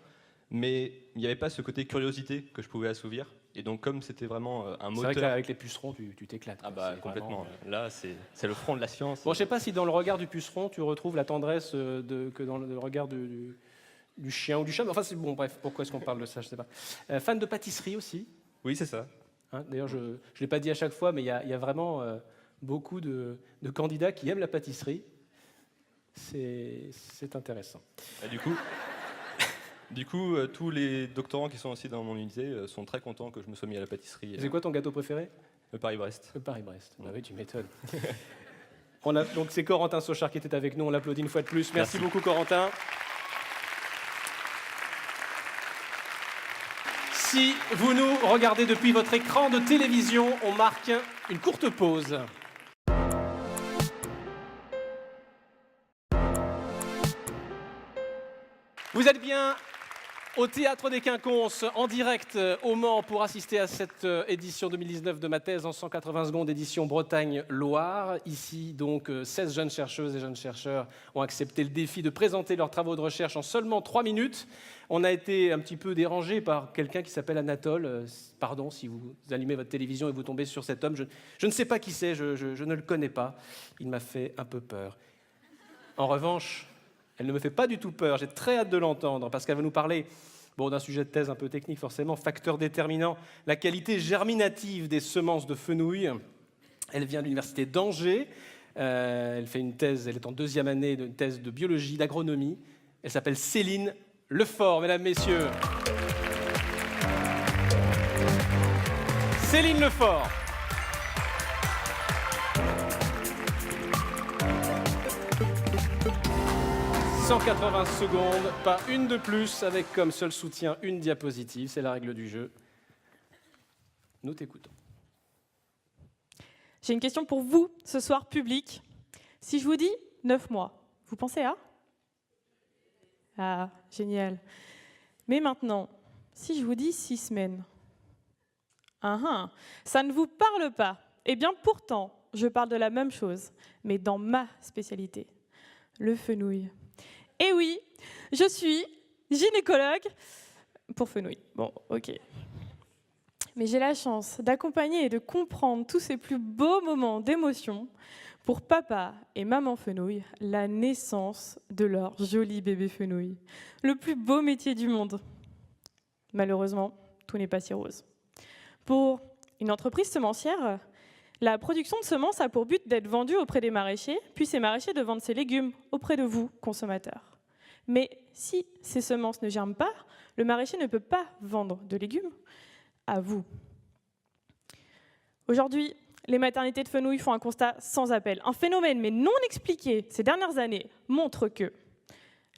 Mais il n'y avait pas ce côté curiosité que je pouvais assouvir. Et donc, comme c'était vraiment un moteur... C'est vrai que là, avec les pucerons, tu t'éclates. Ah bah complètement. Vraiment... Là, c'est le front de la science. Bon, je ne sais pas si dans le regard du puceron, tu retrouves la tendresse que dans le regard du chien ou du chat. Enfin, c'est bon, bref, pourquoi est-ce qu'on parle de ça, je ne sais pas. Fan de pâtisserie aussi. Oui, c'est ça. Hein, d'ailleurs, je ne l'ai pas dit à chaque fois, mais il y a vraiment beaucoup de candidats qui aiment la pâtisserie. C'est intéressant. Et du coup, Du coup, tous les doctorants qui sont aussi dans mon unité sont très contents que je me sois mis à la pâtisserie. C'est quoi ton gâteau préféré? Le Paris-Brest. Le Paris-Brest. Bah oui, tu m'étonnes. Donc c'est Corentin Sauchard qui était avec nous, on l'applaudit une fois de plus. Merci beaucoup Corentin. Si vous nous regardez depuis votre écran de télévision, on marque une courte pause. Vous êtes bien au Théâtre des Quinconces, en direct au Mans, pour assister à cette édition 2019 de ma thèse en 180 secondes, édition Bretagne-Loire. Ici, donc, 16 jeunes chercheuses et jeunes chercheurs ont accepté le défi de présenter leurs travaux de recherche en seulement 3 minutes. On a été un petit peu dérangé par quelqu'un qui s'appelle Anatole. Pardon si vous allumez votre télévision et vous tombez sur cet homme. Je ne sais pas qui c'est, je ne le connais pas. Il m'a fait un peu peur. En revanche, elle ne me fait pas du tout peur, j'ai très hâte de l'entendre, parce qu'elle va nous parler d'un sujet de thèse un peu technique forcément, facteur déterminant, la qualité germinative des semences de fenouil. Elle vient de l'université d'Angers, elle fait une thèse, elle est en 2e année d'une thèse de biologie, d'agronomie. Elle s'appelle Céline Lefort, mesdames, messieurs. Céline Lefort. 180 secondes, pas une de plus, avec comme seul soutien une diapositive. C'est la règle du jeu. Nous t'écoutons. J'ai une question pour vous, ce soir, public. Si je vous dis 9 mois, vous pensez à? Ah, génial. Mais maintenant, si je vous dis 6 semaines, ça ne vous parle pas. Eh bien, pourtant, je parle de la même chose, mais dans ma spécialité, le fenouil. Et oui, je suis gynécologue pour fenouil. Bon, ok. Mais j'ai la chance d'accompagner et de comprendre tous ces plus beaux moments d'émotion pour papa et maman fenouil, la naissance de leur joli bébé fenouil. Le plus beau métier du monde. Malheureusement, tout n'est pas si rose. Pour une entreprise semencière, la production de semences a pour but d'être vendue auprès des maraîchers, puis ces maraîchers de vendre ces légumes auprès de vous, consommateurs. Mais si ces semences ne germent pas, le maraîcher ne peut pas vendre de légumes à vous. Aujourd'hui, les maternités de fenouil font un constat sans appel. Un phénomène, mais non expliqué, ces dernières années, montre que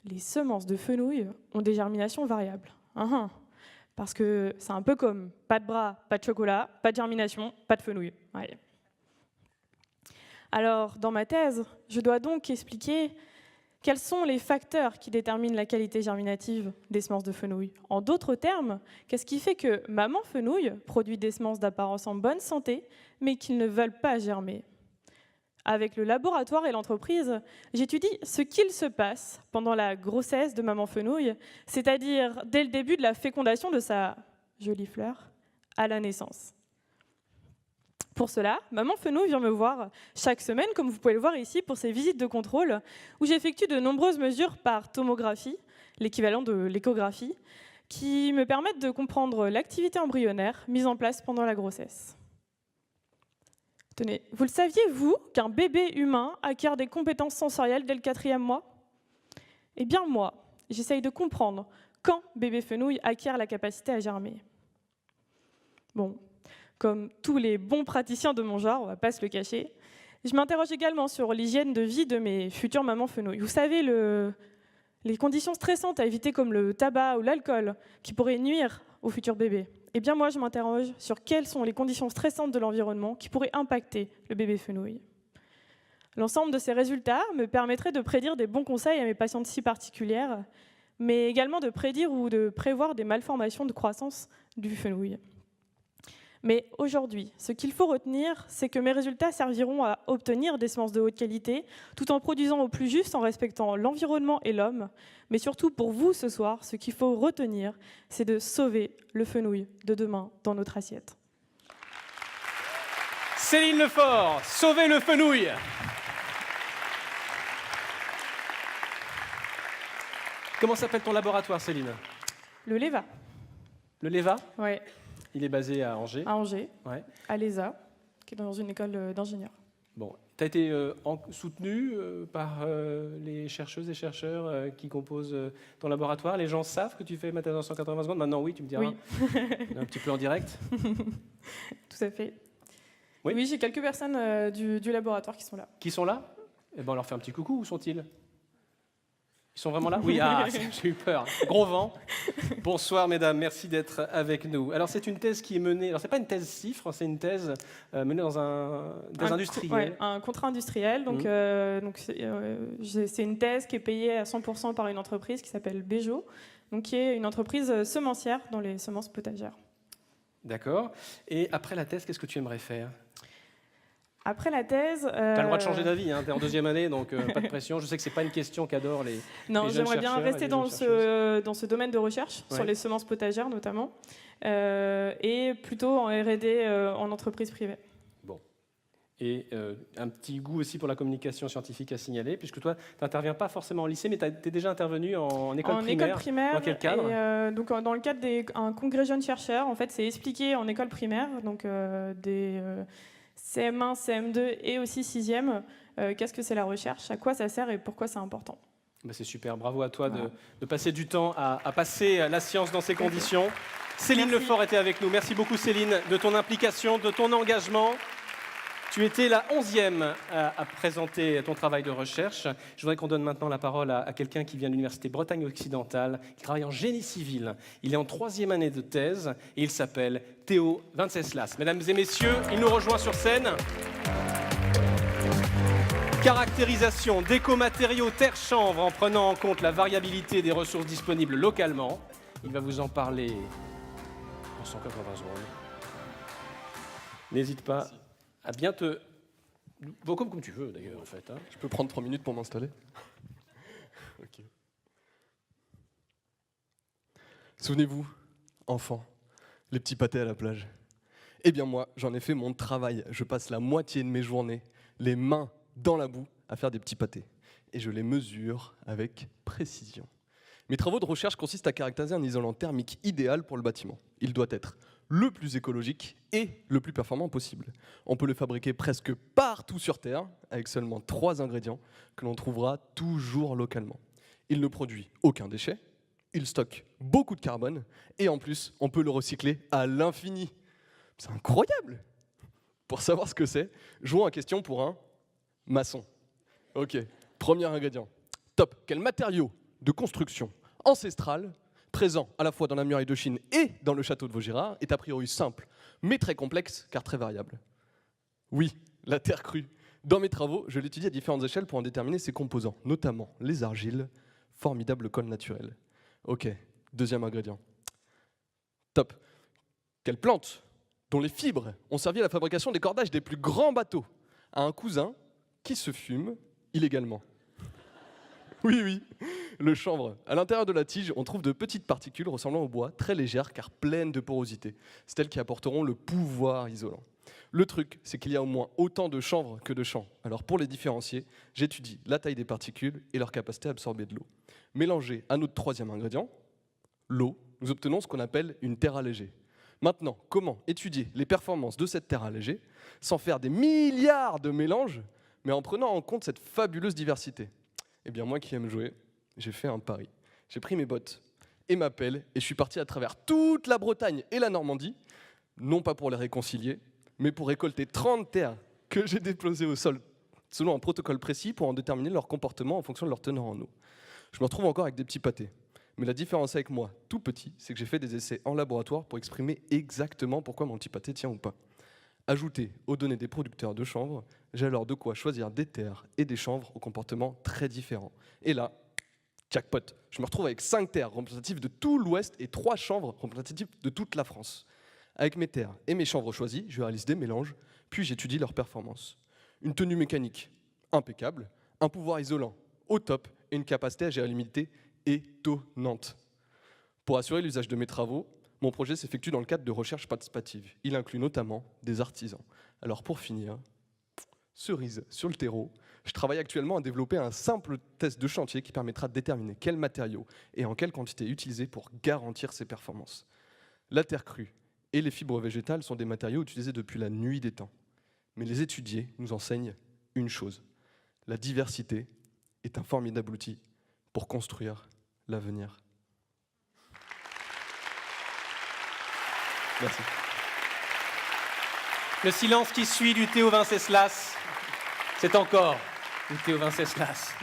les semences de fenouil ont des germinations variables. Parce que c'est un peu comme pas de bras, pas de chocolat, pas de germination, pas de fenouil. Ouais. Alors, dans ma thèse, je dois donc expliquer quels sont les facteurs qui déterminent la qualité germinative des semences de fenouil. En d'autres termes, qu'est-ce qui fait que maman fenouil produit des semences d'apparence en bonne santé, mais qui ne veulent pas germer? Avec le laboratoire et l'entreprise, j'étudie ce qu'il se passe pendant la grossesse de maman fenouil, c'est-à-dire dès le début de la fécondation de sa jolie fleur à la naissance. Pour cela, maman fenouil vient me voir chaque semaine, comme vous pouvez le voir ici, pour ses visites de contrôle, où j'effectue de nombreuses mesures par tomographie, l'équivalent de l'échographie, qui me permettent de comprendre l'activité embryonnaire mise en place pendant la grossesse. Tenez, vous le saviez, vous, qu'un bébé humain acquiert des compétences sensorielles dès le 4e mois? Eh bien moi, j'essaye de comprendre quand bébé fenouil acquiert la capacité à germer. Bon, comme tous les bons praticiens de mon genre, on ne va pas se le cacher, je m'interroge également sur l'hygiène de vie de mes futures mamans fenouil. Vous savez, les conditions stressantes à éviter comme le tabac ou l'alcool qui pourraient nuire au futur bébé. Eh bien moi, je m'interroge sur quelles sont les conditions stressantes de l'environnement qui pourraient impacter le bébé fenouil. L'ensemble de ces résultats me permettrait de prédire des bons conseils à mes patientes si particulières, mais également de prédire ou de prévoir des malformations de croissance du fenouil. Mais aujourd'hui, ce qu'il faut retenir, c'est que mes résultats serviront à obtenir des semences de haute qualité, tout en produisant au plus juste, en respectant l'environnement et l'homme. Mais surtout pour vous ce soir, ce qu'il faut retenir, c'est de sauver le fenouil de demain dans notre assiette. Céline Lefort, sauver le fenouil. Comment s'appelle ton laboratoire, Céline? Le LEVA. Le LEVA? Oui. Il est basé à Angers. À Angers, ouais. à l'ESA, qui est dans une école d'ingénieurs. Bon, tu as été soutenu par les chercheuses et chercheurs qui composent ton laboratoire. Les gens savent que tu fais ma thèse en 180 secondes. Maintenant, oui, tu me diras. Oui. Un petit peu en direct. Tout à fait. Oui, Oui, j'ai quelques personnes du laboratoire qui sont là. Qui sont là? Eh ben, on leur fait un petit coucou. Où sont-ils? Ils sont vraiment là? Oui, ah, j'ai eu peur. Gros vent. Bonsoir, mesdames, merci d'être avec nous. Alors, c'est une thèse qui est menée... Alors, ce n'est pas une thèse CIFRE, c'est une thèse menée dans des industriels. Ouais, un contrat industriel. Donc, c'est une thèse qui est payée à 100% par une entreprise qui s'appelle Bejo, donc qui est une entreprise semencière dans les semences potagères. D'accord. Et après la thèse, qu'est-ce que tu aimerais faire? Après la thèse... Tu as le droit de changer d'avis, hein, tu es en 2e année, donc pas de pression. Je sais que ce n'est pas une question qu'adorent les Non, jeunes j'aimerais bien chercheurs rester et les dans jeunes ce domaine de recherche, Ouais. sur les semences potagères notamment, et plutôt en R&D en entreprise privée. Bon. Et un petit goût aussi pour la communication scientifique à signaler, puisque toi, tu n'interviens pas forcément au lycée, mais tu es déjà intervenu en école primaire. École primaire. Dans quel cadre? Donc, dans le cadre d'un congrès jeunes chercheurs, en fait, c'est expliqué en école primaire, donc des CM1, CM2 et aussi 6e, qu'est-ce que c'est la recherche, à quoi ça sert et pourquoi c'est important. Bah, c'est super, bravo à toi de passer du temps à passer la science dans ces conditions. Céline Lefort était avec nous. Merci beaucoup Céline de ton implication, de ton engagement. Tu étais la 11e à présenter ton travail de recherche. Je voudrais qu'on donne maintenant la parole à quelqu'un qui vient de l'Université Bretagne occidentale. Il travaille en génie civil. Il est en 3e année de thèse et il s'appelle Théo Venceslas. Mesdames et messieurs, il nous rejoint sur scène. Caractérisation d'écomatériaux terre-chanvre en prenant en compte la variabilité des ressources disponibles localement. Il va vous en parler en 180 secondes. N'hésite pas à bien te... Bon, comme tu veux d'ailleurs en fait. Hein. Je peux prendre 3 minutes pour m'installer. Ok. Souvenez-vous, enfants, les petits pâtés à la plage. Eh bien moi, j'en ai fait mon travail. Je passe la moitié de mes journées, les mains dans la boue, à faire des petits pâtés. Et je les mesure avec précision. Mes travaux de recherche consistent à caractériser un isolant thermique idéal pour le bâtiment. Il doit être le plus écologique et le plus performant possible. On peut le fabriquer presque partout sur Terre, avec seulement 3 ingrédients que l'on trouvera toujours localement. Il ne produit aucun déchet, il stocke beaucoup de carbone, et en plus, on peut le recycler à l'infini. C'est incroyable! Pour savoir ce que c'est, jouons à question pour un maçon. Ok, premier ingrédient. Top. Quel matériau de construction ancestral, présent à la fois dans la muraille de Chine et dans le château de Vaugirard, est a priori simple, mais très complexe, car très variable? Oui, la terre crue. Dans mes travaux, je l'étudie à différentes échelles pour en déterminer ses composants, notamment les argiles, formidable colle naturel. Ok, deuxième ingrédient. Top. Quelle plante, dont les fibres ont servi à la fabrication des cordages des plus grands bateaux, a un cousin qui se fume illégalement? Oui, le chanvre. À l'intérieur de la tige, on trouve de petites particules ressemblant au bois, très légères car pleines de porosité. C'est elles qui apporteront le pouvoir isolant. Le truc, c'est qu'il y a au moins autant de chanvre que de champ. Alors pour les différencier, j'étudie la taille des particules et leur capacité à absorber de l'eau. Mélangé à notre troisième ingrédient, l'eau, nous obtenons ce qu'on appelle une terre allégée. Maintenant, comment étudier les performances de cette terre allégée sans faire des milliards de mélanges, mais en prenant en compte cette fabuleuse diversité? Eh bien, moi qui aime jouer, j'ai fait un pari. J'ai pris mes bottes et ma pelle et je suis parti à travers toute la Bretagne et la Normandie, non pas pour les réconcilier, mais pour récolter 30 terres que j'ai déposées au sol selon un protocole précis pour en déterminer leur comportement en fonction de leur teneur en eau. Je me retrouve encore avec des petits pâtés. Mais la différence avec moi, tout petit, c'est que j'ai fait des essais en laboratoire pour exprimer exactement pourquoi mon petit pâté tient ou pas. Ajouté aux données des producteurs de chanvre, j'ai alors de quoi choisir des terres et des chanvres au comportement très différents. Et là, jackpot, je me retrouve avec 5 terres représentatives de tout l'Ouest et 3 chanvres représentatives de toute la France. Avec mes terres et mes chanvres choisis, je réalise des mélanges, puis j'étudie leurs performances. Une tenue mécanique impeccable, un pouvoir isolant au top et une capacité à gérer l'humidité étonnante. Pour assurer l'usage de mes travaux, mon projet s'effectue dans le cadre de recherche participative. Il inclut notamment des artisans. Alors pour finir, cerise sur le terreau, je travaille actuellement à développer un simple test de chantier qui permettra de déterminer quels matériaux et en quelle quantité utiliser pour garantir ses performances. La terre crue et les fibres végétales sont des matériaux utilisés depuis la nuit des temps. Mais les étudier nous enseigne une chose. La diversité est un formidable outil pour construire l'avenir. Merci. Le silence qui suit du Théo Wenceslas, c'est encore du Théo Wenceslas.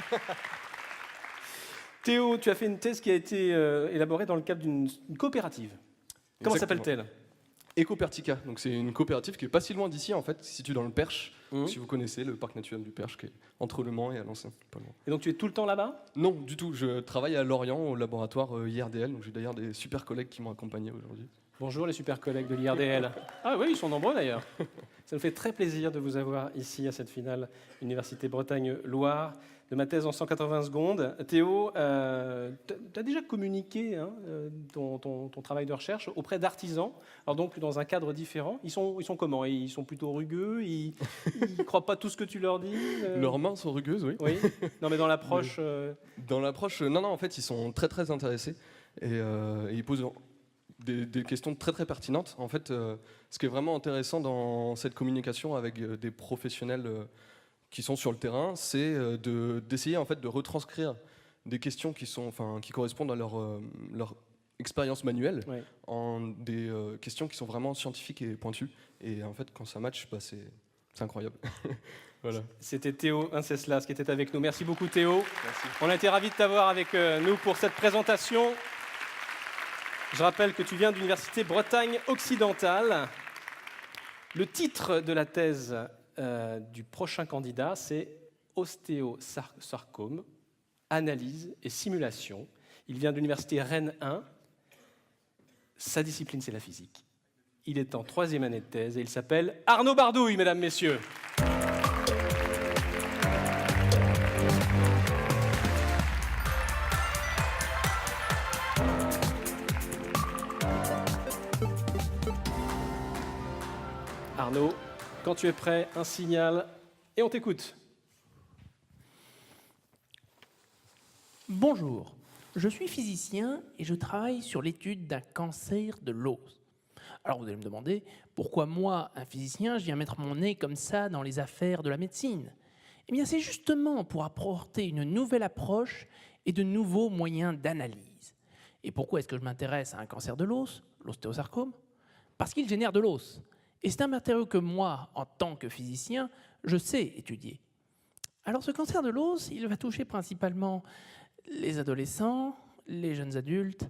Théo, tu as fait une thèse qui a été élaborée dans le cadre d'une coopérative. Comment s'appelle-t-elle? Ecopertica, donc c'est une coopérative qui est pas si loin d'ici en fait, qui se situe dans le Perche, si vous connaissez le parc naturel du Perche, qui est entre Le Mans et Alençon, pas loin. Et donc tu es tout le temps là-bas? Non, du tout. Je travaille à Lorient au laboratoire IRDL, donc j'ai d'ailleurs des super collègues qui m'ont accompagné aujourd'hui. Bonjour les super collègues de l'IRDL. Ah oui, ils sont nombreux d'ailleurs. Ça me fait très plaisir de vous avoir ici à cette finale Université Bretagne-Loire de ma thèse en 180 secondes. Théo, tu as déjà communiqué ton travail de recherche auprès d'artisans, alors donc dans un cadre différent. Ils sont comment? Ils sont plutôt rugueux? Ils ne croient pas tout ce que tu leur dis? Leurs mains sont rugueuses, oui. Oui. Non, mais dans l'approche... Dans l'approche, non, en fait, ils sont très très intéressés et ils posent des questions très très pertinentes. En fait, ce qui est vraiment intéressant dans cette communication avec des professionnels qui sont sur le terrain, c'est d'essayer en fait de retranscrire des questions qui correspondent à leur expérience manuelle, ouais, en des questions qui sont vraiment scientifiques et pointues. Et en fait, quand ça match, c'est incroyable. Voilà. C'était Théo Wenceslas qui était avec nous. Merci beaucoup Théo. Merci. On a été ravis de t'avoir avec nous pour cette présentation. Je rappelle que tu viens de l'Université Bretagne Occidentale. Le titre de la thèse du prochain candidat, c'est Ostéosarcome, analyse et simulation. Il vient de l'Université Rennes 1. Sa discipline, c'est la physique. Il est en 3e année de thèse et il s'appelle Arnaud Bardouille, mesdames, messieurs. Arnaud, quand tu es prêt, un signal et on t'écoute. Bonjour, je suis physicien et je travaille sur l'étude d'un cancer de l'os. Alors vous allez me demander, pourquoi moi, un physicien, je viens mettre mon nez comme ça dans les affaires de la médecine? Eh bien c'est justement pour apporter une nouvelle approche et de nouveaux moyens d'analyse. Et pourquoi est-ce que je m'intéresse à un cancer de l'os, l'ostéosarcome? Parce qu'il génère de l'os. Et c'est un matériau que moi, en tant que physicien, je sais étudier. Alors ce cancer de l'os, il va toucher principalement les adolescents, les jeunes adultes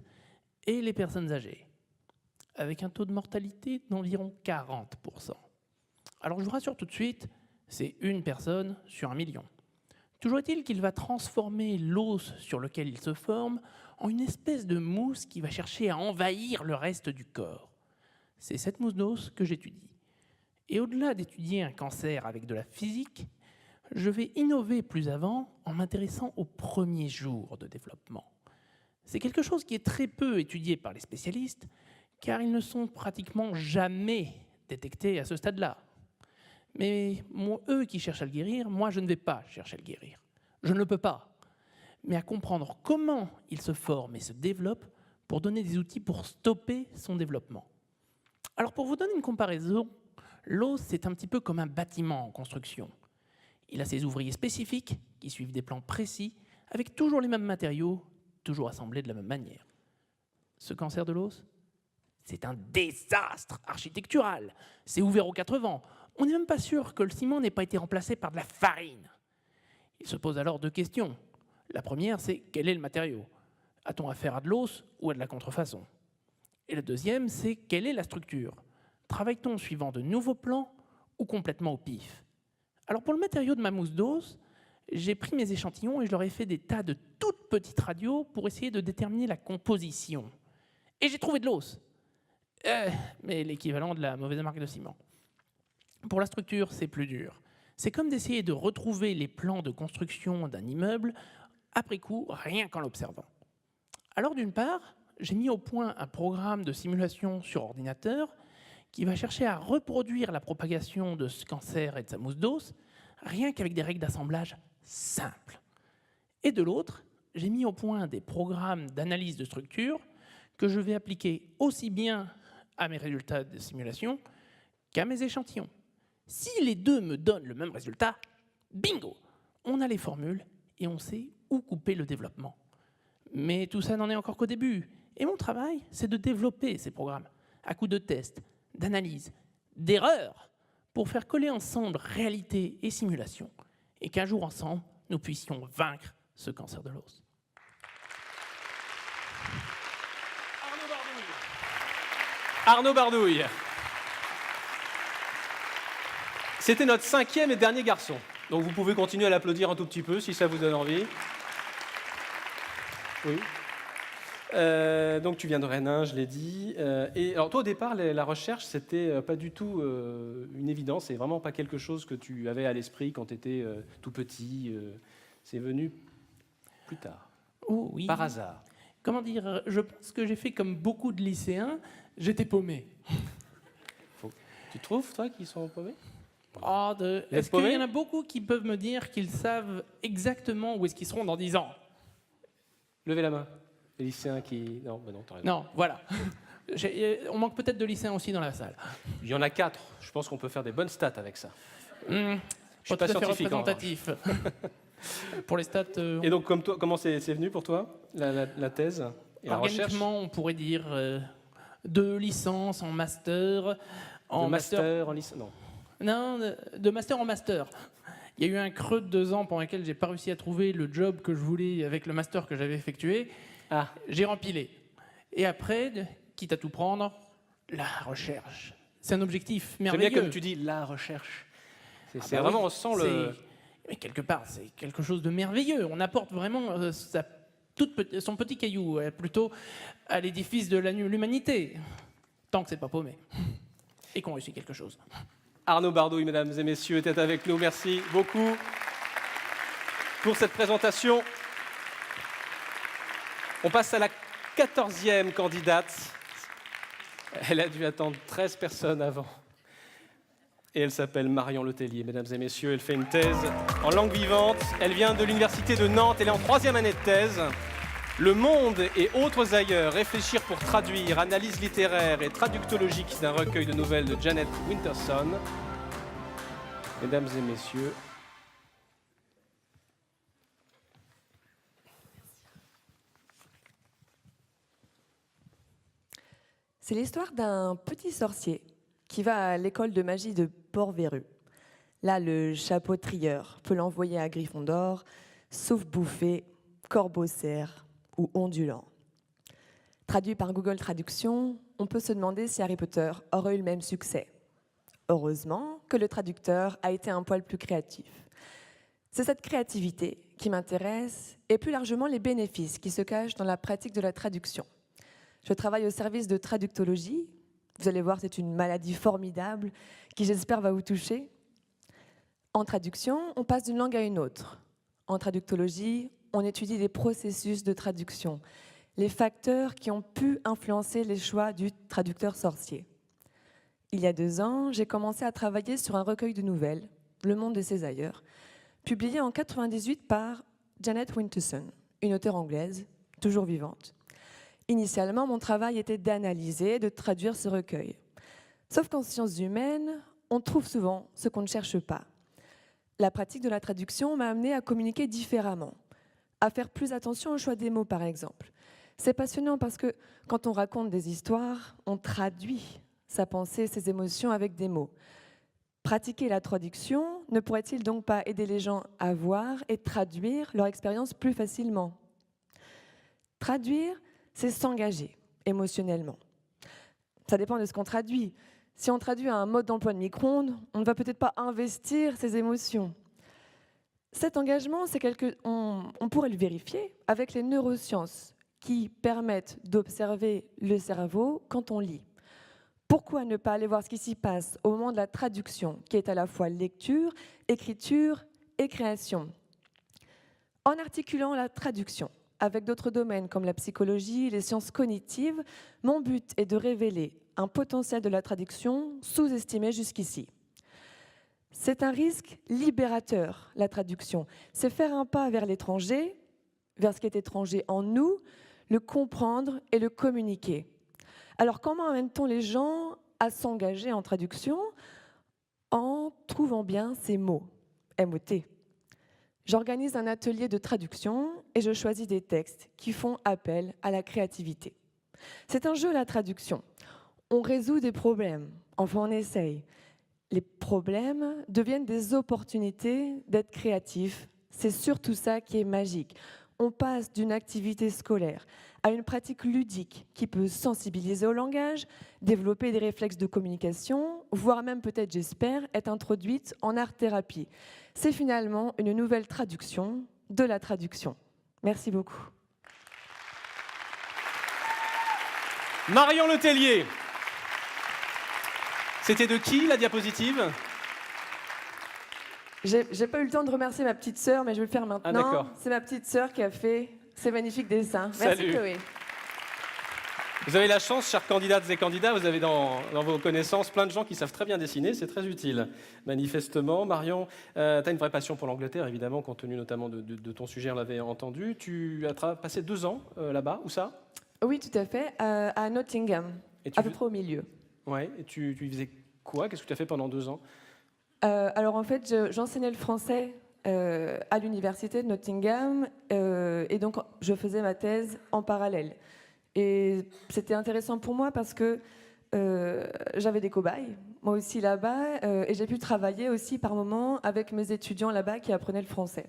et les personnes âgées, avec un taux de mortalité d'environ 40%. Alors je vous rassure tout de suite, c'est une personne sur 1 million. Toujours est-il qu'il va transformer l'os sur lequel il se forme en une espèce de mousse qui va chercher à envahir le reste du corps. C'est cette mousse d'os que j'étudie. Et au-delà d'étudier un cancer avec de la physique, je vais innover plus avant en m'intéressant aux premiers jours de développement. C'est quelque chose qui est très peu étudié par les spécialistes, car ils ne sont pratiquement jamais détectés à ce stade-là. Mais eux qui cherchent à le guérir, moi je ne vais pas chercher à le guérir. Je ne le peux pas. Mais à comprendre comment il se forme et se développe pour donner des outils pour stopper son développement. Alors pour vous donner une comparaison, l'os c'est un petit peu comme un bâtiment en construction. Il a ses ouvriers spécifiques qui suivent des plans précis avec toujours les mêmes matériaux, toujours assemblés de la même manière. Ce cancer de l'os, c'est un désastre architectural. C'est ouvert aux 4 vents. On n'est même pas sûr que le ciment n'ait pas été remplacé par de la farine. Il se pose alors 2 questions. La première, c'est quel est le matériau? A-t-on affaire à de l'os ou à de la contrefaçon? Et la deuxième, c'est quelle est la structure? Travaille-t-on suivant de nouveaux plans ou complètement au pif? Alors pour le matériau de ma mousse d'os, j'ai pris mes échantillons et je leur ai fait des tas de toutes petites radios pour essayer de déterminer la composition. Et j'ai trouvé de l'os. Mais l'équivalent de la mauvaise marque de ciment. Pour la structure, c'est plus dur. C'est comme d'essayer de retrouver les plans de construction d'un immeuble après coup, rien qu'en l'observant. Alors d'une part, j'ai mis au point un programme de simulation sur ordinateur qui va chercher à reproduire la propagation de ce cancer et de sa mousse d'os, rien qu'avec des règles d'assemblage simples. Et de l'autre, j'ai mis au point des programmes d'analyse de structure que je vais appliquer aussi bien à mes résultats de simulation qu'à mes échantillons. Si les deux me donnent le même résultat, Bingo! On a les formules et on sait où couper le développement. Mais tout ça n'en est encore qu'au début. Et mon travail, c'est de développer ces programmes à coups de tests, d'analyses, d'erreurs, pour faire coller ensemble réalité et simulation, et qu'un jour ensemble, nous puissions vaincre ce cancer de l'os. Arnaud Bardouille. C'était notre 5e et dernier garçon. Donc vous pouvez continuer à l'applaudir un tout petit peu si ça vous donne envie. Oui. Donc tu viens de Rennes, je l'ai dit. Et alors toi au départ, la recherche, c'était pas du tout une évidence. C'est vraiment pas quelque chose que tu avais à l'esprit quand tu étais tout petit. C'est venu plus tard. Oh oui. Par hasard. Comment dire, je pense que j'ai fait comme beaucoup de lycéens, j'étais paumé. Tu trouves, toi, qu'ils sont paumés? Est-ce qu'il y en a beaucoup qui peuvent me dire qu'ils savent exactement où est-ce qu'ils seront dans 10 ans? Levez la main. Les lycéens qui... Non, bah non, t'as raison. Non, voilà. On manque peut-être de lycéens aussi dans la salle. Il y en a 4. Je pense qu'on peut faire des bonnes stats avec ça. Je suis pas scientifique, représentatif. Pour les stats... Et donc, comme toi, comment c'est venu pour toi, la thèse et la recherche? Organiquement, on pourrait dire de licence en master. En master en licence? Non. Non, de master en master. Il y a eu un creux de 2 ans pendant lequel j'ai pas réussi à trouver le job que je voulais avec le master que j'avais effectué. J'ai rempilé. Et après, quitte à tout prendre, la recherche. C'est un objectif merveilleux. J'aime bien comme tu dis, la recherche. C'est vraiment, on sent le... Mais quelque part, c'est quelque chose de merveilleux. On apporte vraiment son petit caillou plutôt à l'édifice de l'humanité. Tant que c'est pas paumé. Et qu'on réussit quelque chose. Arnaud Bardouille, mesdames et messieurs, était avec nous. Merci beaucoup pour cette présentation. On passe à la 14e candidate. Elle a dû attendre 13 personnes avant. Et elle s'appelle Marion Letellier, mesdames et messieurs. Elle fait une thèse en langue vivante. Elle vient de l'université de Nantes. Elle est en 3e année de thèse. Le monde et autres ailleurs, réfléchir pour traduire, analyse littéraire et traductologique d'un recueil de nouvelles de Janet Winterson. Mesdames et messieurs, c'est l'histoire d'un petit sorcier qui va à l'école de magie de Port-Véru. Là, le chapeau trieur peut l'envoyer à Gryffondor, sauf bouffé, corbeau-cerf ou ondulant. Traduit par Google Traduction, on peut se demander si Harry Potter aurait eu le même succès. Heureusement que le traducteur a été un poil plus créatif. C'est cette créativité qui m'intéresse et plus largement les bénéfices qui se cachent dans la pratique de la traduction. Je travaille au service de traductologie. Vous allez voir, c'est une maladie formidable qui, j'espère, va vous toucher. En traduction, on passe d'une langue à une autre. En traductologie, on étudie les processus de traduction, les facteurs qui ont pu influencer les choix du traducteur sorcier. Il y a 2 ans, j'ai commencé à travailler sur un recueil de nouvelles, Le monde de ses ailleurs, publié en 1998 par Janet Winterson, une auteure anglaise, toujours vivante. Initialement, mon travail était d'analyser, de traduire ce recueil. Sauf qu'en sciences humaines, on trouve souvent ce qu'on ne cherche pas. La pratique de la traduction m'a amenée à communiquer différemment, à faire plus attention au choix des mots, par exemple. C'est passionnant parce que quand on raconte des histoires, on traduit sa pensée, ses émotions avec des mots. Pratiquer la traduction ne pourrait-il donc pas aider les gens à voir et traduire leur expérience plus facilement? Traduire, c'est s'engager émotionnellement. Ça dépend de ce qu'on traduit. Si on traduit un mode d'emploi de micro-ondes, on ne va peut-être pas investir ses émotions. Cet engagement, on pourrait le vérifier avec les neurosciences qui permettent d'observer le cerveau quand on lit. Pourquoi ne pas aller voir ce qui s'y passe au moment de la traduction, qui est à la fois lecture, écriture et création? En articulant la traduction avec d'autres domaines comme la psychologie, les sciences cognitives, mon but est de révéler un potentiel de la traduction sous-estimé jusqu'ici. C'est un risque libérateur, la traduction. C'est faire un pas vers l'étranger, vers ce qui est étranger en nous, le comprendre et le communiquer. Alors comment amène-t-on les gens à s'engager en traduction? En trouvant bien ces mots, MOT, J'organise un atelier de traduction et je choisis des textes qui font appel à la créativité. C'est un jeu, la traduction. On résout des problèmes, enfin on essaye. Les problèmes deviennent des opportunités d'être créatifs. C'est surtout ça qui est magique. On passe d'une activité scolaire à une pratique ludique qui peut sensibiliser au langage, développer des réflexes de communication, voire même peut-être, j'espère, être introduite en art-thérapie. C'est finalement une nouvelle traduction de la traduction. Merci beaucoup. Marion Letellier. C'était de qui, la diapositive? J'ai pas eu le temps de remercier ma petite sœur, mais je vais le faire maintenant. Ah, d'accord. C'est ma petite sœur qui a fait ces magnifiques dessins. Merci Salut. Chloé. Vous avez la chance, chers candidates et candidats, vous avez dans vos connaissances plein de gens qui savent très bien dessiner, c'est très utile, manifestement. Marion, tu as une vraie passion pour l'Angleterre, évidemment, compte tenu notamment de ton sujet, on l'avait entendu. Tu as passé 2 ans là-bas, où ça? Oui, tout à fait, à Nottingham, à peu près au milieu. Ouais, et tu faisais quoi? Qu'est-ce que tu as fait pendant 2 ans? Alors en fait, j'enseignais le français à l'université de Nottingham et donc je faisais ma thèse en parallèle. Et c'était intéressant pour moi parce que j'avais des cobayes, moi aussi là-bas, et j'ai pu travailler aussi par moments avec mes étudiants là-bas qui apprenaient le français.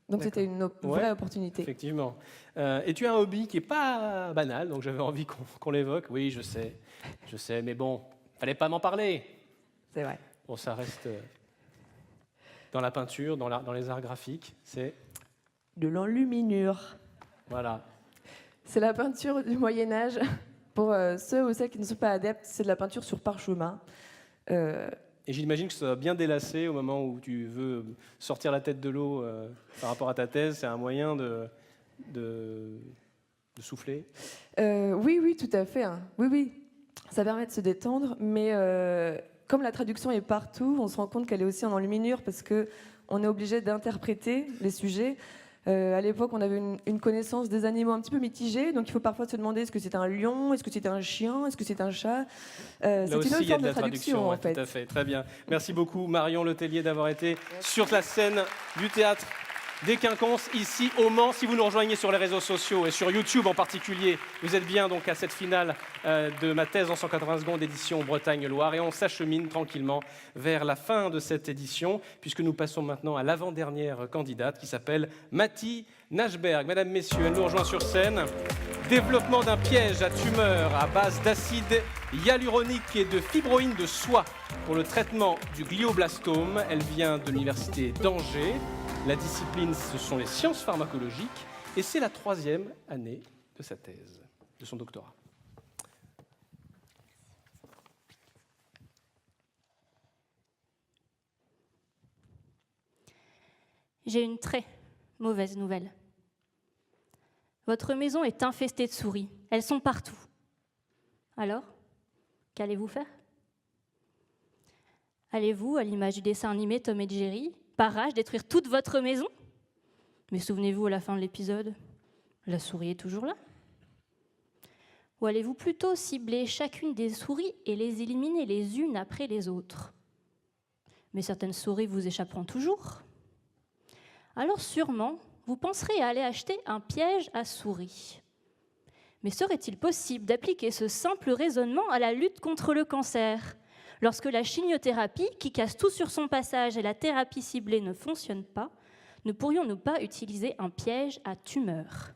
Donc c'était une vraie opportunité. Effectivement. Et tu as un hobby qui n'est pas banal, donc j'avais envie qu'on l'évoque. Oui, je sais, mais bon, fallait pas m'en parler. C'est vrai. Bon, ça reste dans la peinture, dans les arts graphiques, c'est de l'enluminure. Voilà. C'est la peinture du Moyen-Âge. Pour ceux ou celles qui ne sont pas adeptes, c'est de la peinture sur parchemin. Et j'imagine que ça va bien délassé au moment où tu veux sortir la tête de l'eau par rapport à ta thèse. C'est un moyen de souffler. Oui, tout à fait. Hein. Oui. Ça permet de se détendre, mais comme la traduction est partout, on se rend compte qu'elle est aussi en enluminure parce qu'on est obligé d'interpréter les sujets. À l'époque, on avait une connaissance des animaux un petit peu mitigée, donc il faut parfois se demander est-ce que c'est un lion, est-ce que c'est un chien, est-ce que c'est un chat. C'est une autre forme de traduction, en fait. Tout à fait, très bien. Merci beaucoup Marion Letellier d'avoir été sur la scène du théâtre des Quinconces, ici au Mans. Si vous nous rejoignez sur les réseaux sociaux et sur YouTube en particulier, vous êtes bien donc à cette finale de ma thèse en 180 secondes édition Bretagne-Loire. Et on s'achemine tranquillement vers la fin de cette édition, puisque nous passons maintenant à l'avant-dernière candidate qui s'appelle Mathie Nashberg. Mesdames, Messieurs, elle nous rejoint sur scène. Développement d'un piège à tumeur à base d'acide hyaluronique et de fibroïne de soie pour le traitement du glioblastome. Elle vient de l'université d'Angers. La discipline, ce sont les sciences pharmacologiques et c'est la 3e année de sa thèse, de son doctorat. J'ai une très mauvaise nouvelle. Votre maison est infestée de souris. Elles sont partout. Alors, qu'allez-vous faire? Allez-vous, à l'image du dessin animé Tom et Jerry, par rage, détruire toute votre maison? Mais souvenez-vous, à la fin de l'épisode, la souris est toujours là. Ou allez-vous plutôt cibler chacune des souris et les éliminer les unes après les autres? Mais certaines souris vous échapperont toujours. Alors sûrement, vous penserez à aller acheter un piège à souris. Mais serait-il possible d'appliquer ce simple raisonnement à la lutte contre le cancer? Lorsque la chimiothérapie, qui casse tout sur son passage, et la thérapie ciblée ne fonctionnent pas, ne pourrions-nous pas utiliser un piège à tumeur?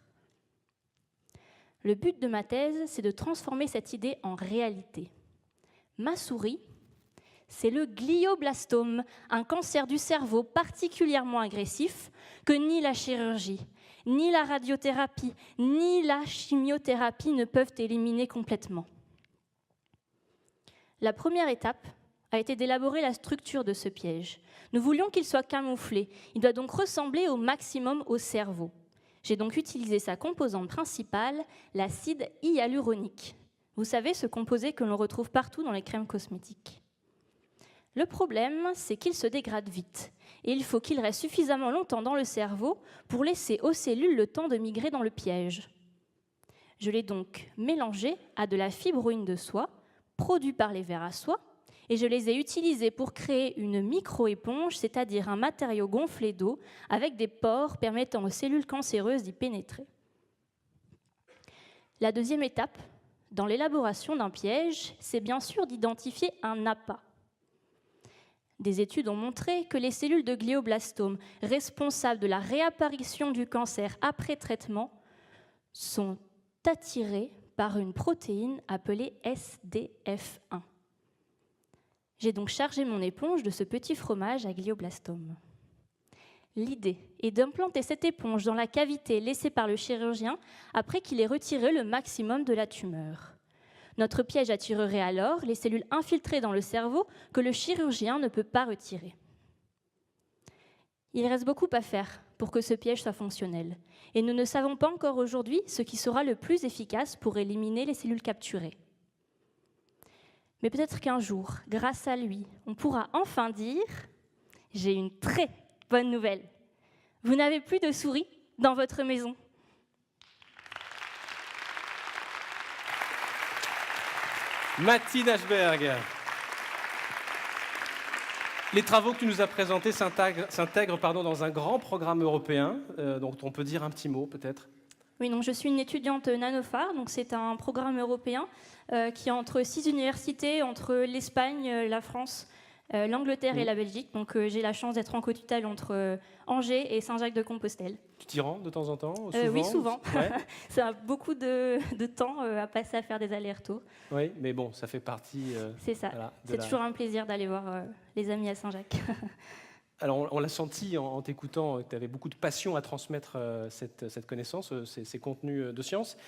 Le but de ma thèse, c'est de transformer cette idée en réalité. Ma souris, c'est le glioblastome, un cancer du cerveau particulièrement agressif que ni la chirurgie, ni la radiothérapie, ni la chimiothérapie ne peuvent éliminer complètement. La première étape a été d'élaborer la structure de ce piège. Nous voulions qu'il soit camouflé. Il doit donc ressembler au maximum au cerveau. J'ai donc utilisé sa composante principale, l'acide hyaluronique. Vous savez, ce composé que l'on retrouve partout dans les crèmes cosmétiques. Le problème, c'est qu'il se dégrade vite. Et il faut qu'il reste suffisamment longtemps dans le cerveau pour laisser aux cellules le temps de migrer dans le piège. Je l'ai donc mélangé à de la fibroïne de soie, produit par les vers à soie, Et je les ai utilisées pour créer une micro-éponge, c'est-à-dire un matériau gonflé d'eau avec des pores permettant aux cellules cancéreuses d'y pénétrer. La deuxième étape, dans l'élaboration d'un piège, c'est bien sûr d'identifier un appât. Des études ont montré que les cellules de glioblastome responsables de la réapparition du cancer après traitement sont attirées par une protéine appelée SDF1. J'ai donc chargé mon éponge de ce petit fromage à glioblastome. L'idée est d'implanter cette éponge dans la cavité laissée par le chirurgien après qu'il ait retiré le maximum de la tumeur. Notre piège attirerait alors les cellules infiltrées dans le cerveau que le chirurgien ne peut pas retirer. Il reste beaucoup à faire pour que ce piège soit fonctionnel, et nous ne savons pas encore aujourd'hui ce qui sera le plus efficace pour éliminer les cellules capturées. Mais peut-être qu'un jour, grâce à lui, on pourra enfin dire « J'ai une très bonne nouvelle. Vous n'avez plus de souris dans votre maison. » Matti Nashberg. Les travaux que tu nous as présentés s'intègrent dans un grand programme européen, dont on peut dire un petit mot peut-être. Oui, donc je suis une étudiante Nanophare, donc c'est un programme européen qui est entre 6 universités, entre l'Espagne, la France, l'Angleterre et la Belgique. Donc j'ai la chance d'être en co-tutelle entre Angers et Saint-Jacques-de-Compostelle. Tu t'y rends de temps en temps? Oui, souvent. Ouais. Ça a beaucoup de temps à passer à faire des allers-retours. Oui, mais bon, ça fait partie... c'est ça. Voilà, c'est toujours un plaisir d'aller voir les amis à Saint-Jacques. Alors, on l'a senti en t'écoutant, que tu avais beaucoup de passion à transmettre cette connaissance, ces contenus de science.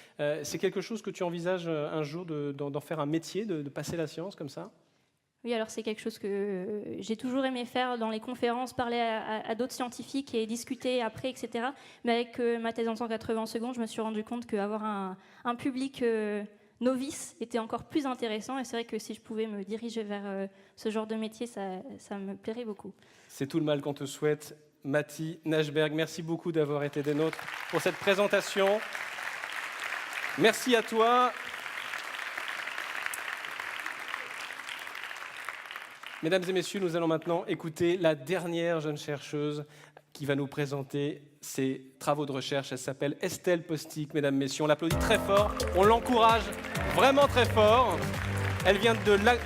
C'est quelque chose que tu envisages un jour d'en faire un métier, de passer la science comme ça? Oui, alors c'est quelque chose que j'ai toujours aimé faire dans les conférences, parler à d'autres scientifiques et discuter après, etc. Mais avec ma thèse en 180 secondes, je me suis rendu compte qu'avoir un public novice était encore plus intéressant. Et c'est vrai que si je pouvais me diriger vers ce genre de métier, ça me plairait beaucoup. C'est tout le mal qu'on te souhaite. Matti Nashberg, merci beaucoup d'avoir été des nôtres pour cette présentation. Merci à toi. Mesdames et messieurs, nous allons maintenant écouter la dernière jeune chercheuse qui va nous présenter ses travaux de recherche. Elle s'appelle Estelle Postic, mesdames et messieurs. On l'applaudit très fort, on l'encourage vraiment très fort. Elle vient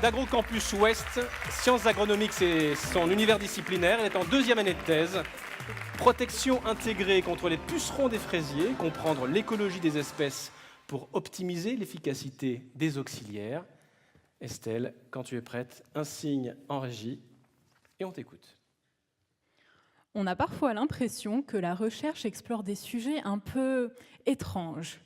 d'Agrocampus Ouest. Sciences agronomiques, c'est son univers disciplinaire. Elle est en 2e année de thèse. Protection intégrée contre les pucerons des fraisiers, comprendre l'écologie des espèces pour optimiser l'efficacité des auxiliaires. Estelle, quand tu es prête, un signe en régie et on t'écoute. On a parfois l'impression que la recherche explore des sujets un peu étranges.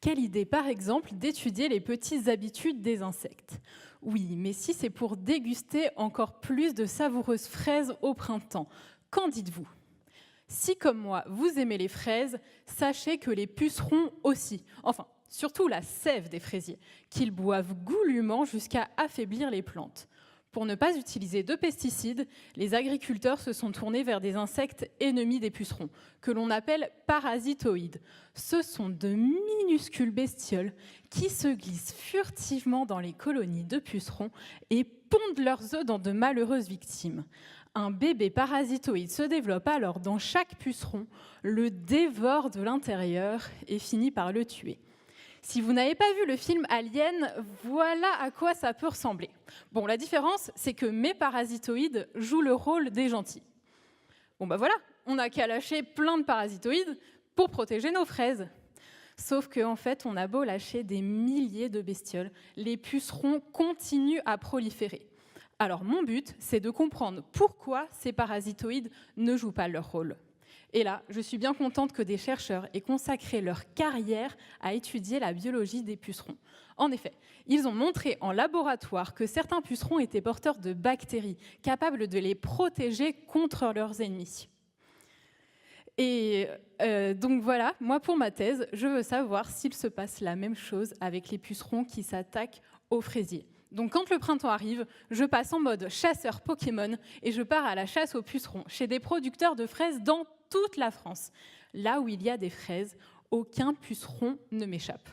Quelle idée, par exemple, d'étudier les petites habitudes des insectes? Oui, mais si c'est pour déguster encore plus de savoureuses fraises au printemps, qu'en dites-vous? Si, comme moi, vous aimez les fraises, sachez que les pucerons aussi. Enfin, surtout la sève des fraisiers, qu'ils boivent goulûment jusqu'à affaiblir les plantes. Pour ne pas utiliser de pesticides, les agriculteurs se sont tournés vers des insectes ennemis des pucerons, que l'on appelle parasitoïdes. Ce sont de minuscules bestioles qui se glissent furtivement dans les colonies de pucerons et pondent leurs œufs dans de malheureuses victimes. Un bébé parasitoïde se développe alors dans chaque puceron, le dévore de l'intérieur et finit par le tuer. Si vous n'avez pas vu le film Alien, voilà à quoi ça peut ressembler. Bon, la différence, c'est que mes parasitoïdes jouent le rôle des gentils. Bon, bah voilà, on n'a qu'à lâcher plein de parasitoïdes pour protéger nos fraises. Sauf qu'en fait, on a beau lâcher des milliers de bestioles, les pucerons continuent à proliférer. Alors, mon but, c'est de comprendre pourquoi ces parasitoïdes ne jouent pas leur rôle. Et là, je suis bien contente que des chercheurs aient consacré leur carrière à étudier la biologie des pucerons. En effet, ils ont montré en laboratoire que certains pucerons étaient porteurs de bactéries, capables de les protéger contre leurs ennemis. Et donc voilà, moi pour ma thèse, je veux savoir s'il se passe la même chose avec les pucerons qui s'attaquent aux fraisiers. Donc quand le printemps arrive, je passe en mode chasseur Pokémon et je pars à la chasse aux pucerons chez des producteurs de fraises dans toute la France. Là où il y a des fraises, aucun puceron ne m'échappe.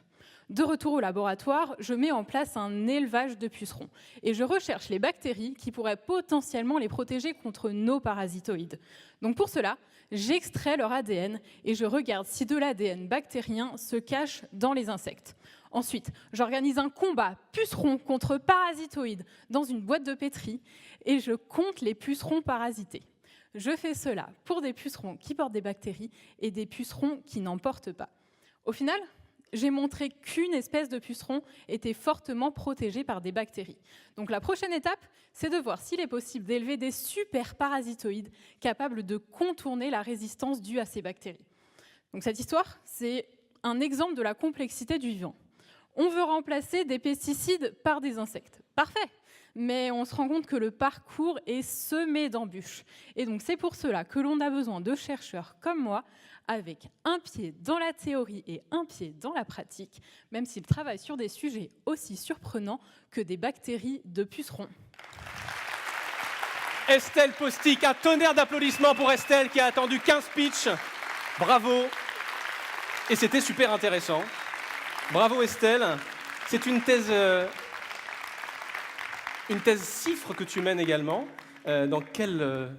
De retour au laboratoire, je mets en place un élevage de pucerons et je recherche les bactéries qui pourraient potentiellement les protéger contre nos parasitoïdes. Donc pour cela, j'extrais leur ADN et je regarde si de l'ADN bactérien se cache dans les insectes. Ensuite, j'organise un combat puceron contre parasitoïdes dans une boîte de pétri et je compte les pucerons parasités. Je fais cela pour des pucerons qui portent des bactéries et des pucerons qui n'en portent pas. Au final, j'ai montré qu'une espèce de puceron était fortement protégée par des bactéries. Donc la prochaine étape, c'est de voir s'il est possible d'élever des super parasitoïdes capables de contourner la résistance due à ces bactéries. Donc cette histoire, c'est un exemple de la complexité du vivant. On veut remplacer des pesticides par des insectes. Parfait! Mais on se rend compte que le parcours est semé d'embûches. Et donc c'est pour cela que l'on a besoin de chercheurs comme moi, avec un pied dans la théorie et un pied dans la pratique, même s'ils travaillent sur des sujets aussi surprenants que des bactéries de pucerons. Estelle Postic, un tonnerre d'applaudissements pour Estelle qui a attendu 15 pitchs. Bravo. Et c'était super intéressant. Bravo Estelle. C'est une thèse cifre que tu mènes également. Dans quelle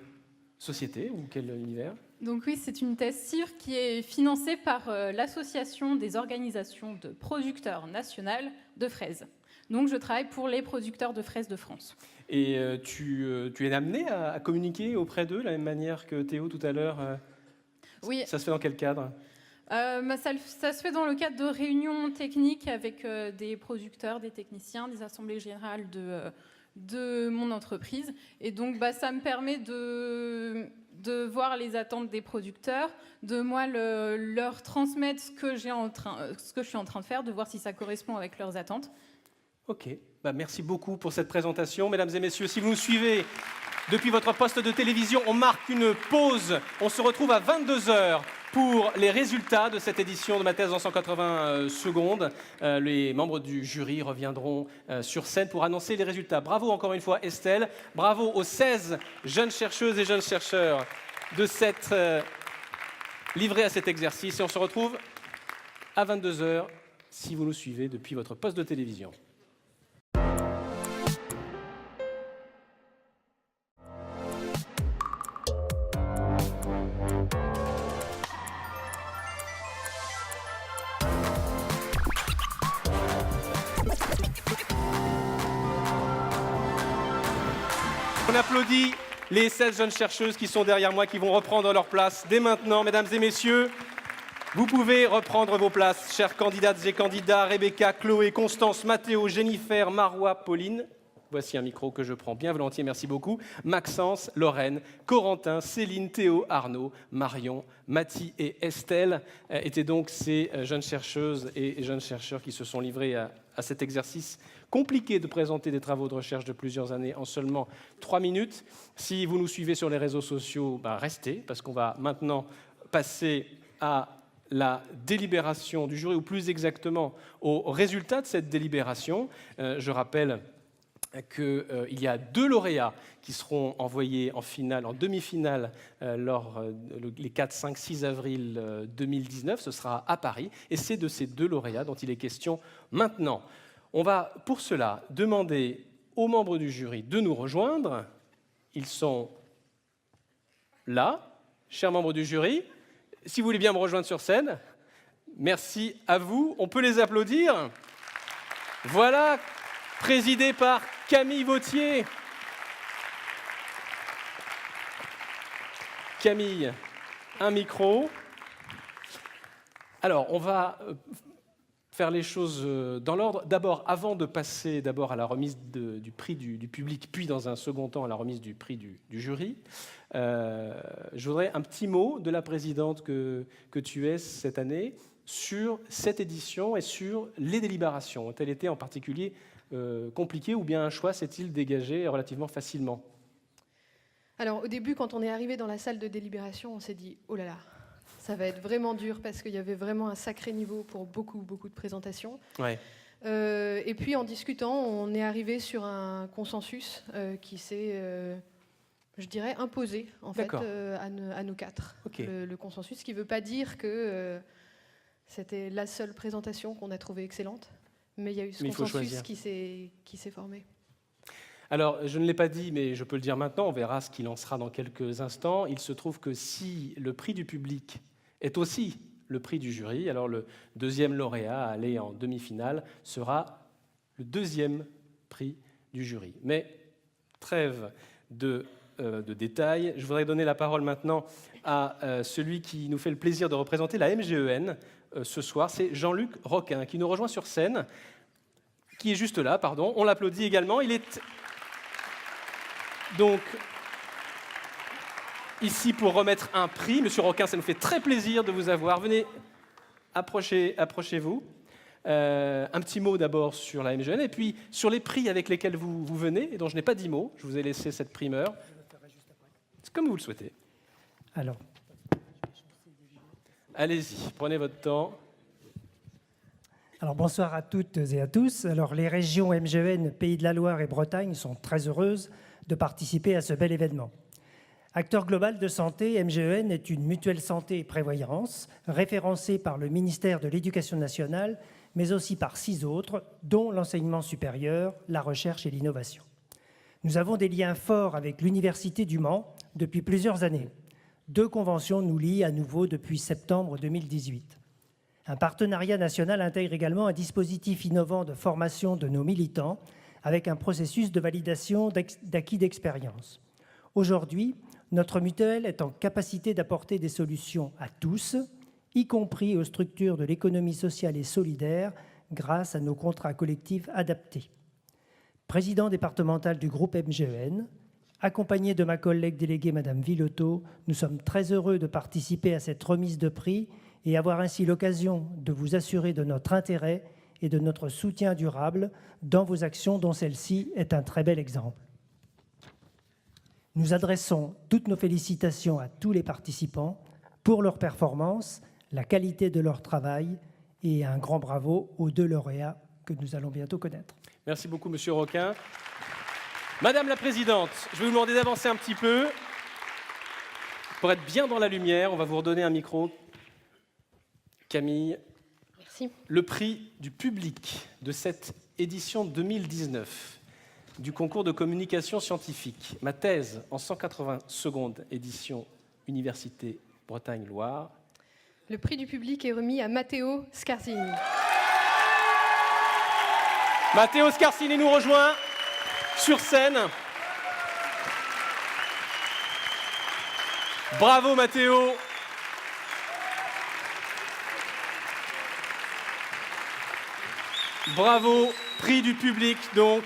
société ou quel univers ? Donc oui, c'est une thèse CIFRE qui est financée par l'Association des organisations de producteurs nationales de fraises. Donc je travaille pour les producteurs de fraises de France. Et tu es amené à communiquer auprès d'eux de la même manière que Théo tout à l'heure Oui. Ça se fait dans quel cadre ? Ça se fait dans le cadre de réunions techniques avec des producteurs, des techniciens, des assemblées générales de mon entreprise. Et donc, ça me permet de voir les attentes des producteurs, de moi leur transmettre ce que je suis en train de faire, de voir si ça correspond avec leurs attentes. Ok, merci beaucoup pour cette présentation. Mesdames et messieurs, si vous nous suivez depuis votre poste de télévision, on marque une pause. On se retrouve à 22h pour les résultats de cette édition de ma thèse en 180 secondes. Les membres du jury reviendront sur scène pour annoncer les résultats. Bravo encore une fois Estelle, bravo aux 16 jeunes chercheuses et jeunes chercheurs de s'être livrés à cet exercice. Et on se retrouve à 22h si vous nous suivez depuis votre poste de télévision. On applaudit les 16 jeunes chercheuses qui sont derrière moi, qui vont reprendre leur place dès maintenant. Mesdames et messieurs, vous pouvez reprendre vos places, chères candidates et candidats, Rebecca, Chloé, Constance, Mathéo, Jennifer, Marois, Pauline. Voici un micro que je prends bien volontiers, merci beaucoup. Maxence, Lorraine, Corentin, Céline, Théo, Arnaud, Marion, Mathie et Estelle étaient donc ces jeunes chercheuses et jeunes chercheurs qui se sont livrés à cet exercice compliqué de présenter des travaux de recherche de plusieurs années en seulement 3 minutes. Si vous nous suivez sur les réseaux sociaux, restez, parce qu'on va maintenant passer à la délibération du jury, ou plus exactement au résultat de cette délibération. Je rappelle qu'il y a 2 lauréats qui seront envoyés en finale, en demi-finale, les 4, 5, 6 avril 2019. Ce sera à Paris. Et c'est de ces 2 lauréats dont il est question maintenant. On va pour cela demander aux membres du jury de nous rejoindre. Ils sont là, chers membres du jury. Si vous voulez bien me rejoindre sur scène, merci à vous. On peut les applaudir. Voilà, présidé par Camille Vautier. Camille, un micro. Alors, on va faire les choses dans l'ordre. D'abord, avant de passer à la remise du prix du public, puis dans un second temps à la remise du prix du jury, je voudrais un petit mot de la présidente que tu es cette année sur cette édition et sur les délibérations. Ont-elles été en particulier compliquées ou bien un choix s'est-il dégagé relativement facilement ? Alors au début, quand on est arrivé dans la salle de délibération, on s'est dit « Oh là là !» Ça va être vraiment dur parce qu'il y avait vraiment un sacré niveau pour beaucoup de présentations. Ouais. Et puis en discutant, on est arrivé sur un consensus qui s'est, je dirais, imposé en fait, à nous 4. Okay. Le consensus, ce qui ne veut pas dire que C'était la seule présentation qu'on a trouvée excellente, mais il y a eu ce Mais il faut consensus choisir. qui s'est formé. Alors, je ne l'ai pas dit, mais je peux le dire maintenant, on verra ce qu'il en sera dans quelques instants. Il se trouve que si le prix du public est aussi le prix du jury, alors le deuxième lauréat à aller en demi-finale sera le deuxième prix du jury. Mais trêve de détails, je voudrais donner la parole maintenant à celui qui nous fait le plaisir de représenter la MGEN ce soir, c'est Jean-Luc Roquin, qui nous rejoint sur scène, qui est juste là, pardon. On l'applaudit également. Il est donc ici pour remettre un prix. Monsieur Roquin, ça nous fait très plaisir de vous avoir. Venez, approchez-vous. Un petit mot d'abord sur la MGN et puis sur les prix avec lesquels vous venez et dont je n'ai pas dit mot. Je vous ai laissé cette primeur. C'est comme vous le souhaitez. Alors. Allez-y, prenez votre temps. Alors bonsoir à toutes et à tous. Alors les régions MGN, Pays de la Loire et Bretagne sont très heureuses de participer à ce bel événement. Acteur global de santé, MGEN est une mutuelle santé et prévoyance référencée par le ministère de l'Éducation nationale, mais aussi par 6 autres, dont l'enseignement supérieur, la recherche et l'innovation. Nous avons des liens forts avec l'Université du Mans depuis plusieurs années. 2 conventions nous lient à nouveau depuis septembre 2018. Un partenariat national intègre également un dispositif innovant de formation de nos militants avec un processus de validation d'acquis d'expérience. Aujourd'hui, notre mutuelle est en capacité d'apporter des solutions à tous, y compris aux structures de l'économie sociale et solidaire, grâce à nos contrats collectifs adaptés. Président départemental du groupe MGEN, accompagné de ma collègue déléguée Madame Villotto, nous sommes très heureux de participer à cette remise de prix et avoir ainsi l'occasion de vous assurer de notre intérêt et de notre soutien durable dans vos actions, dont celle-ci est un très bel exemple. Nous adressons toutes nos félicitations à tous les participants pour leur performance, la qualité de leur travail et un grand bravo aux 2 lauréats que nous allons bientôt connaître. Merci beaucoup, Monsieur Roquin. Madame la Présidente, je vais vous demander d'avancer un petit peu. Pour être bien dans la lumière, on va vous redonner un micro. Camille. Merci. Le prix du public de cette édition 2019 du concours de communication scientifique. Ma thèse en 180 secondes, édition Université Bretagne-Loire. Le prix du public est remis à Matteo Scarsini. Matteo Scarsini nous rejoint sur scène. Bravo Matteo. Bravo, prix du public donc.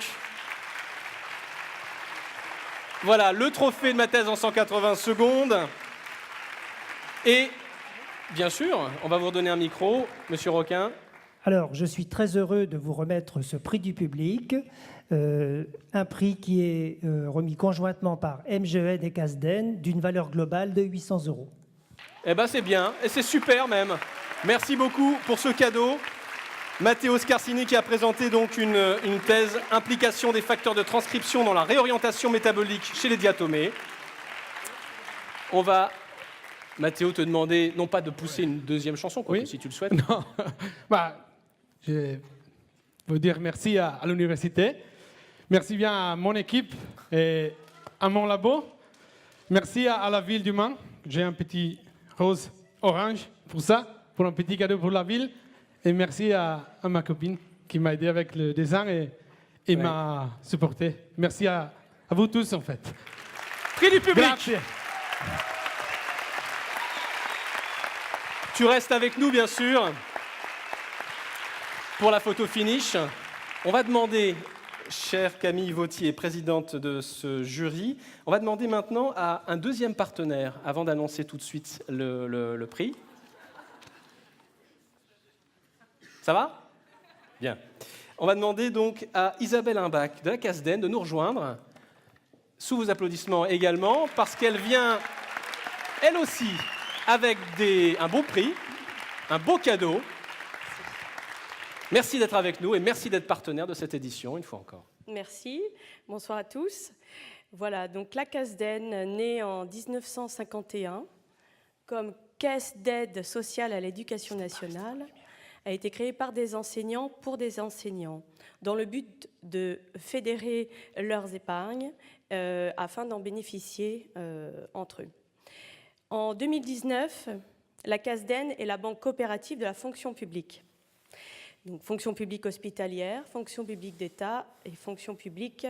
Voilà, le trophée de ma thèse en 180 secondes. Et, bien sûr, on va vous redonner un micro, Monsieur Roquin. Alors, je suis très heureux de vous remettre ce prix du public, un prix qui est remis conjointement par MGEN et CASDEN d'une valeur globale de 800 €. Eh bien, c'est bien, et c'est super même. Merci beaucoup pour ce cadeau. Matteo Scarsini qui a présenté donc une thèse « Implication des facteurs de transcription dans la réorientation métabolique chez les diatomées ». On va, Matteo, te demander, non pas de pousser une deuxième chanson, quoi, si tu le souhaites. Non, je veux dire merci à l'université, merci bien à mon équipe et à mon labo, merci à la ville du Mans. J'ai un petit rose orange pour ça, pour un petit cadeau pour la ville. Et merci à ma copine qui m'a aidé avec le dessin et m'a supporté. Merci à vous tous, en fait. Prix du public. Grazie. Tu restes avec nous, bien sûr, pour la photo finish. On va demander, chère Camille Vautier, présidente de ce jury, on va demander maintenant à un deuxième partenaire, avant d'annoncer tout de suite le prix. Ça va? Bien. On va demander donc à Isabelle Imbach de la CASDEN de nous rejoindre, sous vos applaudissements également, parce qu'elle vient, elle aussi, avec un beau prix, un beau cadeau. Merci d'être avec nous et merci d'être partenaire de cette édition, une fois encore. Merci. Bonsoir à tous. Voilà, donc la CASDEN, née en 1951, comme caisse d'aide sociale à l'éducation nationale a été créée par des enseignants pour des enseignants, dans le but de fédérer leurs épargnes afin d'en bénéficier entre eux. En 2019, la CASDEN est la banque coopérative de la fonction publique. Donc, fonction publique hospitalière, fonction publique d'État et fonction publique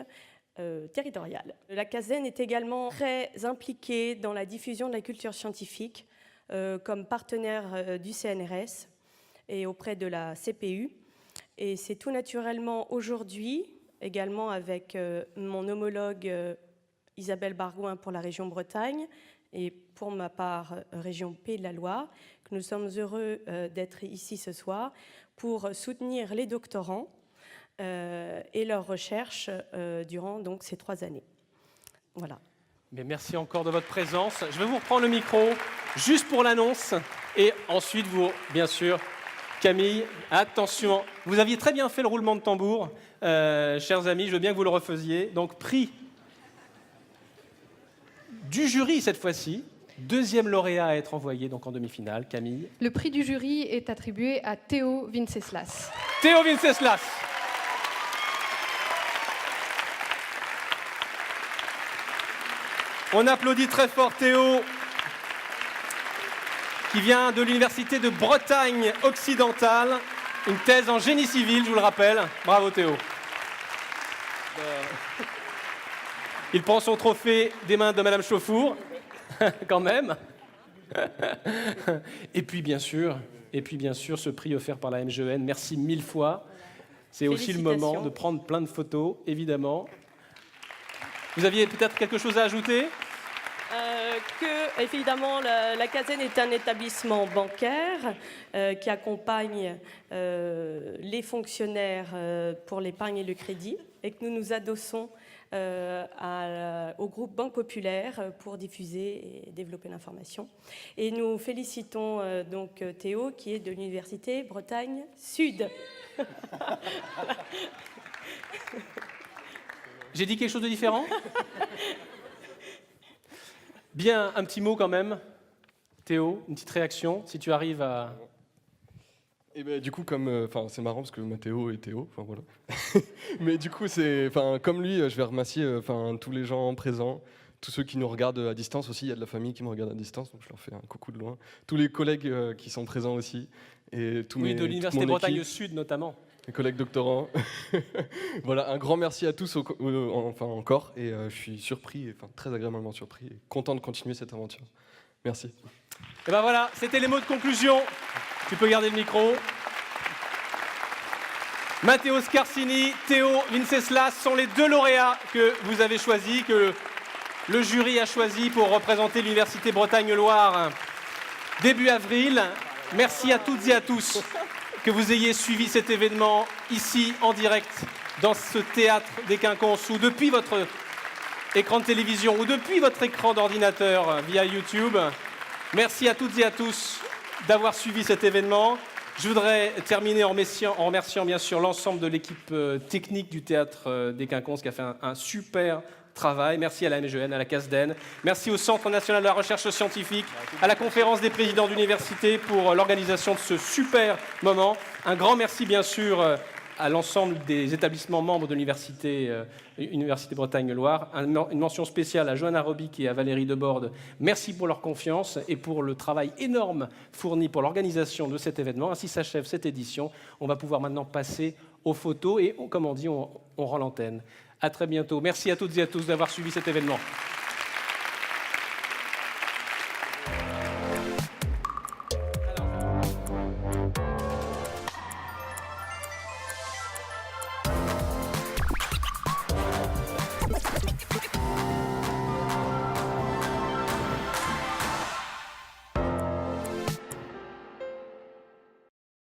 territoriale. La CASDEN est également très impliquée dans la diffusion de la culture scientifique comme partenaire du CNRS et auprès de la CPU. Et c'est tout naturellement aujourd'hui, également avec mon homologue Isabelle Bargouin pour la région Bretagne et pour ma part région Pays de la Loire, que nous sommes heureux d'être ici ce soir pour soutenir les doctorants et leurs recherches durant donc, ces 3 années. Voilà. Mais merci encore de votre présence. Je vais vous reprendre le micro juste pour l'annonce et ensuite vous, bien sûr, Camille, attention, vous aviez très bien fait le roulement de tambour, chers amis, je veux bien que vous le refaisiez. Donc, prix du jury cette fois-ci, 2e lauréat à être envoyé donc en demi-finale, Camille. Le prix du jury est attribué à Théo Vinceslas. Théo Vinceslas. On applaudit très fort Théo, qui vient de l'Université de Bretagne occidentale, une thèse en génie civil, je vous le rappelle. Bravo Théo. Il prend son trophée des mains de Madame Chauffour, quand même. Et puis bien sûr, ce prix offert par la MGEN, merci 1000 fois. C'est aussi le moment de prendre plein de photos, évidemment. Vous aviez peut-être quelque chose à ajouter ? Évidemment, la CASDEN est un établissement bancaire qui accompagne les fonctionnaires pour l'épargne et le crédit et que nous nous adossons au groupe Banque Populaire pour diffuser et développer l'information. Et nous félicitons donc Théo qui est de l'Université Bretagne Sud. J'ai dit quelque chose de différent ? Bien, un petit mot quand même. Théo, une petite réaction, si tu arrives à... Et ben, du coup, comme, c'est marrant parce que Mathéo et Théo, voilà. Mais du coup, comme lui, je vais remercier tous les gens présents, tous ceux qui nous regardent à distance aussi. Il y a de la famille qui me regarde à distance, donc je leur fais un coucou de loin. Tous les collègues qui sont présents aussi. Et tous de l'Université Bretagne Sud notamment. Mes collègues doctorants. Voilà, un grand merci à tous encore. Et je suis surpris, très agréablement surpris, et content de continuer cette aventure. Merci. Et ben voilà, c'était les mots de conclusion. Tu peux garder le micro. Matteo Scarsini, Théo Vinceslas sont les 2 lauréats que vous avez choisis, que le jury a choisi pour représenter l'Université Bretagne-Loire début avril. Merci à toutes et à tous que vous ayez suivi cet événement ici en direct dans ce théâtre des Quinconces ou depuis votre écran de télévision ou depuis votre écran d'ordinateur via YouTube. Merci à toutes et à tous d'avoir suivi cet événement. Je voudrais terminer en remerciant bien sûr l'ensemble de l'équipe technique du théâtre des Quinconces qui a fait un super travail. Merci à la MGEN, à la CASDEN. Merci au Centre national de la recherche scientifique, à la conférence des présidents d'université pour l'organisation de ce super moment. Un grand merci bien sûr à l'ensemble des établissements membres de l'Université Bretagne-Loire. Une mention spéciale à Johanna Robic et à Valérie Deborde. Merci pour leur confiance et pour le travail énorme fourni pour l'organisation de cet événement. Ainsi s'achève cette édition. On va pouvoir maintenant passer aux photos et, comme on dit, on rend l'antenne. À très bientôt. Merci à toutes et à tous d'avoir suivi cet événement.